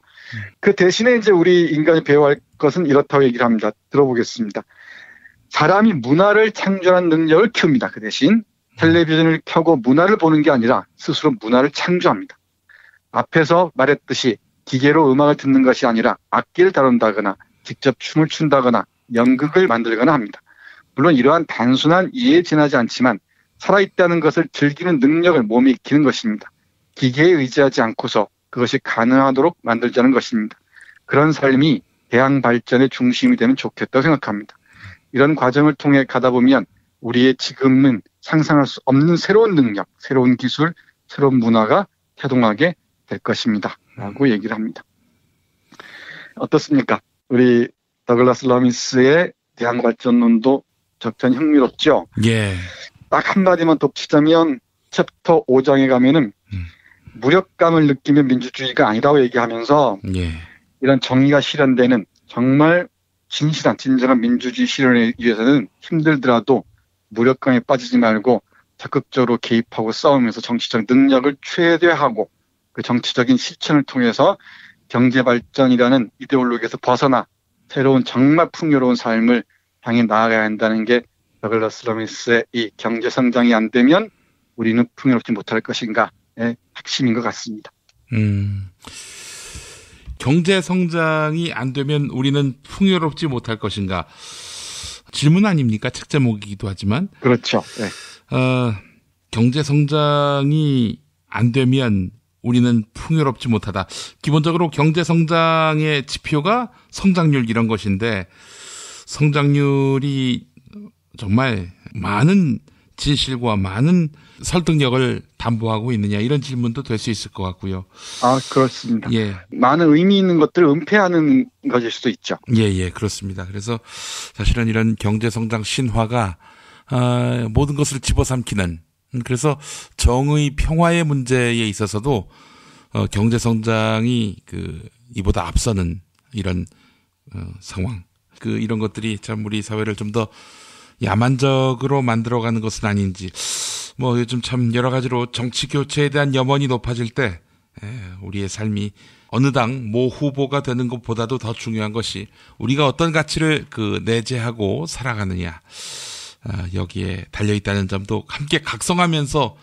[SPEAKER 18] 그 대신에 이제 우리 인간이 배워야 할 것은 이렇다고 얘기를 합니다. 들어보겠습니다. 사람이 문화를 창조하는 능력을 키웁니다. 그 대신 텔레비전을 켜고 문화를 보는 게 아니라 스스로 문화를 창조합니다. 앞에서 말했듯이 기계로 음악을 듣는 것이 아니라 악기를 다룬다거나 직접 춤을 춘다거나 연극을 만들거나 합니다. 물론 이러한 단순한 이해에 지나지 않지만 살아있다는 것을 즐기는 능력을 몸에 익히는 것입니다. 기계에 의지하지 않고서 그것이 가능하도록 만들자는 것입니다. 그런 삶이 대양 발전의 중심이 되면 좋겠다고 생각합니다. 이런 과정을 통해 가다 보면 우리의 지금은 상상할 수 없는 새로운 능력, 새로운 기술, 새로운 문화가 태동하게 될 것입니다. 라고 얘기를 합니다. 어떻습니까? 우리 더글라스 러미스의 대양 발전론도 적잖이 흥미롭죠?
[SPEAKER 1] 예.
[SPEAKER 18] 딱 한마디만 덧붙이자면 챕터 5장에 가면은 무력감을 느끼면 민주주의가 아니라고 얘기하면서
[SPEAKER 1] 예.
[SPEAKER 18] 이런 정의가 실현되는 정말 진정한 민주주의 실현을 위해서는 힘들더라도 무력감에 빠지지 말고 적극적으로 개입하고 싸우면서 정치적 능력을 최대화하고 그 정치적인 실천을 통해서 경제 발전이라는 이데올로기에서 벗어나 새로운 정말 풍요로운 삶을 향해 나아가야 한다는 게 더글라스 러미스의 이 경제 성장이 안 되면 우리는 풍요롭지 못할 것인가의 핵심인 것 같습니다.
[SPEAKER 1] 경제 성장이 안 되면 우리는 풍요롭지 못할 것인가? 질문 아닙니까? 책 제목이기도 하지만.
[SPEAKER 18] 그렇죠. 네.
[SPEAKER 1] 경제 성장이 안 되면 우리는 풍요롭지 못하다. 기본적으로 경제 성장의 지표가 성장률 이런 것인데 성장률이 정말 많은 진실과 많은 설득력을 담보하고 있느냐 이런 질문도 될 수 있을 것 같고요.
[SPEAKER 18] 아, 그렇습니다.
[SPEAKER 1] 예.
[SPEAKER 18] 많은 의미 있는 것들을 은폐하는 것일 수도 있죠.
[SPEAKER 1] 예, 그렇습니다. 그래서 사실은 이런 경제 성장 신화가 모든 것을 집어삼키는, 그래서 정의 평화의 문제에 있어서도 경제 성장이 이보다 앞서는 이런 상황, 이런 것들이 참 우리 사회를 좀 더 야만적으로 만들어가는 것은 아닌지. 뭐 요즘 참 여러 가지로 정치 교체에 대한 염원이 높아질 때 우리의 삶이 어느 당 모 후보가 되는 것보다도 더 중요한 것이 우리가 어떤 가치를 내재하고 살아가느냐, 여기에 달려있다는 점도 함께 각성하면서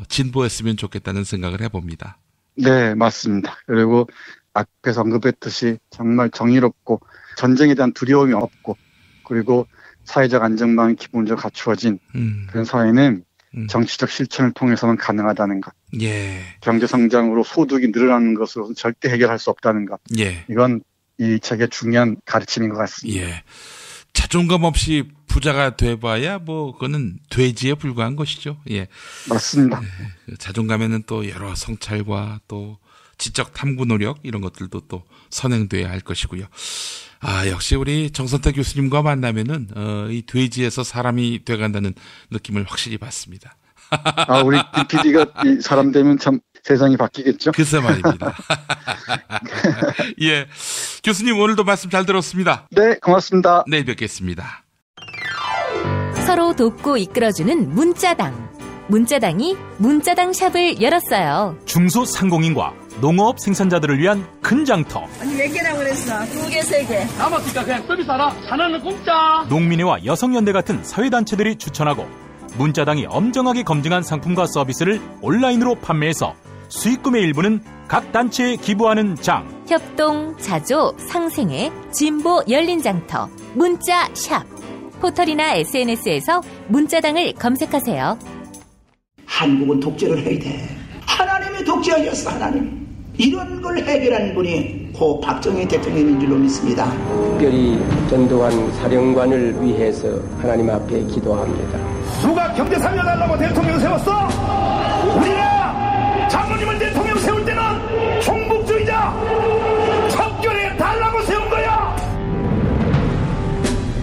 [SPEAKER 1] 진보했으면 좋겠다는 생각을 해봅니다.
[SPEAKER 18] 네, 맞습니다. 그리고 앞에서 언급했듯이 정말 정의롭고 전쟁에 대한 두려움이 없고 그리고 사회적 안정망이 기본적으로 갖추어진 그런 사회는 정치적 실천을 통해서만 가능하다는 것.
[SPEAKER 1] 예.
[SPEAKER 18] 경제 성장으로 소득이 늘어나는 것으로는 절대 해결할 수 없다는 것.
[SPEAKER 1] 예.
[SPEAKER 18] 이건 이 책의 중요한 가르침인 것 같습니다.
[SPEAKER 1] 예. 자존감 없이 부자가 돼봐야 그거는 돼지에 불과한 것이죠. 예.
[SPEAKER 18] 맞습니다.
[SPEAKER 1] 예. 자존감에는 또 여러 성찰과 또 지적 탐구 노력 이런 것들도 또 선행돼야 할 것이고요. 역시 우리 정선태 교수님과 만나면은 이 돼지에서 사람이 돼간다는 느낌을 확실히 받습니다.
[SPEAKER 18] 우리 김 PD가 이 사람 되면 참 세상이 바뀌겠죠?
[SPEAKER 1] 글쎄 말입니다. 예, 교수님 오늘도 말씀 잘 들었습니다.
[SPEAKER 18] 네, 고맙습니다.
[SPEAKER 1] 내일 뵙겠습니다.
[SPEAKER 8] 서로 돕고 이끌어주는 문자당. 문자당이 문자당 샵을 열었어요.
[SPEAKER 7] 중소상공인과 농업 생산자들을 위한 큰 장터.
[SPEAKER 2] 아니 몇 개라고 그랬어? 2개, 3개.
[SPEAKER 3] 남았으니까 그냥 서비스 하나. 하나는 공짜.
[SPEAKER 7] 농민회와 여성연대 같은 사회단체들이 추천하고 문자당이 엄정하게 검증한 상품과 서비스를 온라인으로 판매해서 수익금의 일부는 각 단체에 기부하는 장.
[SPEAKER 8] 협동, 자조, 상생회, 진보 열린 장터, 문자샵. 포털이나 SNS에서 문자당을 검색하세요.
[SPEAKER 19] 한국은 독재를 해야 돼. 하나님이 독재하셨어, 하나님. 이런 걸 해결하는 분이 고 박정희 대통령인 줄로 믿습니다.
[SPEAKER 20] 특별히 전두환 사령관을 위해서 하나님 앞에 기도합니다.
[SPEAKER 3] 누가 경제 살려달라고 대통령 세웠어? 우리가 장모님을 대통령 세울 때는 종북주의자 척결해 달라고 세운 거야.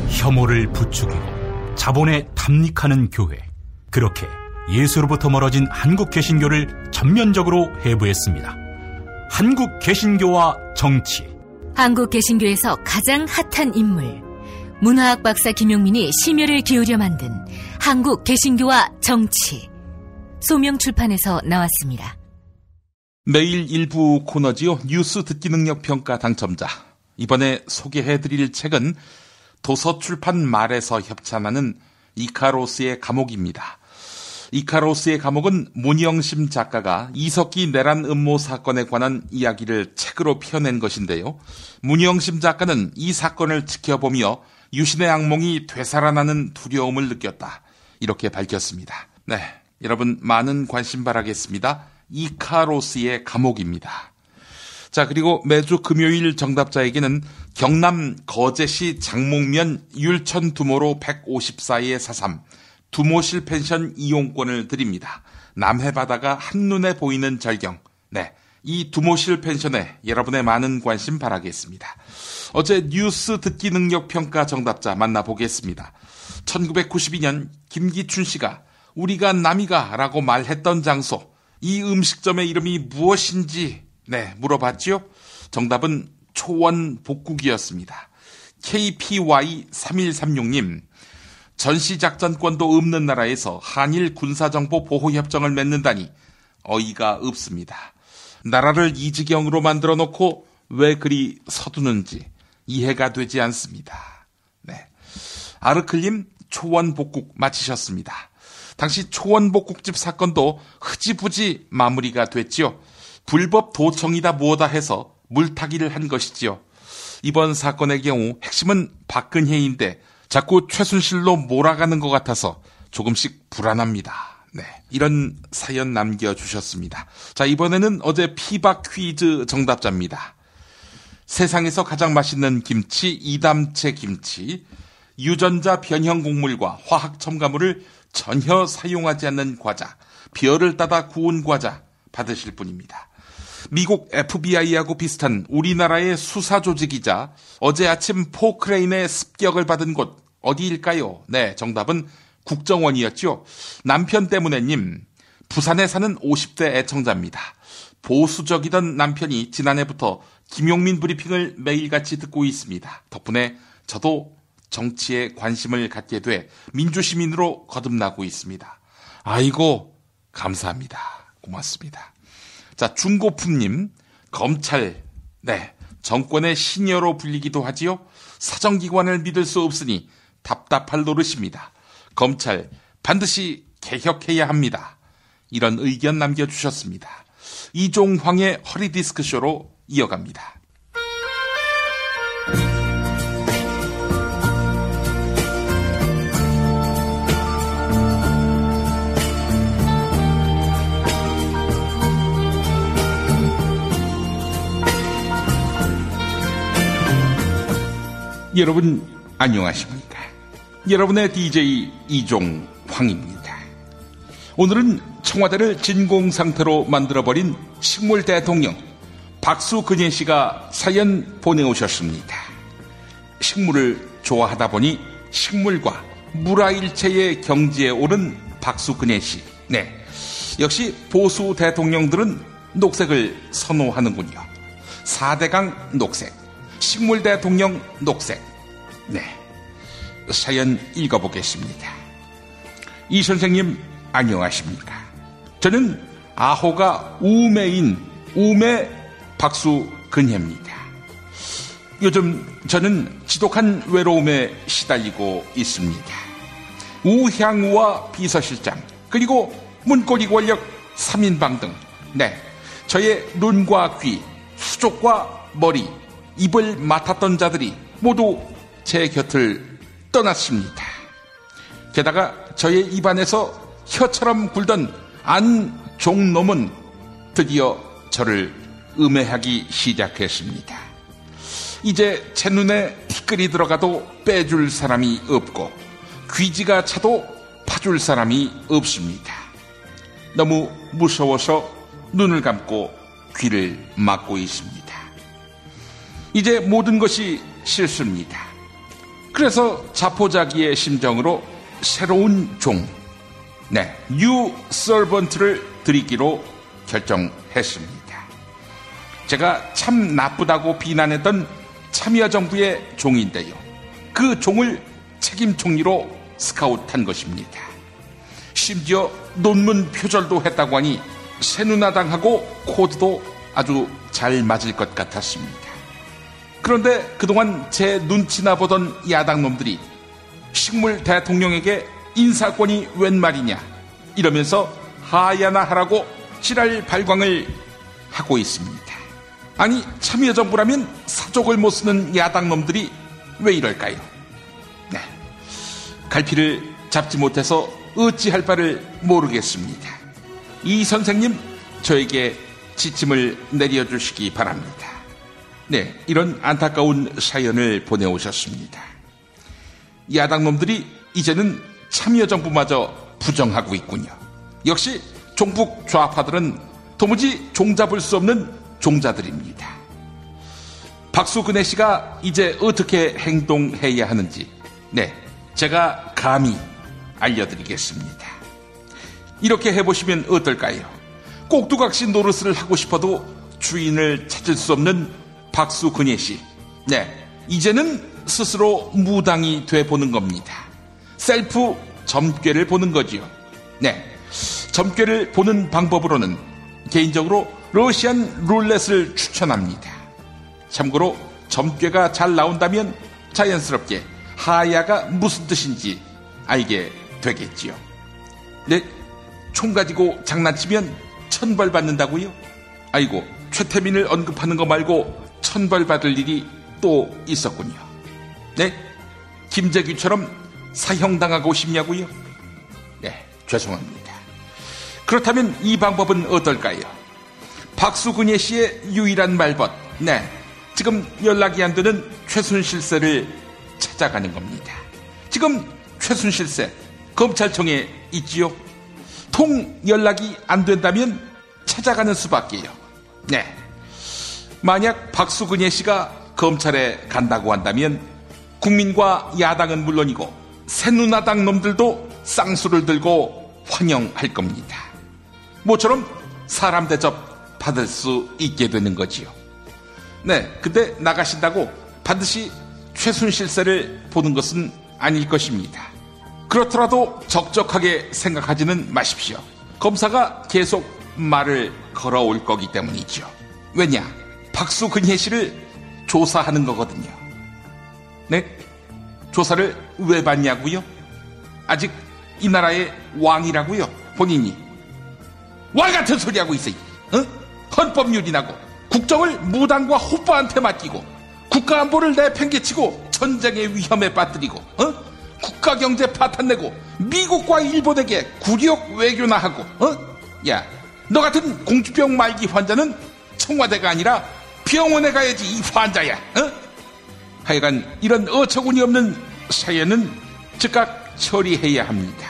[SPEAKER 7] 혐오를 부추기고 자본에 탐닉하는 교회. 그렇게 예수로부터 멀어진 한국 개신교를 전면적으로 해부했습니다. 한국 개신교와 정치.
[SPEAKER 8] 한국 개신교에서 가장 핫한 인물, 문화학 박사 김용민이 심혈을 기울여 만든 한국 개신교와 정치. 소명출판에서 나왔습니다.
[SPEAKER 1] 매일 일부 코너지요. 뉴스 듣기 능력 평가 당첨자. 이번에 소개해드릴 책은 도서출판 말에서 협찬하는 이카로스의 감옥입니다. 이카로스의 감옥은 문영심 작가가 이석기 내란 음모 사건에 관한 이야기를 책으로 펴낸 것인데요. 문영심 작가는 이 사건을 지켜보며 유신의 악몽이 되살아나는 두려움을 느꼈다. 이렇게 밝혔습니다. 네, 여러분 많은 관심 바라겠습니다. 이카로스의 감옥입니다. 자, 그리고 매주 금요일 정답자에게는 경남 거제시 장목면 율천 두모로 154의 43 두모실 펜션 이용권을 드립니다. 남해바다가 한눈에 보이는 절경. 네, 이 두모실 펜션에 여러분의 많은 관심 바라겠습니다. 어제 뉴스 듣기 능력 평가 정답자 만나보겠습니다. 1992년 김기춘 씨가 우리가 남이가 라고 말했던 장소, 이 음식점의 이름이 무엇인지 물어봤죠? 정답은 초원 복국이었습니다. KPY3136님, 전시작전권도 없는 나라에서 한일 군사정보 보호협정을 맺는다니 어이가 없습니다. 나라를 이 지경으로 만들어 놓고 왜 그리 서두는지 이해가 되지 않습니다. 네. 아르클님 초원복국 마치셨습니다. 당시 초원복국집 사건도 흐지부지 마무리가 됐지요. 불법 도청이다 뭐다 해서 물타기를 한 것이지요. 이번 사건의 경우 핵심은 박근혜인데 자꾸 최순실로 몰아가는 것 같아서 조금씩 불안합니다. 네, 이런 사연 남겨주셨습니다. 자, 이번에는 어제 피박 퀴즈 정답자입니다. 세상에서 가장 맛있는 김치, 이담채 김치, 유전자 변형 곡물과 화학 첨가물을 전혀 사용하지 않는 과자, 별을 따다 구운 과자 받으실 분입니다. 미국 FBI하고 비슷한 우리나라의 수사 조직이자 어제 아침 포크레인의 습격을 받은 곳 어디일까요? 네, 정답은 국정원이었죠. 남편 때문에님, 부산에 사는 50대 애청자입니다. 보수적이던 남편이 지난해부터 김용민 브리핑을 매일같이 듣고 있습니다. 덕분에 저도 정치에 관심을 갖게 돼 민주시민으로 거듭나고 있습니다. 아이고, 감사합니다. 고맙습니다. 자, 중고품님, 검찰, 네, 정권의 시녀로 불리기도 하지요. 사정기관을 믿을 수 없으니 답답할 노릇입니다. 검찰 반드시 개혁해야 합니다. 이런 의견 남겨주셨습니다. 이종황의 허리디스크쇼로 이어갑니다. 여러분 안녕하십니까? 여러분의 DJ 이종황입니다. 오늘은 청와대를 진공상태로 만들어버린 식물 대통령 박수근혜 씨가 사연 보내오셨습니다. 식물을 좋아하다 보니 식물과 물화일체의 경지에 오른 박수근혜 씨. 네, 역시 보수 대통령들은 녹색을 선호하는군요. 4대강 녹색, 식물 대통령 녹색. 네, 사연 읽어보겠습니다. 이 선생님 안녕하십니까? 저는 아호가 우매인 우매 박수근혜입니다. 요즘 저는 지독한 외로움에 시달리고 있습니다. 우향우와 비서실장, 그리고 문고리 권력 3인방 등, 네, 저의 눈과 귀, 수족과 머리, 입을 맡았던 자들이 모두 제 곁을 떠났습니다. 게다가 저의 입안에서 혀처럼 굴던 안종놈은 드디어 저를 음해하기 시작했습니다. 이제 제 눈에 티끌이 들어가도 빼줄 사람이 없고 귀지가 차도 파줄 사람이 없습니다. 너무 무서워서 눈을 감고 귀를 막고 있습니다. 이제 모든 것이 싫습니다. 그래서 자포자기의 심정으로 새로운 종, 네, 뉴 서번트를 드리기로 결정했습니다. 제가 참 나쁘다고 비난했던 참여정부의 종인데요. 그 종을 책임총리로 스카웃한 것입니다. 심지어 논문 표절도 했다고 하니 새누나당하고 코드도 아주 잘 맞을 것 같았습니다. 그런데 그동안 제 눈치나 보던 야당놈들이 식물 대통령에게 인사권이 웬 말이냐 이러면서 하야나 하라고 지랄 발광을 하고 있습니다. 아니, 참여정부라면 사족을 못 쓰는 야당놈들이 왜 이럴까요? 네, 갈피를 잡지 못해서 어찌할 바를 모르겠습니다. 이 선생님, 저에게 지침을 내려주시기 바랍니다. 네, 이런 안타까운 사연을 보내오셨습니다. 야당놈들이 이제는 참여정부마저 부정하고 있군요. 역시 종북 좌파들은 도무지 종잡을 수 없는 종자들입니다. 박수근혜 씨가 이제 어떻게 행동해야 하는지, 네, 제가 감히 알려드리겠습니다. 이렇게 해보시면 어떨까요? 꼭두각시 노릇을 하고 싶어도 주인을 찾을 수 없는 박수근혜 씨. 네, 이제는 스스로 무당이 돼보는 겁니다. 셀프 점괘를 보는 거지요. 네, 점괘를 보는 방법으로는 개인적으로 러시안 룰렛을 추천합니다. 참고로 점괘가 잘 나온다면 자연스럽게 하야가 무슨 뜻인지 알게 되겠지요. 네, 총 가지고 장난치면 천벌 받는다고요? 아이고, 최태민을 언급하는 거 말고 천벌 받을 일이 또 있었군요. 네, 김재규처럼 사형당하고 싶냐고요? 네, 죄송합니다. 그렇다면 이 방법은 어떨까요? 박수근예 씨의 유일한 말벗, 네, 지금 연락이 안 되는 최순실세를 찾아가는 겁니다. 지금 최순실세 검찰청에 있지요. 통 연락이 안 된다면 찾아가는 수밖에요. 네, 만약 박수근예 씨가 검찰에 간다고 한다면 국민과 야당은 물론이고 새누나당 놈들도 쌍수를 들고 환영할 겁니다. 모처럼 사람 대접 받을 수 있게 되는 거지요. 네, 근데 나가신다고 반드시 최순실세를 보는 것은 아닐 것입니다. 그렇더라도 적적하게 생각하지는 마십시오. 검사가 계속 말을 걸어올 거기 때문이죠. 왜냐? 박수근혜 씨를 조사하는 거거든요. 네? 조사를 왜 받냐고요? 아직 이 나라의 왕이라고요? 본인이 왕 같은 소리 하고 있어요. 헌법 유린하고 국정을 무당과 호빠한테 맡기고 국가 안보를 내팽개치고 전쟁의 위험에 빠뜨리고 국가경제 파탄내고 미국과 일본에게 굴욕 외교나 하고 야, 너 같은 공주병 말기 환자는 청와대가 아니라 병원에 가야지 이 환자야. 하여간 이런 어처구니 없는 사연은 즉각 처리해야 합니다.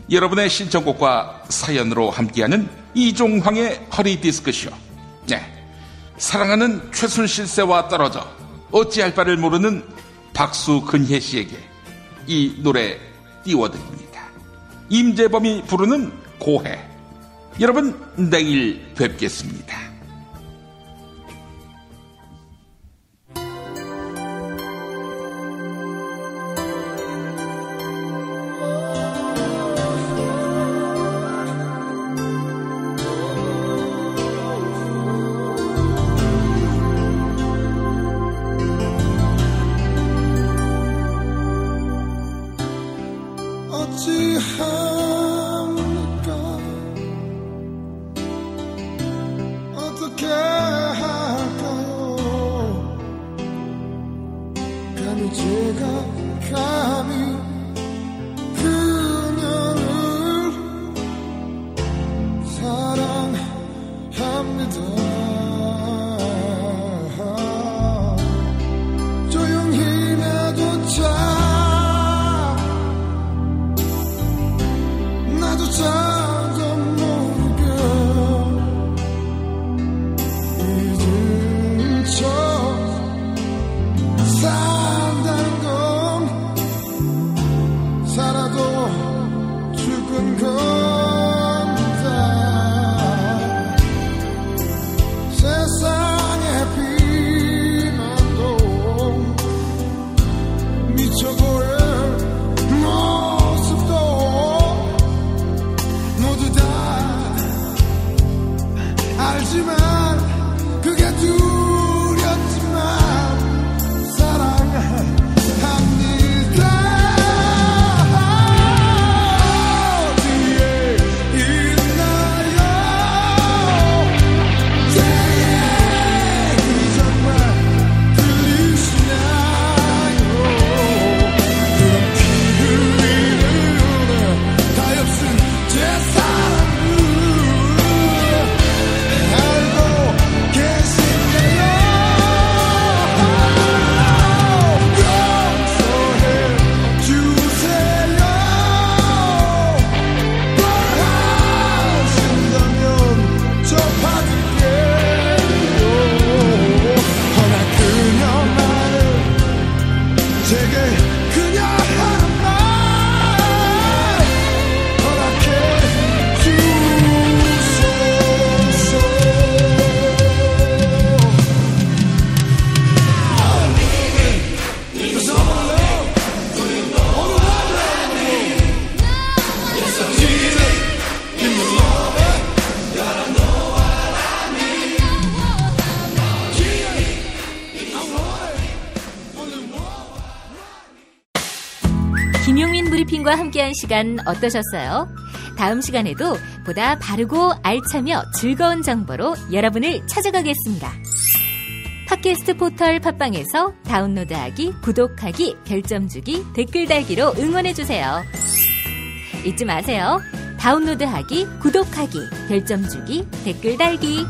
[SPEAKER 1] 여러분의 신청곡과 사연으로 함께하는 이종황의 허리디스크쇼. 네, 사랑하는 최순실세와 떨어져 어찌할 바를 모르는 박수근혜 씨에게 이 노래 띄워드립니다. 임재범이 부르는 고해. 여러분, 내일 뵙겠습니다.
[SPEAKER 4] 계신데
[SPEAKER 8] 헬핑과 함께한 시간 어떠셨어요? 다음 시간에도 보다 바르고 알차며 즐거운 정보로 여러분을 찾아가겠습니다. 팟캐스트 포털 팟빵에서 다운로드하기, 구독하기, 별점 주기, 댓글 달기로 응원해주세요. 잊지 마세요. 다운로드하기, 구독하기, 별점 주기, 댓글 달기.